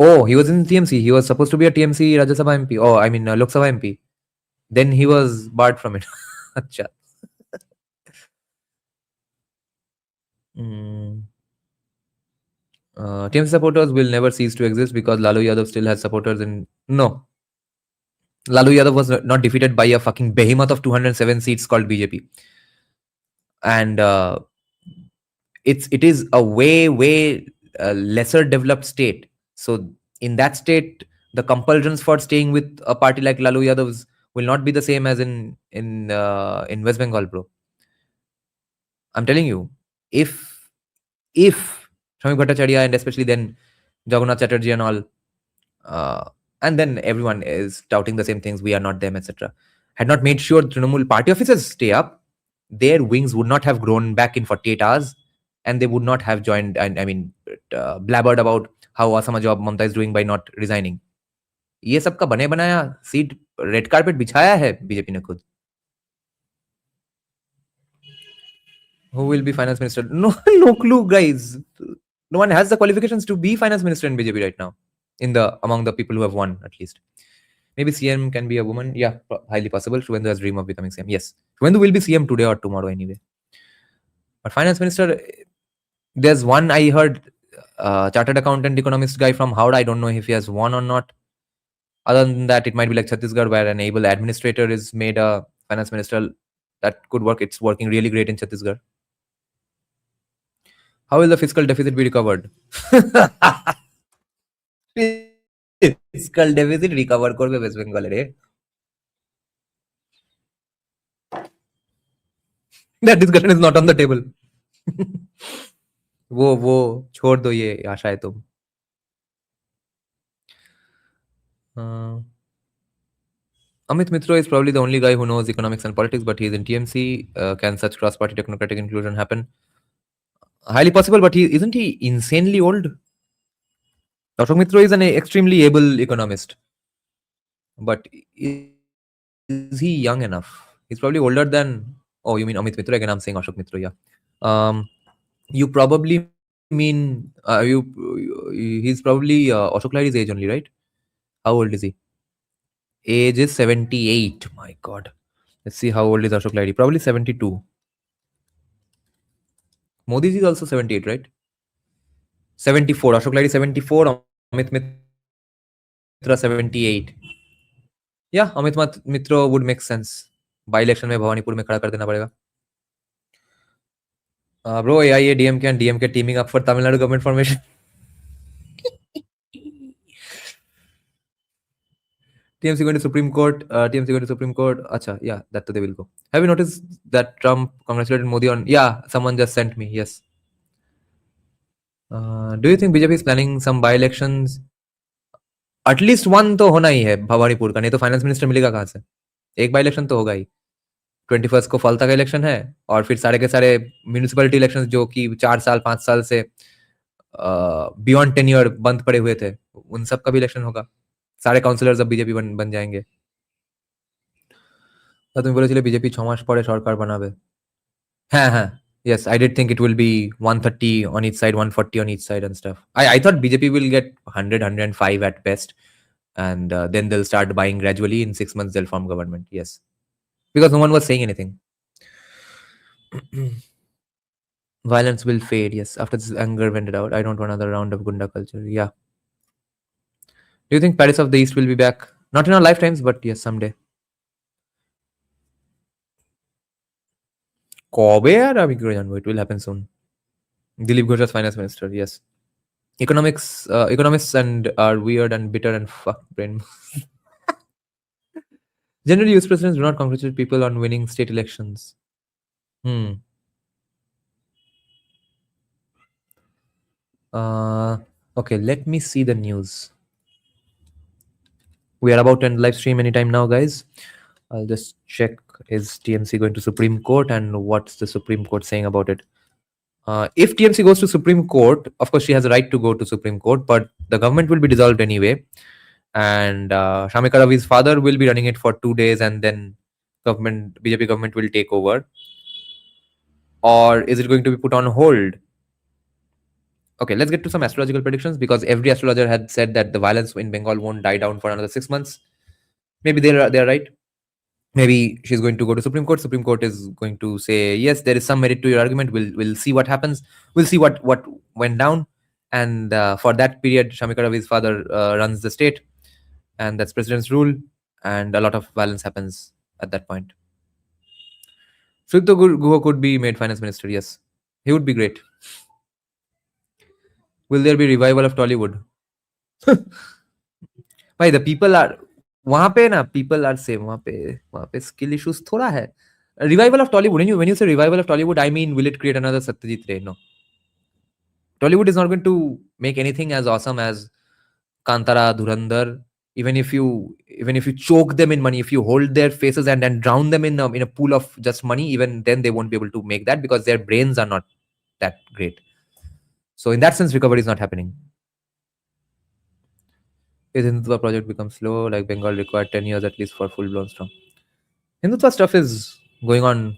Oh, he was in TMC. He was supposed to be a TMC Rajya Sabha MP. Oh, I mean Lok Sabha MP. Then he was barred from it. Acha. TMC supporters will never cease to exist because Lalu Yadav still has supporters in. No. Lalu Yadav was not defeated by a fucking behemoth of 207 seats called BJP. And it is a way lesser developed state. So in that state, the compulsions for staying with a party like Lalu Yadav's will not be the same as in West Bengal, bro. I'm telling you, if Shamik Bhattacharya and especially then Jagannath Chatterjee and all, and then everyone is touting the same things, we are not them, etc., had not made sure Trinamool party officers stay up, their wings would not have grown back in 48 hours and they would not have joined and blabbered about how awesome a job Mamata is doing by not resigning. ये सब का बने बनाया seat red carpet बिछाया है BJP ने खुद. Who will be finance minister? No clue, guys. No one has the qualifications to be finance minister in BJP right now. Among the people who have won, at least. Maybe CM can be a woman. Yeah, highly possible. Shubhendu has dream of becoming CM. Yes, Shubhendu will be CM today or tomorrow anyway. But finance minister, there's one I heard, chartered accountant economist guy from Howrah. I don't know if he has won or not. Other than that, it might be like Chhattisgarh, where an able administrator is made a finance minister. That could work. It's working really great in Chhattisgarh. How will the fiscal deficit be recovered? Fiscal deficit recover করবে West Bengal রে. That discussion is not on the table. वो छोड़ दो ये आशाएं तुम. Amit Mitra is probably the only guy who knows economics and politics, but he is in TMC. Can such cross-party technocratic inclusion happen? Highly possible, but isn't he insanely old? Ashok Mitra is an extremely able economist, but is he young enough? He's probably older than. Oh, you mean Amit Mitra? Again, I'm saying Ashok Mitra. Yeah. You probably mean he's probably Ashok Lahiri's age only, right? How old is he? Age is 78. My God. Let's see how old is Ashok Lahiri. Probably 72. Modi is also 78, right? 74. Ashok Lahiri 74. Amit Mitra 78. Yeah, Amit Mitra would make sense. By election में भवानीपुर में खड़ा कर देना पड़ेगा. Bro, AIA, DMK and DMK teaming up for Tamil Nadu government formation. TMC going to Supreme Court. TMC going to Supreme Court. Acha, yeah, that too they will go. Have you noticed that Trump congratulated Modi on? Yeah, someone just sent me. Yes. Do you think BJP is planning some by-elections? At least one तो होना ही है भवानीपुर का, नहीं तो finance minister मिलेगा कहाँ से? एक बाई इलेक्शन तो होगा ही. 21 को फलता का इलेक्शन है और फिर सारे के सारे म्यूनिसिपैलिटी इलेक्शंस जो कि 4 साल 5 साल से बियॉन्ड टेन्योर बंद पड़े हुए थे, उन सब का भी इलेक्शन होगा. सारे काउंसिलर्स अब बीजेपी बन जाएंगे. তুমি বলেছিলে বিজেপি 6 মাস পরে সরকার বানাবে. হ্যাঁ, yes, I did think it will be 130 on each side, 140 on each side and stuff. I thought BJP will get 100, 105 at best, and then they'll start buying gradually. In 6 months, they'll form government. Yes, because no one was saying anything. Violence will fade. Yes, after this anger vented out, I don't want another round of gunda culture. Yeah. Do you think Paris of the East will be back? Not in our lifetimes, but yes, someday. কবে আর আমি কি করে জানবো? It will happen soon. Dilip Ghosh as finance minister. Yes. Economists and are weird and bitter and fuck brain. Generally, US presidents do not congratulate people on winning state elections. Hmm. Okay, let me see the news. We are about to end live stream anytime now, guys. I'll just check, is TMC going to Supreme Court and what's the Supreme Court saying about it? If TMC goes to Supreme Court, of course she has a right to go to Supreme Court, but the government will be dissolved anyway. And Shamik Ravi's father will be running it for 2 days, and then BJP government will take over. Or is it going to be put on hold? Okay, let's get to some astrological predictions, because every astrologer had said that the violence in Bengal won't die down for another 6 months. Maybe they're right. Maybe she's going to go to Supreme Court. Supreme Court is going to say, yes, there is some merit to your argument. We'll see what happens. We'll see what went down. And for that period, Shamik Ravi's father runs the state, and that's president's rule. And a lot of violence happens at that point. Sudipto Guha could be made finance minister. Yes, he would be great. Will there be revival of Tollywood? भाई the people are वहां पे ना, people are same. वहां पे skill issues थोड़ा है. Revival of Tollywood. When you say revival of Tollywood, I mean, will it create another Satyajit Ray? No. Tollywood is not going to make anything as awesome as Kantara, Dhurandhar. Even if you choke them in money, if you hold their faces and drown them in a pool of just money, even then they won't be able to make that, because their brains are not that great. So in that sense, recovery is not happening. Is Hindutva project become slow, like Bengal required 10 years at least for full-blown storm? Hindutva stuff is going on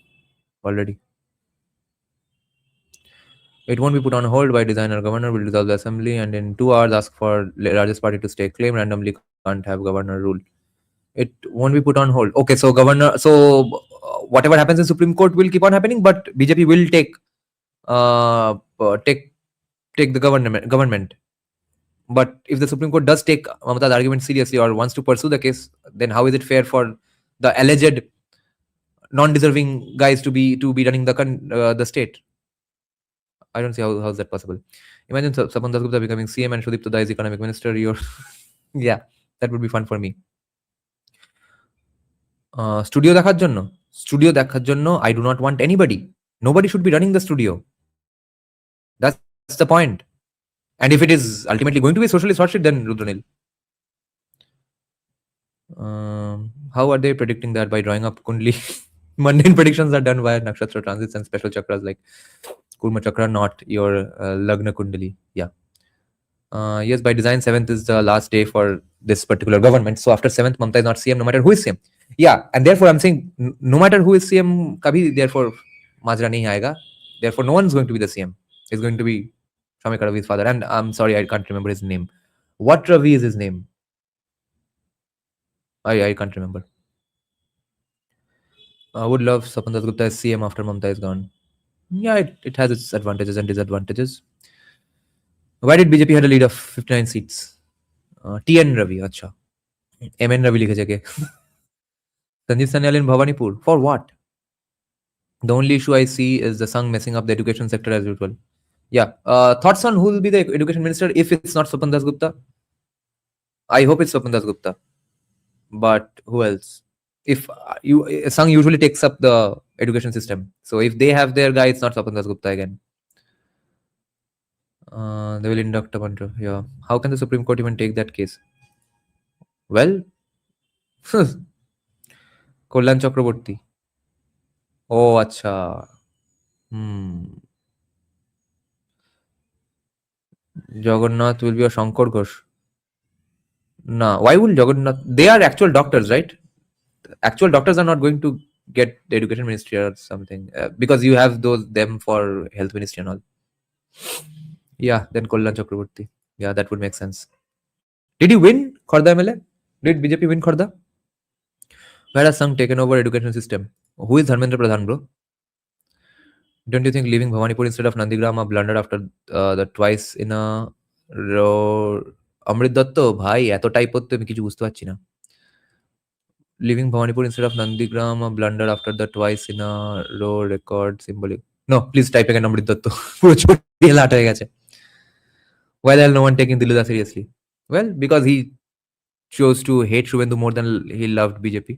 already. It won't be put on hold by design or governor. Will dissolve the assembly and in 2 hours ask for largest party to stake claim. Randomly can't have governor rule. It won't be put on hold. Okay, so governor. So whatever happens in Supreme Court will keep on happening, but BJP will take the government. But if the Supreme Court does take Mamata's argument seriously or wants to pursue the case, then how is it fair for the alleged non-deserving guys to be running the state? I don't see how is that possible. Imagine Sapan Dasgupta becoming CM and Sudipto Dai is economic minister. Yeah, that would be fun for me. Studio দেখার জন্য I do not want anybody. Nobody should be running the studio. That's the point. And if it is ultimately going to be socially sorted, then Rudranil. How are they predicting that? By drawing up Kundli? Mundane predictions are done via nakshatra transits and special chakras like Kurma Chakra, not your Lagna Kundali. Yeah. Yes, by design, 7th is the last day for this particular government. So after 7th, Mamata is not CM, no matter who is CM. Yeah, and therefore I'm saying, no matter who is CM, kabhi therefore Majra nahi aayega. Therefore, no one's going to be the CM. It's going to be Shamik Ravi's father. And I'm sorry, I can't remember his name. What Ravi is his name? I can't remember. I would love Sapan Dasgupta as CM after Mamata is gone. Yeah, it has its advantages and disadvantages. Why did BJP had a lead of 59 seats? TN Ravi, acha. MN Ravi likheche ke? Sanjeev Sanyal in Bhawanipur. For what? The only issue I see is the Sangh messing up the education sector as usual. Yeah. Thoughts on who will be the education minister if it's not Swapan Dasgupta? I hope it's Swapan Dasgupta. But who else? If Sangh usually takes up the education system. So if they have their guy, it's not Swapan Dasgupta again. They will induct a bunch of, yeah. How can the Supreme Court even take that case? Well, Kollan Chakraborty. Oh, acha. Jagannath will be a Shankar Ghosh. No, why will Jagannath? They are actual doctors, right? Actual doctors are not going to get the education ministry or something because you have them for health ministry and all. Yeah, then Kollan Chakraborty. Yeah, that would make sense. Did he win Khorda MLA? Did BJP win Khorda? Where has Sangh taken over education system? Who is Dharmendra Pradhan, bro? Don't you think leaving Bhawanipur instead of Nandigram a blunder after the twice in a row? Amrit Datta, bhai, eto type hotte ami kichu bujhte parchi na. Leaving Bhawanipur instead of Nandigram a blunder after the twice in a row record symbolic. No, please type again Amrit Datta. পুরো ছড়িয়ে লাট হয়ে গেছে. Why the hell no one taking Diluda seriously? Well, because he chose to hate Shubhendu more than he loved BJP.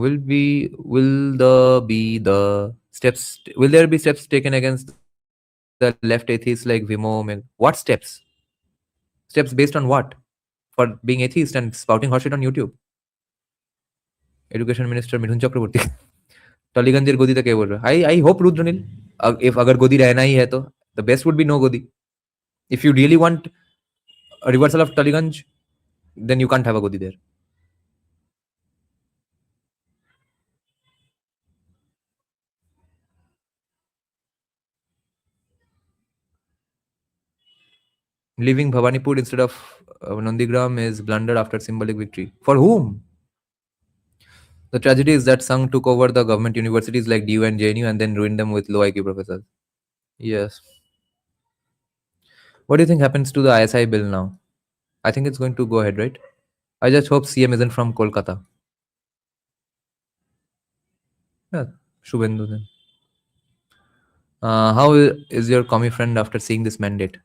Will there be steps taken against the left atheists like Vimo? What steps? Steps based on what? For being atheist and spouting horseshit on YouTube? Education Minister Mithun Chakraborty. Tollygunge गोदी तक क्या बोल रहा है? I hope Rudranil, if अगर गोदी रहना ही है तो the best would be no Godi. If you really want a reversal of Taliganj, then you can't have a Godi there. Leaving Bhavanipur instead of Nandigram is blunder after symbolic victory. For whom? The tragedy is that Sangh took over the government universities like DU and JNU and then ruined them with low IQ professors. Yes. What do you think happens to the ISI bill now? I think it's going to go ahead, right? I just hope CM isn't from Kolkata. Yeah, Shubhendu then. How is your commie friend after seeing this mandate?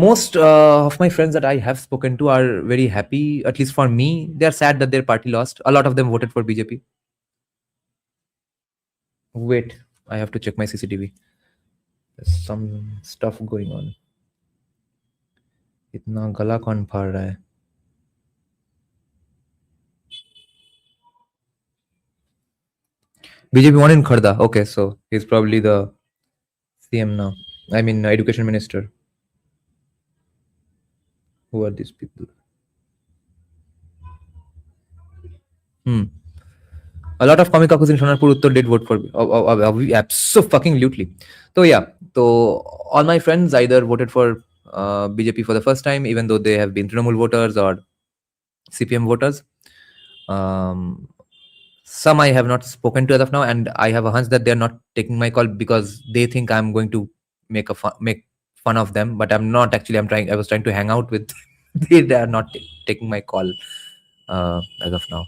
Most of my friends that I have spoken to are very happy. At least for me, they are sad that their party lost. A lot of them voted for BJP. Wait, I have to check my CCTV. There's some stuff going on. इतना गला कौन फाड़ रहा है? BJP won in Kharda. Okay, so he's probably the CM now. I mean, education minister. Who are these people? A lot of comic kakus in Sonarpur Uttar did vote for absolutely. So yeah, so all my friends either voted for BJP for the first time, even though they have been Trinamool voters or CPM voters. Some I have not spoken to as of now, and I have a hunch that they are not taking my call because they think I'm going to make fun of them. But I'm not actually. I was trying to hang out with. They are not taking my call as of now.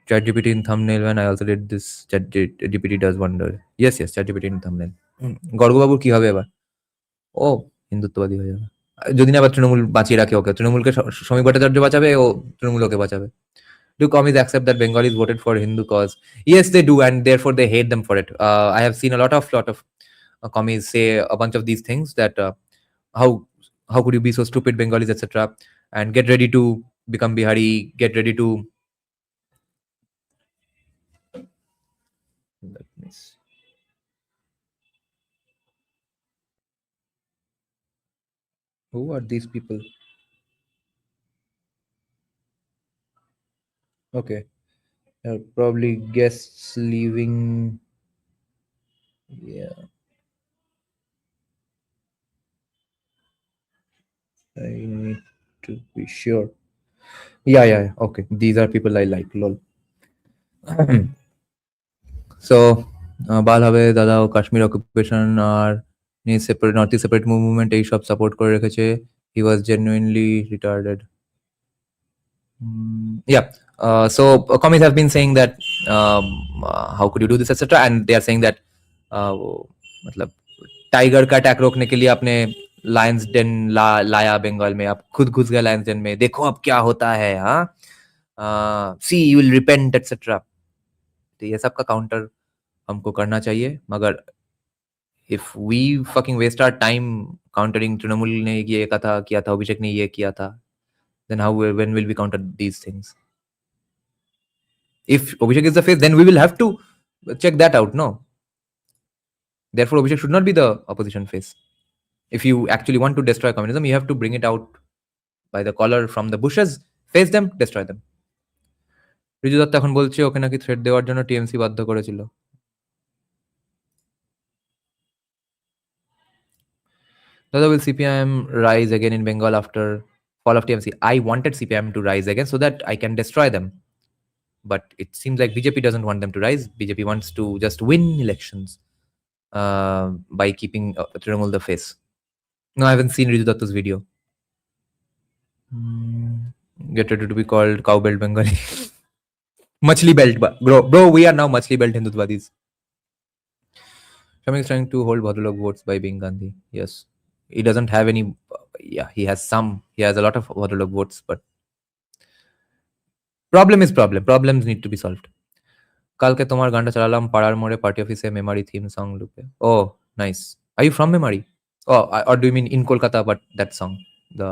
ChatGPT in thumbnail when I also did this. ChatGPT does wonder. Yes, ChatGPT in thumbnail. গর্গবাবুর কি হবে এবার? ও হিন্দুত্ববাদী হয়ে যাবে যদি না আবার তৃণমূল বাঁচিয়ে রাখে ওকে। তৃণমূলকে শ্রমিক ভট্টাচার্য বাঁচাবে, ও তৃণমূল ওকে বাঁচাবে। Do commies accept that Bengalis voted for Hindu cause? Yes, they do, and therefore they hate them for it. I have seen a lot of commies say a bunch of these things that how could you be so stupid, Bengalis, etc. And get ready to become Bihari. Get ready to. Let me see. Who are these people? Okay, they're probably guests leaving. Yeah, I need to be sure. Yeah. Okay, these are people I like. Lol. So, বাল হবে দাদা ও Kashmir occupation আর separate north east separate movement এই সব support করে রেখেছে। He was genuinely retarded. Yeah. So commies have been saying that how could you do this, etc. And they are saying that मतलब टाइगर का अटैक रोकने के लिए आपने लायंस डेन लाया बंगाल में, आप खुद घुस गए लायंस डेन में, देखो अब क्या होता है। हाँ, सी यू विल रिपेंट एटसेट्रा। तो ये सब का काउंटर हमको करना चाहिए, मगर if we fucking waste our time countering Trinamool ने ये किया था, अभिषेक ने ये किया था, then when will we counter these things? If Abhishek is the face, then we will have to check that out, no? Therefore, Abhishek should not be the opposition face. If you actually want to destroy communism, you have to bring it out by the collar from the bushes, face them, destroy them. Riju Dutta এখন বলছে ওকে নাকি thread দেওয়ার জন্য TMC বাধ্য করেছিল। Dada, will CPIM rise again in Bengal after fall of TMC? I wanted CPIM to rise again so that I can destroy them. But it seems like BJP doesn't want them to rise. BJP wants to just win elections by keeping Trinamool the face. No, I haven't seen Riju Datta's video. Get ready to be called cowbell Bengali. Machli belt, bro, we are now Machli belt Hindutvadis. Shamik is trying to hold Bhadrolok votes by being Gandhi. Yes. He doesn't have any. Yeah, he has some. He has a lot of Bhadrolok votes, but problem is problem. Problems need to be solved. কালকে তোমার গানটা চালালাম পাড়ার মোড়ে party অফিসে Memari theme song লুপে oh nice are you from memory or do you mean in Kolkata but that song the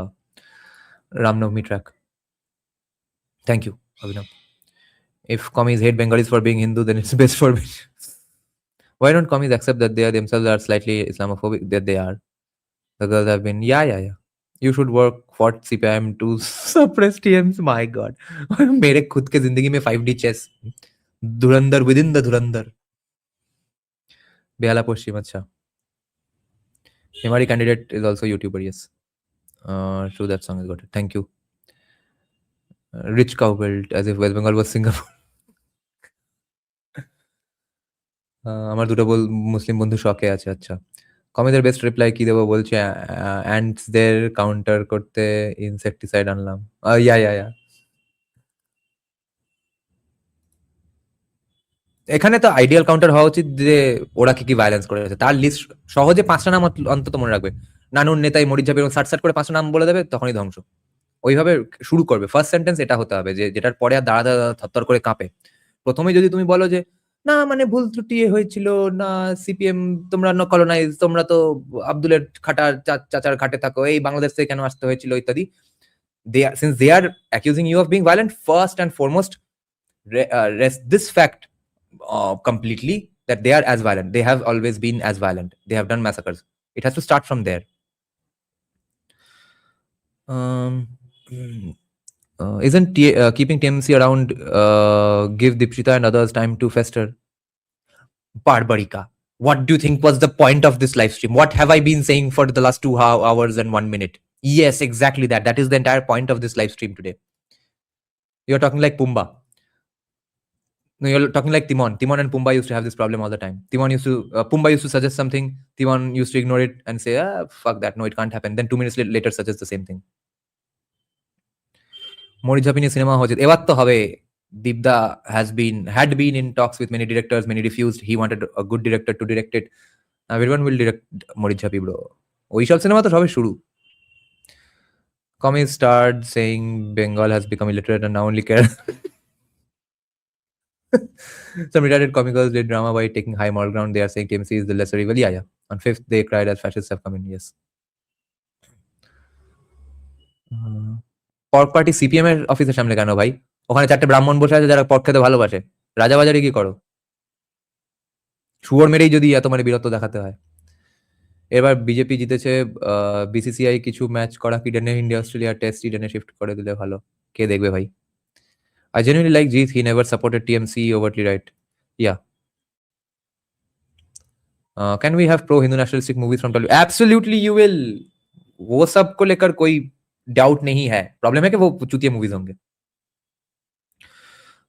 Ramnavami track thank you Abhinav if commies hate Bengalis for being Hindu then it's best for me why don't commies accept that they are themselves are slightly Islamophobic that they are the girls have been yeah you should work for CPIM to suppress TMs my god मेरे खुद के जिंदगी में 5D chess Dhurandhar within the धुरंधर बेहाला पश्चिम अच्छा Himari candidate is also YouTuber, yes. True, that song is got it. Thank you. Rich cow belt, as if West Bengal was Singapore. আমার দুটো মুসলিম বন্ধু শখে আছে আচ্ছা কমিদের বেস্ট রিপ্লাই কি দেবো বলছে অ্যান্টসদের কাউন্টার করতে ইনসেকটিসাইড আনলাম ইয়া এখানে তো আইডিয়াল কাউন্টার হওয়া উচিত যে ওরা কি কি ভায়োলেন্স করেছে তার লিস্ট সহজে 5টা নাম অন্তত মনে রাখবে নানুর নেতাই মরিচ যাবে এবং সাট করে 5টা নাম বলে দেবে তখনই ধ্বংস ওইভাবে শুরু করবে ফার্স্ট সেন্টেন্স এটা হতে হবে যে যেটার পরে আর দাঁড়া থরথর করে কাঁপে প্রথমে যদি তুমি বলো যে না মানে ভুল ত্রুটি হয়েছিল না সিপিএম তোমরা কলোনাইজ তোমরা তো আব্দুলের খাটার চাচার ঘাটে থাকো এই বাংলাদেশ থেকে কেন আসতে হয়েছিল ইত্যাদি since they are accusing you of being violent first and foremost rest this fact completely that they are as violent they have always been as violent they have done massacres it has to start from there isn't keeping TMC around give Dipshita and others time to fester Barbarika what do you think was the point of this live stream what have I been saying for the last 2 hours and 1 minute yes exactly that is the entire point of this live stream today you're talking like Pumbaa no, you're talking like Timon. Timon and Pumbaa used to have this problem all the time. Pumbaa used to suggest something. Timon used to ignore it and say, fuck that. No, it can't happen. Then 2 minutes later suggest the same thing. Mori Japini cinema hoje. Ebar to hobe. Deepda had been in talks with many directors. Many refused. He wanted a good director to direct it. Now everyone will direct Mori Japi, bro. Oi sab cinema to hobe shuru. Commies started saying Bengal has become illiterate and now only care. Some retarded comicals did drama by taking high moral ground. They are saying TMC is the lesser evil. Yeah. On 5th, they cried as fascists have come in. Yes. Pork party CPM এর অফিসের সামনে কেন ভাই ওখানে 4টে ব্রাহ্মণ বসে আছে যারা পর্ক খেতে ভালোবাসে রাজাবাজারে কি করো শুয়োর মেরেই যদি এত মানে বীরত্ব দেখাতে হয় এবার বিজেপি জিতেছে বিসিসিআই কিছু ম্যাচ করা ইডেনে ইন্ডিয়া অস্ট্রেলিয়া টেস্ট ইডেনে শিফট করে দিলে ভালো কে দেখবে ভাই I genuinely like Jeet. He never supported TMC overtly, right? Yeah. Can we have pro-Hindu nationalistic movies from Tollywood? Absolutely, you will. वो सब को लेकर कोई डाउट नहीं है प्रॉब्लम है कि वो चुतिया मूवीज होंगे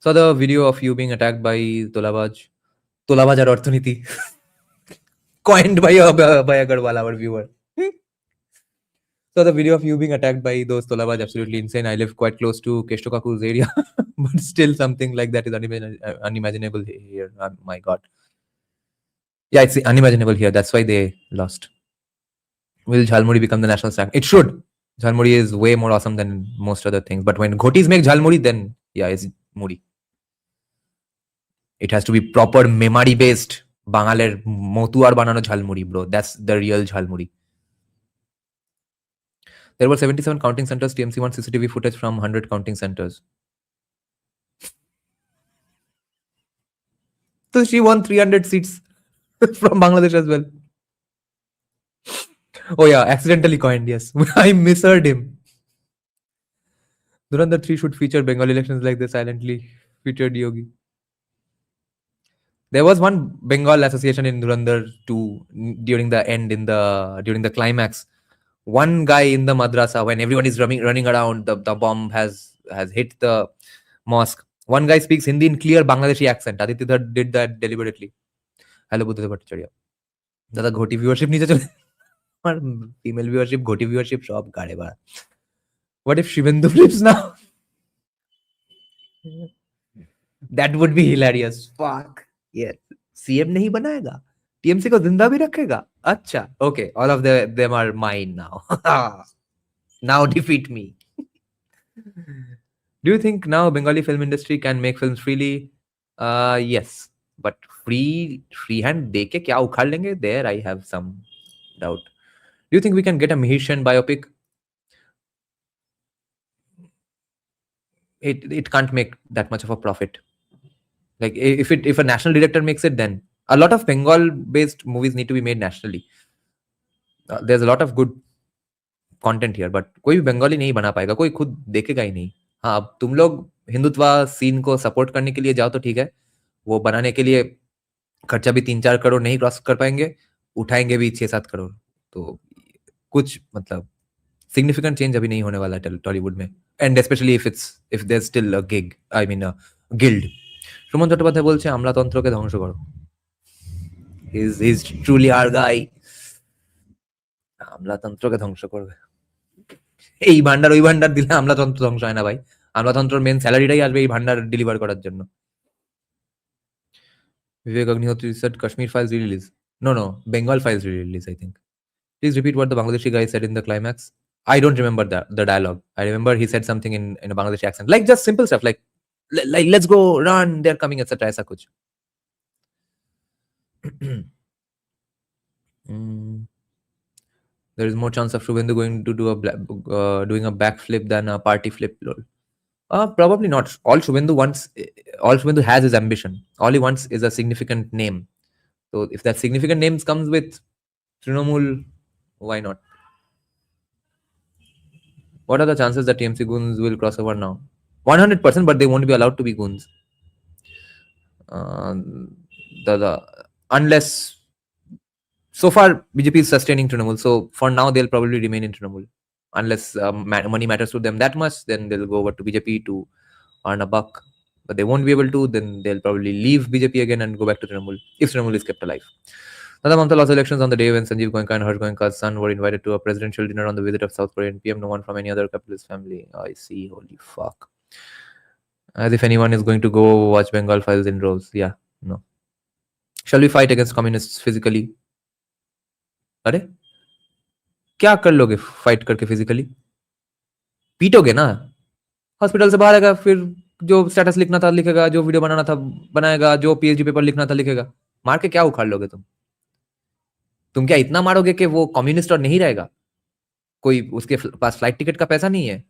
So the video of you being attacked by Tolabaj আর অর্থনীতি coined by Agarwal, our viewer. So the video of you being attacked by those Tolabaj absolutely insane. I live quite close to Keshto Kaku's area, but still something like that is unimaginable here. Oh my God. Yeah, it's unimaginable here. That's why they lost. Will Jhalmuri become the national snack? It should. Jhalmuri is way more awesome than most other things. But when ghotis make Jhalmuri, then yeah, it's muri. It has to be proper memari based. Bangaler motuar banano Jhalmuri, bro. That's the real Jhalmuri. There were 77 counting centers. TMC wants CCTV footage from 100 counting centers. So she won 300 seats from Bangladesh as well. Oh yeah, accidentally coined, yes. I misheard him. Durandar 3 should feature Bengal elections like they silently featured Yogi. There was one Bengal association in Durandar 2 during the end, during the climax. One guy in the madrasa, when everyone is running around, the bomb has hit the mosque. One guy speaks Hindi in clear Bangladeshi accent. Aditya did that deliberately. Hello, Buddha Bhattacharya. Dada ghoti viewership niche chale. Female viewership, ghoti viewership, সব গাড়ে বাড়া. What if Shivendu flips now? That would be hilarious. Fuck. Yes. CM नहीं बनाएगा. TMC को जिंदा भी रखेगा. अच्छा. Okay. All of them are mine now. Now defeat me. Do you think now Bengali film industry can make films freely? Yes. But freehand दे के क्या उखाड़ लेंगे? There I have some doubt. Do you think we can get a Mahishan biopic? It can't make that much of a profit. Like if a national director makes it, then a lot of Bengal based movies need to be made nationally. There's a lot of good content here, but कोई भी बंगाली नहीं बना पाएगा, कोई खुद देखेगा ही नहीं. हाँ, अब तुम लोग हिंदुत्व सीन को सपोर्ट करने के लिए जाओ तो ठीक है, वो बनाने के लिए खर्चा भी 3-4 करोड़ नहीं क्रॉस कर पाएंगे, उठाएंगे भी 6-7 करोड़. तो कुछ मतलब सिग्निफिकेंट चेंज अभी नहीं होने वाला है टॉलीवुड में, and specially if there still a gig, I mean a guild. Suman Chattopadhyay বলছে আমলাতন্ত্রকে ধ্বংস করো. He's truly our guy. আমলাতন্ত্রকে ধ্বংস করবে. এই ভান্ডার ওই ভান্ডার দিলে আমলাতন্ত্র ধ্বংস হয় না ভাই. আমলাতন্ত্রের মেন স্যালারিটাই আসবে এই ভান্ডার ডেলিভার করার জন্য. Vivek Agnihotri said Kashmir files re-release. No, Bengal files re-release, I think. Please repeat what the Bangladeshi guy said in the climax. I don't remember the dialogue. I remember he said something in a Bangladeshi accent. Like just simple stuff like let's go, run, they're coming, etc. ऐसा कुछ. There is more chance of Shubhendu going to do doing a backflip than a party flip. Lol. Probably not. All Shubhendu has is ambition. All he wants is a significant name. So if that significant name comes with Trinamool, why not? What are the chances that TMC goons will cross over now? 100%, but they won't be allowed to be goons. Unless so far BJP is sustaining Trinamool, so for now they'll probably remain in Trinamool. Unless money matters to them that much, then they'll go over to BJP to earn a buck. But they won't be able to, then they'll probably leave BJP again and go back to Trinamool, if Trinamool is kept alive. Nada Mamata lost elections on the day when Sanjeev Goenka and Harsh Goenka's son were invited to a presidential dinner on the visit of South Korean PM. No one from any other capitalist family. I see. Holy fuck. As if anyone is going to go watch Bengal files in rows. Yeah, no. Shall we fight against communists physically? अरे क्या कर लोगे fight करके physically? पीटोगे ना. Hospital से बाहर आएगा, फिर जो स्टेटस लिखना था लिखेगा, जो वीडियो बनाना था बनाएगा, जो पीएचडी पेपर लिखना था लिखेगा. मार के क्या उखाड़ लोगे तुम क्या इतना मारोगे कि वो कम्युनिस्ट और नहीं रहेगा? कोई उसके पास फ्लाइट टिकट का पैसा नहीं है,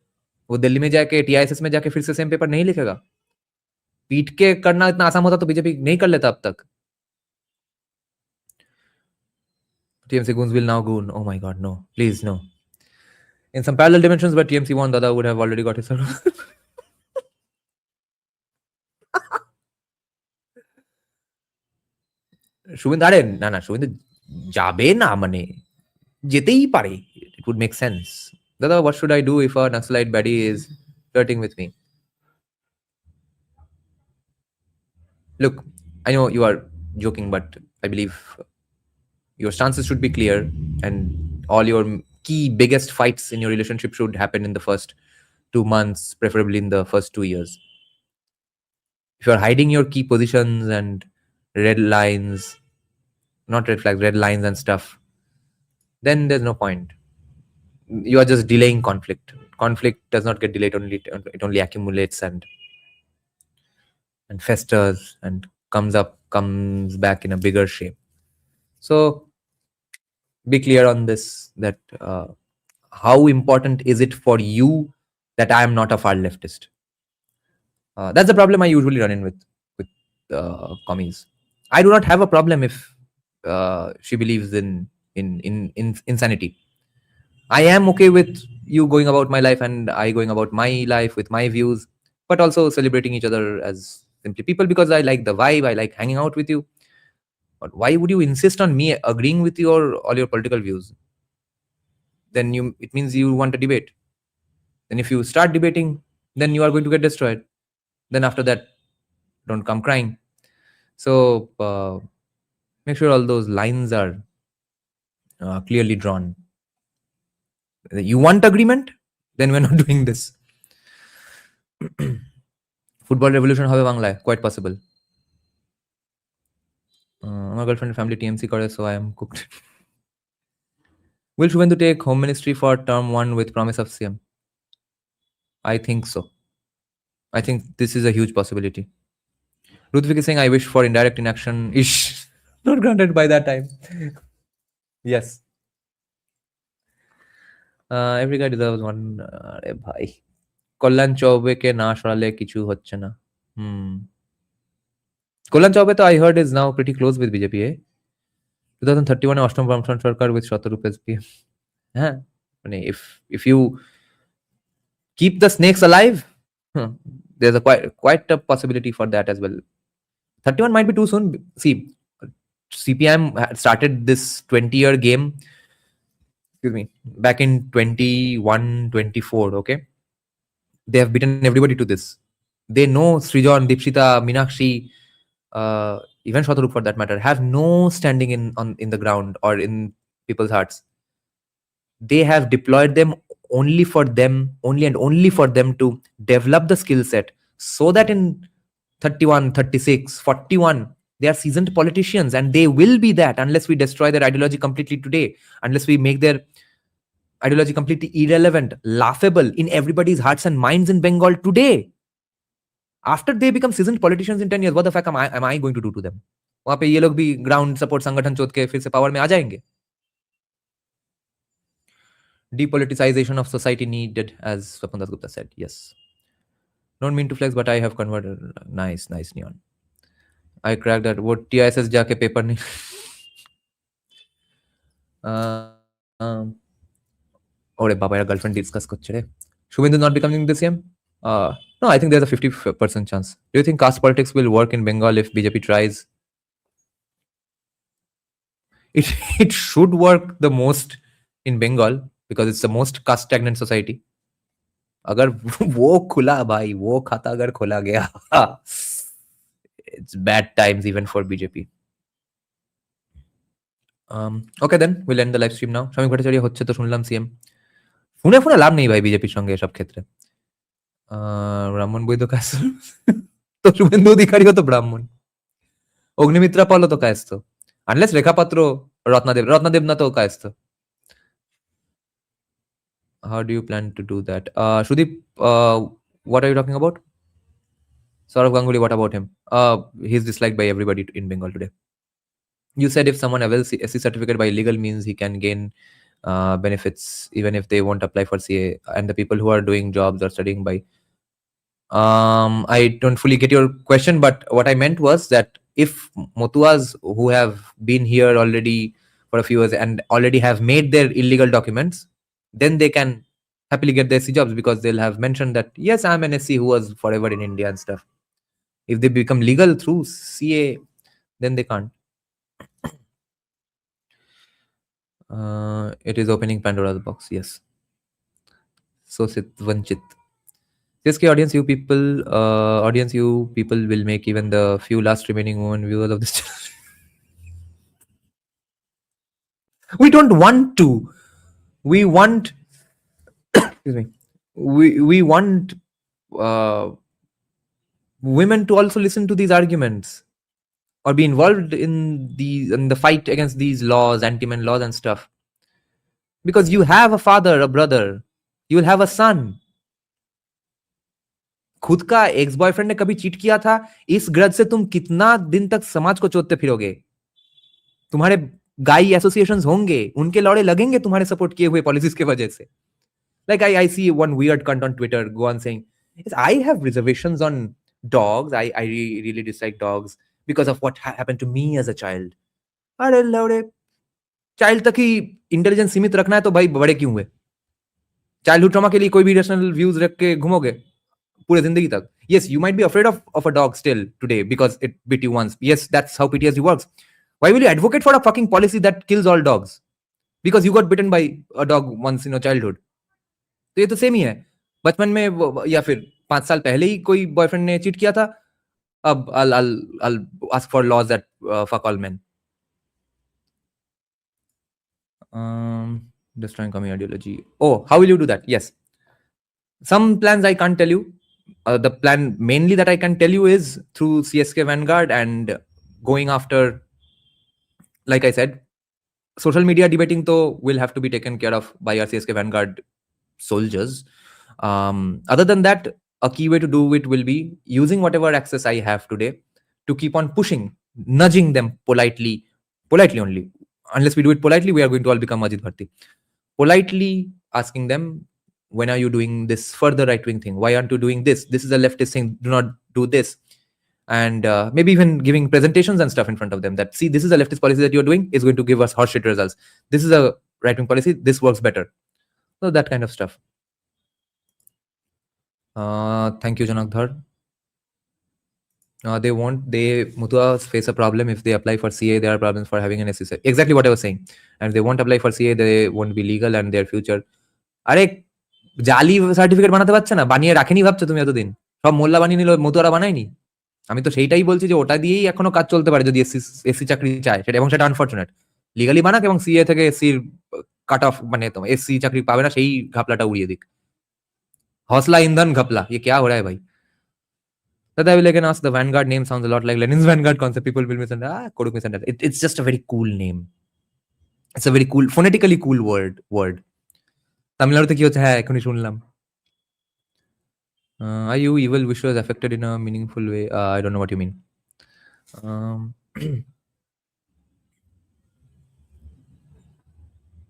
वो दिल्ली में जाके टीआईएसएस में जाके फिर से सेम पेपर नहीं लिखेगा? पीट के करना इतना आसान होता तो बीजेपी नहीं कर लेता अब तक. TMC goons will now goon. Oh my god, no. Please, no. In some parallel dimensions where TMC won, Dada would have already got his Suvendu, আরে না শুভেন্দু যাবে না, মানে যেতেই পারে. It would make sense. Dada, what should I do if a Naxalite baddie is flirting with me? Look, I know you are joking, but I believe your stances should be clear, and all your key biggest fights in your relationship should happen in the first 2 months, preferably in the first 2 years. If you're hiding your key positions and red lines, not red flags, red lines and stuff, then there's no point. You are just delaying conflict. Conflict does not get delayed, it only accumulates and festers and comes back in a bigger shape. So be clear on this, that how important is it for you that I am not a far leftist? That's the problem I usually run in with commies. I do not have a problem if she believes in insanity. I am okay with you going about my life and I going about my life with my views, but also celebrating each other as simply people, because I like the vibe, I like hanging out with you. But why would you insist on me agreeing with all your political views? Then it means you want a debate. Then if you start debating, then you are going to get destroyed. Then after that, don't come crying. So make sure all those lines are clearly drawn. You want agreement? Then we're not doing this. Football revolution হবে বাংলায়, quite possible. আমার girlfriend family TMC করে, so I am cooked. Will Shubhendu take home ministry for term 1 with promise of CM? I think so. I think this is a huge possibility. Ludwig is saying, I wish for indirect inaction ish not granted by that time. Yes. Every guy deserves one. আরে ভাই, কল্যাণ চৌবেকে না সরালে কিছু হচ্ছে না। কল্যাণ চৌবে তো I heard is now pretty close with BJP, eh? 2031 এ অষ্টম বামফ্রন্ট সরকার with Shatarup SPM. হ্যাঁ, মানে if you keep the snakes alive, there's a quite a possibility for that as well. 31 might be too soon. See, CPIM started this 20-year game, excuse me, back in 21-24, okay? They have beaten everybody to this. They know Srijan, Dipshita, Meenakshi, even Shatarup for that matter, have no standing in the ground or in people's hearts. They have deployed them only and only for them to develop the skill set, so that in 31, 36, 41, they are seasoned politicians, and they will be that unless we destroy their ideology completely today, unless we make their ideology completely irrelevant, laughable in everybody's hearts and minds in Bengal today. After they become seasoned politicians in 10 years, what the fuck am I going to do to them? वहां पे ये लोग भी ground support संगठन चोद के फिर से पावर में आ जाएंगे. Depoliticization of society needed, as Swapna Das Gupta said. Yes. Don't mean to flex, but I have converted. Nice Neon. I cracked that. What TISS जाके पेपर नहीं. ওরে বাবা, এরা গার্লফ্রেন্ড ডিসকাস করছে রে. Shubhendu not becoming the CM? No, I think there's a 50% chance. Do you think caste politics will work in Bengal if BJP tries? It should work the most in Bengal because it's the most caste stagnant society. अगर वो खुला भाई, वो खाता अगर खोला गया, it's bad times even for BJP. Okay, then we'll end the live stream now. Shamik Bhattacharya হচ্ছে তো শুনলাম CM. ফোনে লাভ নেই ভাই বিজেপির সঙ্গে এসব ক্ষেত্রে। ব্রাহ্মণ বৈদ্য কাস্ত তো শুভেন্দু অধিকারীও তো ব্রাহ্মণ, অগ্নিমিত্রা পলও তো কায়স্থ, আনলেস রেখাপাত্র, রত্নাদেব না তো Kayastha. How do you plan to do that? Sudeep, what are you talking about? Saurav Ganguly, what about him? He's disliked by everybody in Bengal today. You said if someone avails SC certificate by illegal means, he can gain benefits even if they won't apply for CA, and the people who are doing jobs or studying by... I don't fully get your question, but what I meant was that if Motuas who have been here already for a few years and already have made their illegal documents, then they can happily get their SC jobs because they'll have mentioned that, yes, I'm an SC who was forever in India and stuff. If they become legal through CA, then they can't. It is opening Pandora's box, yes. So Sit Vanchit. CSK audience, you people will make even the few last remaining women viewers of this channel. We don't want to. We want, excuse me. We want women to also listen to these arguments or be involved in the fight against these laws, anti-men laws and stuff. Because you have a father, a brother, you will have a son. खुद का ex boyfriend ने कभी cheat किया था, इस grudge से तुम कितना दिन तक समाज को चोदते फिरोगे? तुम्हारे गाई एसोसिएशंस होंगे, उनके लौड़े लगेंगे तुम्हारे सपोर्ट किए हुए पॉलिसीज के वजह से. Like I see one weird cunt on Twitter go on saying, yes, I have reservations on dogs. I really dislike dogs because of what happened to me as a child. अरे लौड़े, child तक ही intelligence सीमित रखना है तो भाई बड़े क्यों हुए? चाइल्डहुड ट्रॉमा के लिए कोई भी रेशनल व्यूज रख के घूमोगे पूरे जिंदगी तक? Yes, you might be afraid of a dog still today because it bit you once. Yes, that's how PTSD works. Why will you advocate for a fucking policy that kills all dogs? Because you got bitten by a dog once in your childhood. तो ये तो same ही है. बचपन में या फिर 5 साल पहले ही कोई बॉयफ्रेंड ने चीट किया था, अब I'll ask for laws that fuck all men. Destroying commie ideology. Oh, how will you do that? Yes. Some plans I can't tell you The plan mainly that I can tell you is through CSK Vanguard and going after, like I said, social media debating though will have to be taken care of by our CSK Vanguard soldiers. Other than that, a key way to do it will be using whatever access I have today to keep on pushing, nudging them politely only. Unless we do it politely, we are going to all become Majid Bharti. Politely asking them, when are you doing this further right wing thing? Why aren't you doing this? This is a leftist thing. Do not do this. And maybe even giving presentations and stuff in front of them that, see, this is a leftist policy that you're doing is going to give us horseshit results. This is a right wing policy. This works better. So that kind of stuff. Thank you, Janakdhar. They Mutua face a problem if they apply for CA. There are problems for having an SC. Exactly what I was saying. And if they won't apply for CA, they won't be legal and their future. আরে জালি certificate বানাতে পারছে না, বানিয়ে রাখেনি ভাবছো তুমি এতদিন? সব মোল্লা বানিয়ে নিল, মতুয়ারা বানায়নি। আমি তো সেইটাই বলছি যে ওটা দিয়েই এখনো কাজ চলতে পারে যদি এসসি চাকরি চায় সেটা, এবং সেটা আনফরচুনেট। লিগালি বানাক এবং সিএ থেকে এসসির কাট অফ, মানে তোমার এসসি চাকরি পাবে না সেই ঘাপলাটা উড়িয়ে দিক। हौसला ईंधन घपला, ये क्या हो रहा है भाई? That I will again ask, the Vanguard name sounds a lot like Lenin's Vanguard concept. People will misunderstand. Koduk misunderstand. It's just a very cool name. It's a very cool, phonetically cool word. তামিলনাড়ুতে কি হচ্ছে? হ্যাঁ, এখনই শুনলাম। Are you evil wishes affected in a meaningful way? I don't know what you mean.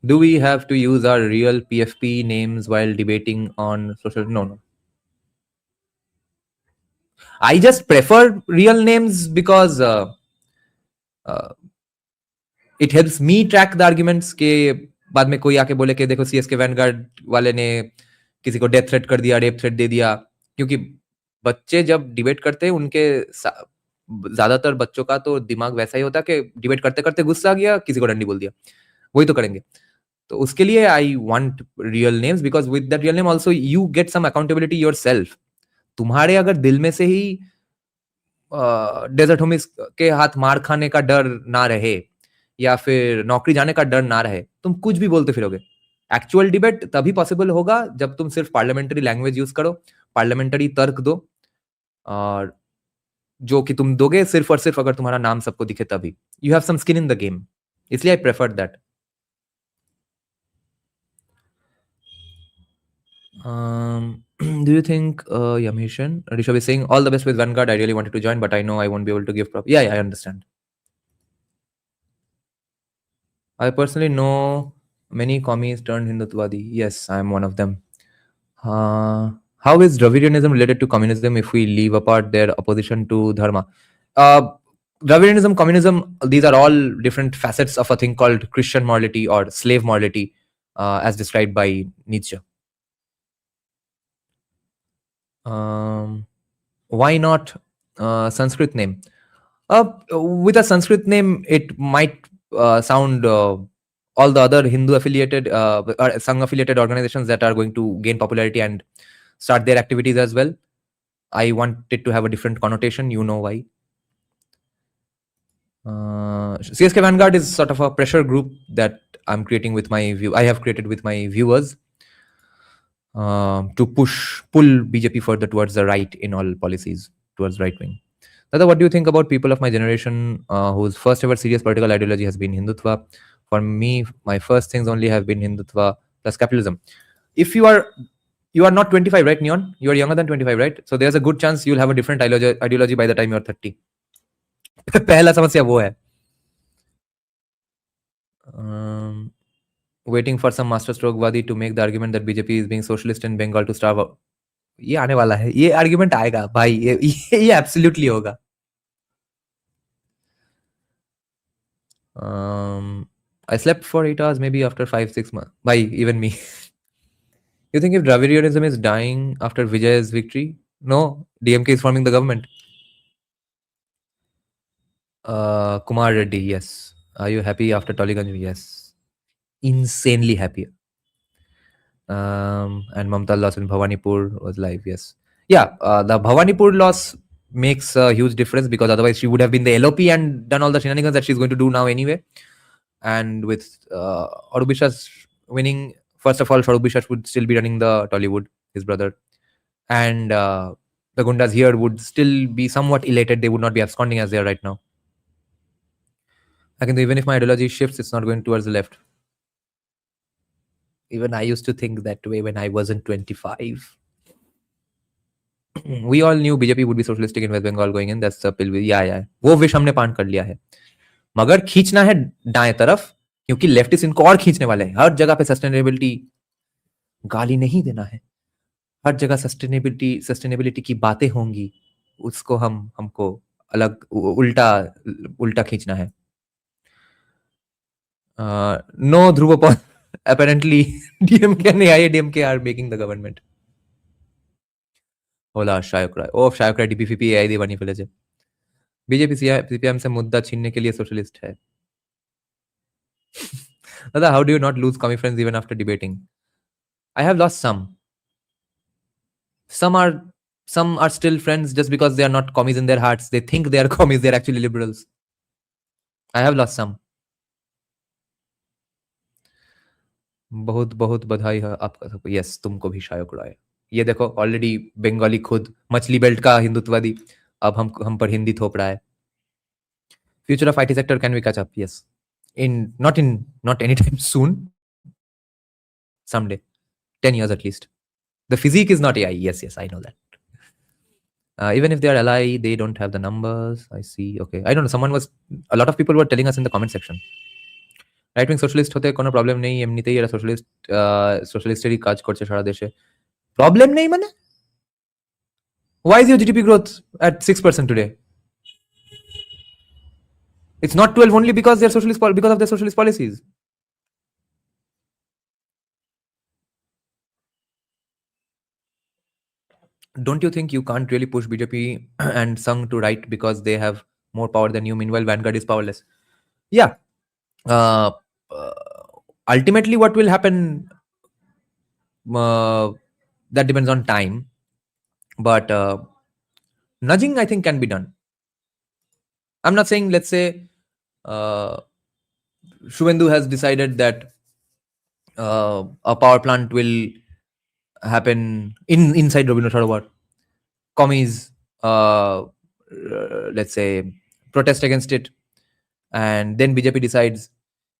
Do we have to use our real PFP names while debating on social? No. I just prefer real names because it helps me track the arguments के बाद में कोई आके बोले कि देखो CSK Vanguard वाले ने किसी को डेथ थ्रेट कर दिया, रेप थ्रेट दे दिया। क्योंकि बच्चे जब डिबेट करते हैं उनके ज्यादातर बच्चों का तो दिमाग वैसा ही होता है कि डिबेट करते करते गुस्सा आ गया, किसी को डंडी बोल दिया, वही तो करेंगे। तो उसके लिए I want real names because with that real name also you get some accountability yourself. तुम्हारे अगर दिल में से ही डेजर्ट होमिस के हाथ मार खाने का डर ना रहे या फिर नौकरी जाने का डर ना रहे, तुम कुछ भी बोलते फिरोगे। एक्चुअल डिबेट तभी पॉसिबल होगा जब तुम सिर्फ पार्लियामेंट्री लैंग्वेज यूज करो, पार्लियामेंट्री तर्क दो, और जो कि तुम दोगे सिर्फ और सिर्फ अगर तुम्हारा नाम सबको दिखे तभी। You have some skin in the game, इसलिए I prefer that. Do you think Yamishan Rishabh is saying all the best with Vanguard? I really wanted to join, but I know I won't be able to give prop. Yeah, I understand. I personally know many commies turned Hindutvadi. Yes, I am one of them. How is Dravidianism related to communism if we leave apart their opposition to dharma? Dravidianism, communism, these are all different facets of a thing called Christian morality or slave morality, as described by Nietzsche. Why not Sanskrit name? With a Sanskrit name, it might sound all the other Hindu affiliated or Sangh affiliated organizations that are going to gain popularity and start their activities as well. I want it to have a different connotation. You know why. CSK Vanguard is sort of a pressure group that I'm creating with my I have created with my viewers to pull BJP further towards the right in all policies, towards right wing. Dada, what do you think about people of my generation whose first ever serious political ideology has been Hindutva? For me, my first things only have been Hindutva plus capitalism. If you are not 25, right, Neon? You are younger than 25, right? So there's a good chance you'll have a different ideology by the time you're 30. पहला समस्या वो है. Waiting for some master stroke Wadi to make the argument that BJP is being socialist in Bengal to starve out. ये आने वाला है, ये argument आएगा भाई, ये एब्सोल्युटली होगा. I slept for 8 hours maybe after 5-6 months. Bhai, even me. You think if Dravidianism is dying after Vijay's victory? No, DMK is forming the government. Kumar Reddy, yes. Are you happy after Toliganj? Yes. Insanely happy. And Mamata loss in Bhawanipur was live, yes. Yeah, the Bhawanipur loss makes a huge difference because otherwise she would have been the LOP and done all the shenanigans that she's going to do now anyway. And with Aurobisha's winning, first of all, Aurobisha would still be running the Tollywood, his brother. And the gundas here would still be somewhat elated. They would not be absconding as they are right now. I can even if my ideology shifts, it's not going towards the left. Even I used to think that way when I wasn't 25. We all knew BJP would be socialistic in West Bengal going in. That's the pill. Yeah. वो wish हमने पान कर लिया है. मगर खींचना है दाएं तरफ, क्योंकि लेफ्टिस्ट इनको और खींचने वाले हैं. हर जगह पे सस्टेनेबिलिटी, गाली नहीं देना है. हर जगह सस्टेनेबिलिटी की बातें होंगी. उसको हमको अलग उल्टा खींचना है. No Dhruva apparently DMK and AIADMK are making the government. Hola Shayok Rai. Oh, Shayok Rai DPPP AID बनी फिर से. बीजेपी CPIM से मुद्दा छीनने के लिए सोशलिस्ट है. Dada, how do you not lose commie friends even after debating? I have lost some. Some are still friends just because they are not commies in their hearts. They think they are commies. They are actually liberals. I have lost some. बहुत बहुत बधाई है आपका सबको. Yes, तुमको भी शायक राय. ये देखो ऑलरेडी बंगाली खुद मछली बेल्ट का हिंदुत्ववादी अब हम पर हिंदी थोप रहा है. Future of IT sector can we catch up? Yes, not anytime soon, someday, 10 years at least. The physique is not AI. Yes, I know that. Even if they are ally, they don't have the numbers. I see. Okay, I don't know. A lot of people were telling us in the comment section. Right wing socialist হতে কোনো problem নেই, এমনিতেই এরা সোশ্যালিস্টেরই কাজ করছে সারা দেশে. Problem নেই মানে? Why is your GDP growth at 6% today? It's not 12 only because of their socialist policies. Don't you think you can't really push BJP and Sangh to right because they have more power than you? Meanwhile, Vanguard is powerless. Yeah. Ultimately, what will happen, that depends on time. But nudging, I think, can be done. I'm not saying, let's say, Shubhendu has decided that a power plant will happen inside Rabindranath Sarovar. Commies, let's say, protest against it, and then BJP decides,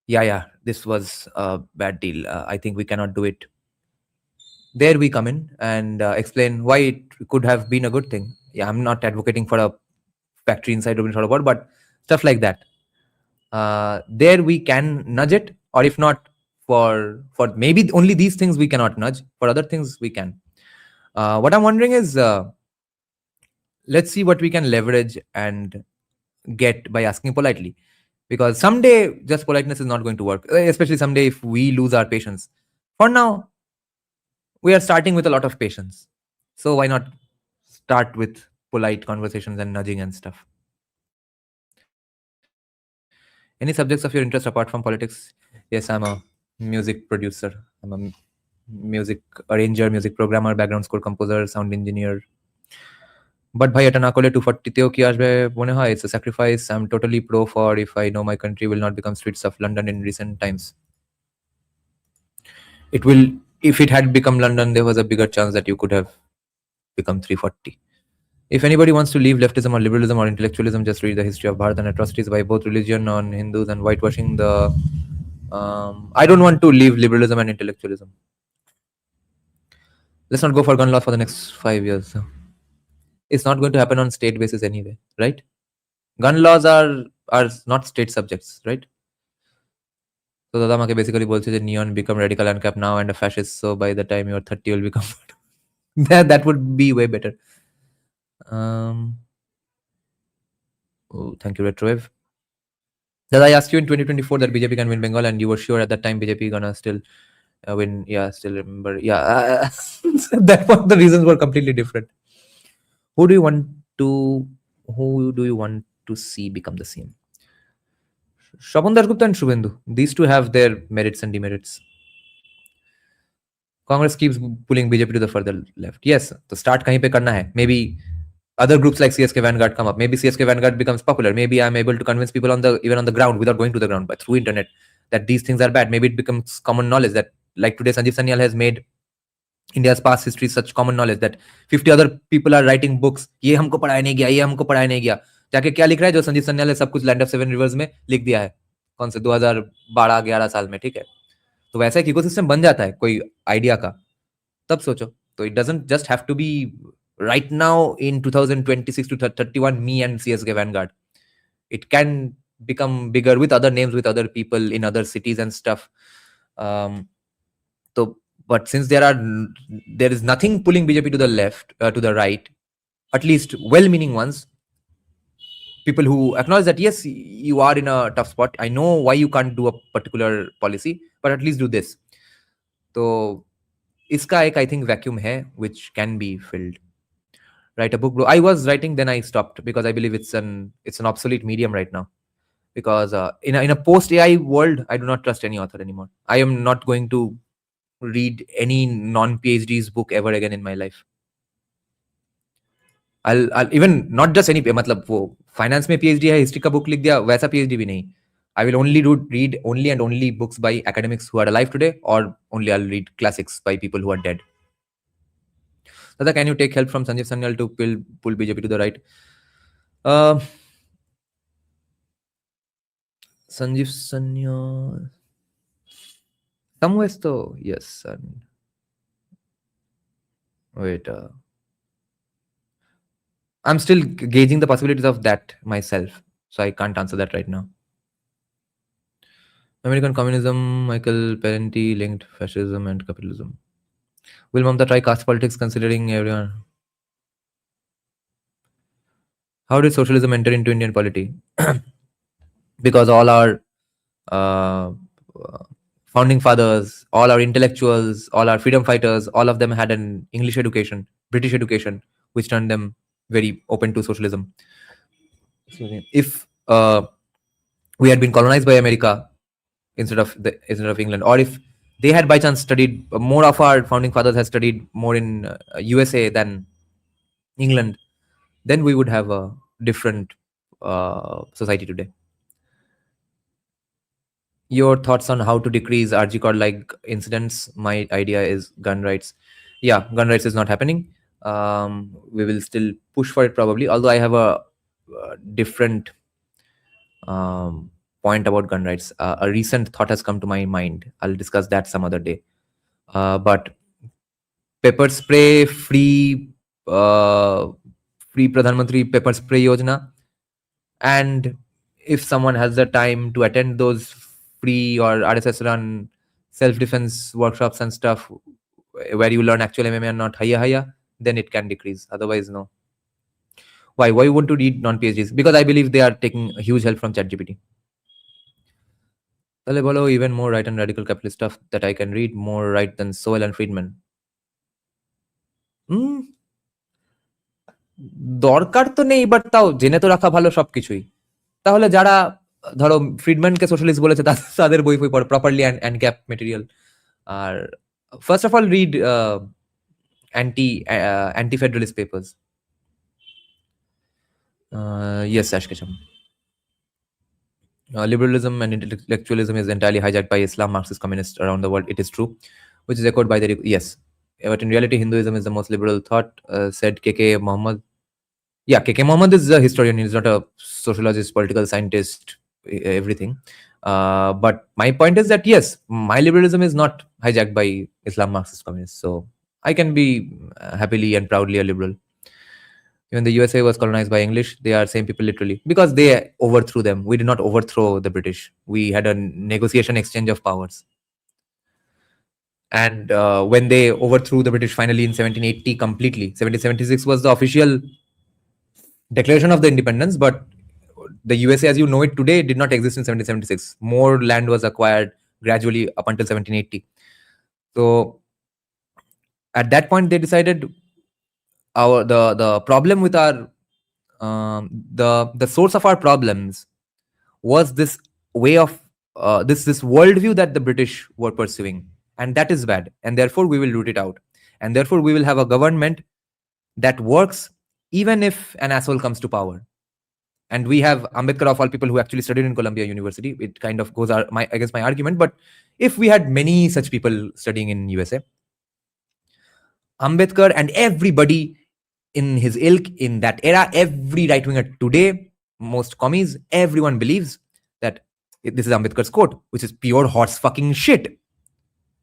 yeah, this was a bad deal. I think we cannot do it. There we come in and explain why it could have been a good thing. Yeah, I'm not advocating for a factory inside Rabindranath Sarovar, but stuff like that. There we can nudge it, or if not, for maybe only these things we cannot nudge. For other things we can. What I'm wondering is, let's see what we can leverage and get by asking politely. Because someday just politeness is not going to work, especially someday if we lose our patience. For now, we are starting with a lot of patience. So why not start with polite conversations and nudging and stuff? Any subjects of your interest apart from politics? Yes, I'm a music producer. I'm a music arranger, music programmer, background score composer, sound engineer. But bhai, eta na kole 240 teo ki asbe mone hoy, it's a sacrifice I'm totally pro for if I know my country will not become streets of London in recent times. It will. If it had become London, there was a bigger chance that you could have become 340. If anybody wants to leave leftism or liberalism or intellectualism, just read the history of Bharat and atrocities by both religion on Hindus and whitewashing the... I don't want to leave liberalism and intellectualism. Let's not go for gun laws for the next 5 years. It's not going to happen on state basis anyway, right? Gun laws are not state subjects, right? So Dada আমাকে basically বলছে যে neon become radical ANCAP now and a fascist, so by the time you're 30 you'll become that would be way better. Thank you, Retrowave. Dada, I asked you in 2024 that BJP can win Bengal, and you were sure at that time BJP gonna still win. Yeah, still remember. Yeah, that was the reasons were completely different. Who do you want to see become the CM? Shravan Dasgupta and Shubhendu. These two have their merits and demerits. Congress keeps pulling BJP to the further left. Yes, to start kahin pe karna hai. Maybe other groups like CSK Vanguard come up. Maybe CSK Vanguard becomes popular. Maybe I'm able to convince people even on the ground without going to the ground, but through internet, that these things are bad. Maybe it becomes common knowledge that, like today, Sanjeev Sanyal has made India's past history is such common knowledge that 50 other people are writing books. ये हमको पढ़ाया नहीं गया, ये हमको पढ़ाया नहीं गया. जाके क्या लिख रहा है जो संजीव सन्याल ने सब कुछ लैंड ऑफ सेवन रिवर्स में लिख दिया है. कौन से 2012-11 साल में, ठीक है. तो वैसा एक इकोसिस्टम बन जाता है कोई आइडिया का, तब सोचो. तो it doesn't just have to be right now in 2026 to 31 me and CSK Vanguard. It can become bigger with other names, with other people in other cities and stuff. So but since there is nothing pulling BJP to the left, to the right, at least well-meaning ones, people who acknowledge that yes, you are in a tough spot, I know why you can't do a particular policy, but at least do this. So iska ek I think vacuum hai which can be filled. Write a book, bro. I was writing, then I stopped because I believe it's an obsolete medium right now. Because in a post AI world, I do not trust any author anymore. I am not going to read any non-PhD's book ever again in my life. I'll even not just any, मतलब वो finance में PhD है, history का book लिख दिया, वैसा PhD भी नहीं. I will only read only and only books by academics who are alive today, or only I'll read classics by people who are dead. Tata, can you take help from Sanjeev Sanyal to pull BJP to the right? Sanjeev Sanyal. Some ways though, yes. Wait. I'm still gauging the possibilities of that myself, so I can't answer that right now. American communism, Michael Parenti linked fascism and capitalism. Will Mamata try caste politics considering everyone? How did socialism enter into Indian polity? Because all our founding fathers, all our intellectuals, all our freedom fighters, all of them had an English education, British education, which turned them very open to socialism. If we had been colonized by America instead of England, or if they had by chance studied, more of our founding fathers had studied more in USA than England, then we would have a different society today. Your thoughts on how to decrease RG Kar-like incidents? My idea is gun rights. Yeah, gun rights is not happening. We will still push for it probably, although I have a different point about gun rights. A recent thought has come to my mind. I'll discuss that some other day. But pepper spray free Pradhan Mantri pepper spray Yojana, and if someone has the time to attend those free or RSS run self-defense workshops and stuff where you learn actual MMA and not haya, then it can decrease. Otherwise, no. Why you want to read non-PhDs? Because I believe they are taking huge help from ChatGPT. Tale bolo, even more right and radical capitalist stuff that I can read, more right than Sowell and Friedman. দরকার তো নেই, but তাও জেনে তো রাখা ভালো সবকিছুই. তাহলে যারা ধরো ফ্রিডম্যানকে সোশ্যালিস্ট বলেছে তাদের বই পড়ো প্রপারলি অ্যান্ড ক্যাপ মেটেরিয়াল. আর first of all read anti federalist papers. Yes, Ashkesham. Liberalism and intellectualism is entirely hijacked by Islam, Marxist, communists around the world. It is true, which is echoed by the yes. But in reality, Hinduism is the most liberal thought, said KK Mohammed. Yeah, KK Mohammed is a historian. He's not a sociologist, political scientist, everything. But my point is that yes, my liberalism is not hijacked by Islam, Marxist, communists. So I can be happily and proudly a liberal. Even the USA was colonized by English. They are same people literally, because they overthrew them. We did not overthrow the British. We had a negotiation exchange of powers. And when they overthrew the British finally in 1780 completely, 1776 was the official declaration of the independence, but the USA as you know it today did not exist in 1776. More land was acquired gradually up until 1780. So at that point they decided the problem with our the source of our problems was this way of this worldview that the British were pursuing, and that is bad, and therefore we will root it out, and therefore we will have a government that works even if an asshole comes to power. And we have Ambedkar of all people who actually studied in Columbia University. It kind of goes against my argument, but if we had many such people studying in USA, Ambedkar and everybody in his ilk in that era, every right winger today, most commies, everyone believes that this is Ambedkar's quote, which is pure horse fucking shit.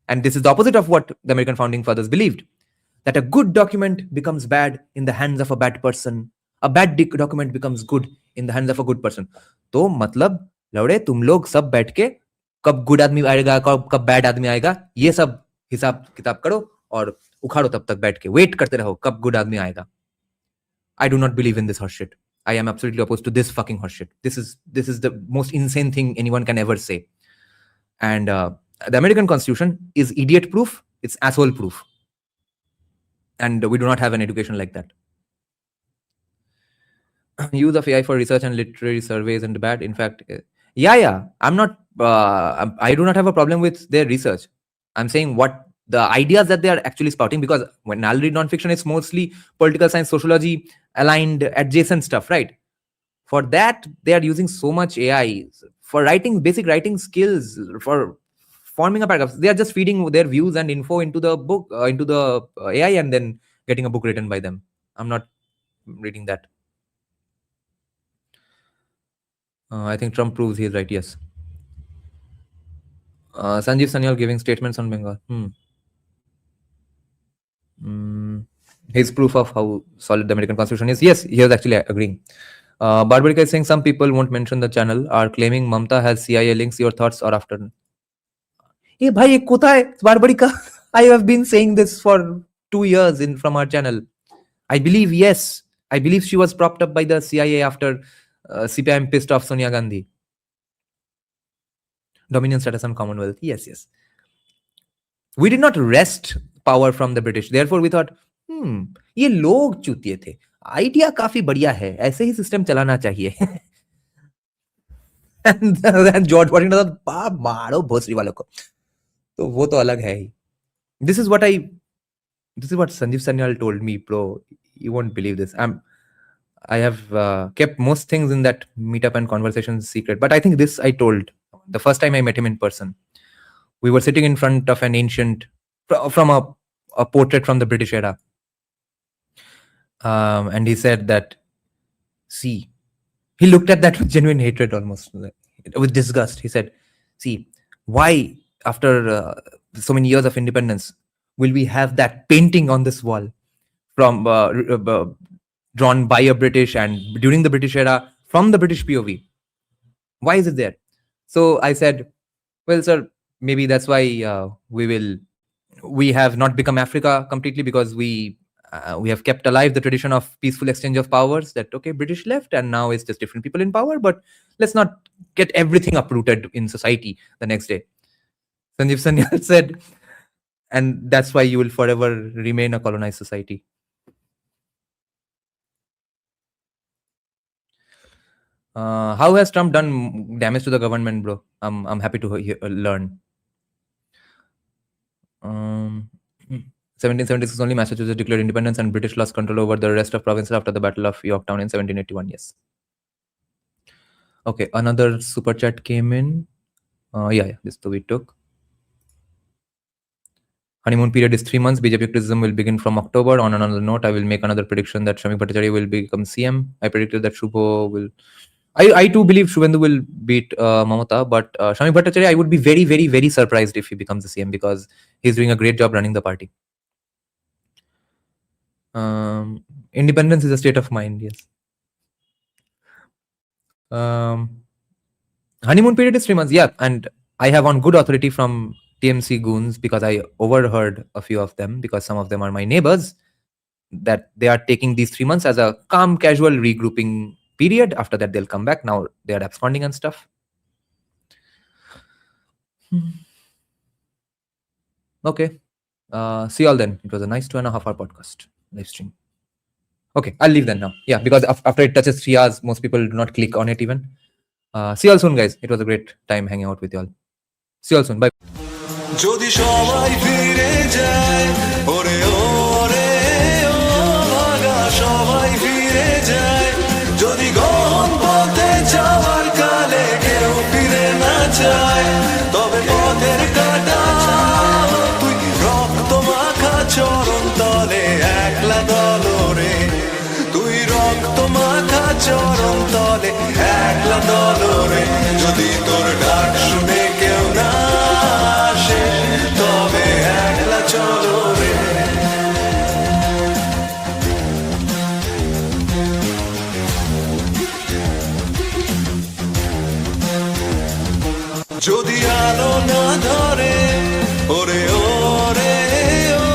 And this is the opposite of what the American founding fathers believed, that a good document becomes bad in the hands of a bad person. A bad document becomes good in the hands of a good person. तो मतलब लौड़े तुम लोग सब बैठ के कब good आदमी आएगा कब बैड आदमी आएगा ये सब हिसाब किताब करो और उखाड़ो तब तक बैठ के वेट करते रहो कब गुड आदमी आएगा. I do not believe in this horseshit. I am absolutely opposed to this fucking horseshit. This is the most insane thing anyone can ever say. And the American Constitution is idiot proof. It's asshole proof. And we do not have an education like that. Use of AI for research and literary surveys and bad. In fact, yeah. I'm not. I do not have a problem with their research. I'm saying what the ideas that they are actually spouting, because when I'll read nonfiction, it's mostly political science, sociology, aligned, adjacent stuff, right? For that, they are using so much AI for writing basic writing skills, for forming a paragraph. They are just feeding their views and info into the book, into the AI, and then getting a book written by them. I'm not reading that. I think Trump proves he is right. Yes. Sanjeev Sanyal giving statements on Bengal. His proof of how solid the American Constitution is. Yes, he was actually agreeing. Barbarika is saying some people won't mention the channel are claiming Mamata has CIA links. Your thoughts are after. Hey, bhai, ye kota hai, Barbarika? I have been saying this for 2 years from our channel. I believe, yes. I believe she was propped up by the CIA after CPIM pissed off Sonia Gandhi. Dominion status on Commonwealth. Yes. We did not wrest power from the British. Therefore, we thought, ये लोग चूतिए थे. Idea काफी बढ़िया है. ऐसे ही system चलाना चाहिए. And George Washington thought, मारो भोसड़ी वालों को. तो वो तो अलग है ही. This is what Sanjeev Sanyal told me, bro. You won't believe this. I have kept most things in that meetup and conversations secret. But I think this I told the first time I met him in person. We were sitting in front of an ancient, from a portrait from the British era. And he said that, see, he looked at that with genuine hatred almost, with disgust. He said, see, why after so many years of independence will we have that painting on this wall from drawn by a British and during the British era from the British POV? Why is it there? So I said, well, sir, maybe that's why we have not become Africa completely, because we have kept alive the tradition of peaceful exchange of powers, that, okay, British left and now it's just different people in power, but let's not get everything uprooted in society the next day. Sanjeev Sanyal said, and that's why you will forever remain a colonized society. How has Trump done damage to the government, bro? I'm happy to learn. 1776 only Massachusetts declared independence and British lost control over the rest of provinces after the Battle of Yorktown in 1781. Yes. Okay, another super chat came in. This too we took. Honeymoon period is 3 months. BJP criticism will begin from October. On another note, I will make another prediction that Shamik Bhattacharya will become CM. I predicted that Shubho will... I too believe Shubhendu will beat Mamata, but Shamik Bhattacharya, I would be very, very, very surprised if he becomes the CM, because he's doing a great job running the party. Independence is a state of mind, yes. Honeymoon period is 3 months, yeah, and I have on good authority from TMC goons, because I overheard a few of them, because some of them are my neighbors, that they are taking these 3 months as a calm, casual regrouping period. After that, they'll come back. Now they are absconding and stuff. Okay. See you all then. It was a nice 2.5 hour podcast live stream. Okay, I'll leave then now. Yeah, because after it touches 3 hours, most people do not click on it even. See you all soon, guys. It was a great time hanging out with you all. See you all soon. Bye. যদি সবাই ফিরে যায় ওরে ওরে ও ভাগা সবাই ফিরে যায় যদি গহন পথে যাওয়ার কালে কেউ ফিরে না যায় তবে পথের কাটা তুই রক্ত মাখা চরণ তলে চলো রে, তুই রক্ত মাখা চরণ তলে একলা দলো রে, যদি তোর ডাক শুনে কেউ না আসে তবে একলা চলো রে। যদি আলো না ধরে ওরে ওরে ও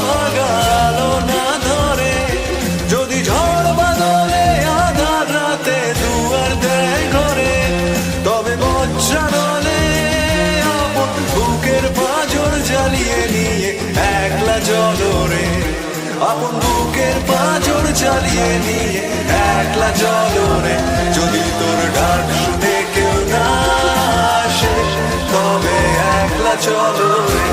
ভাগা আলো না ধরে, যদি ঝড় বাদলে আধার রাতে দুয়ার দেয় ঘরে, তবে বজ্রা নলে আপন বুকের পাঁজর জ্বালিয়ে নিয়ে একলা চলো রে, আপন বুকের পাঁজর জ্বালিয়ে নিয়ে একলা চলো রে, যদি তোর ডাক শুনে কেউ না আসে তবে একলা চলো রে।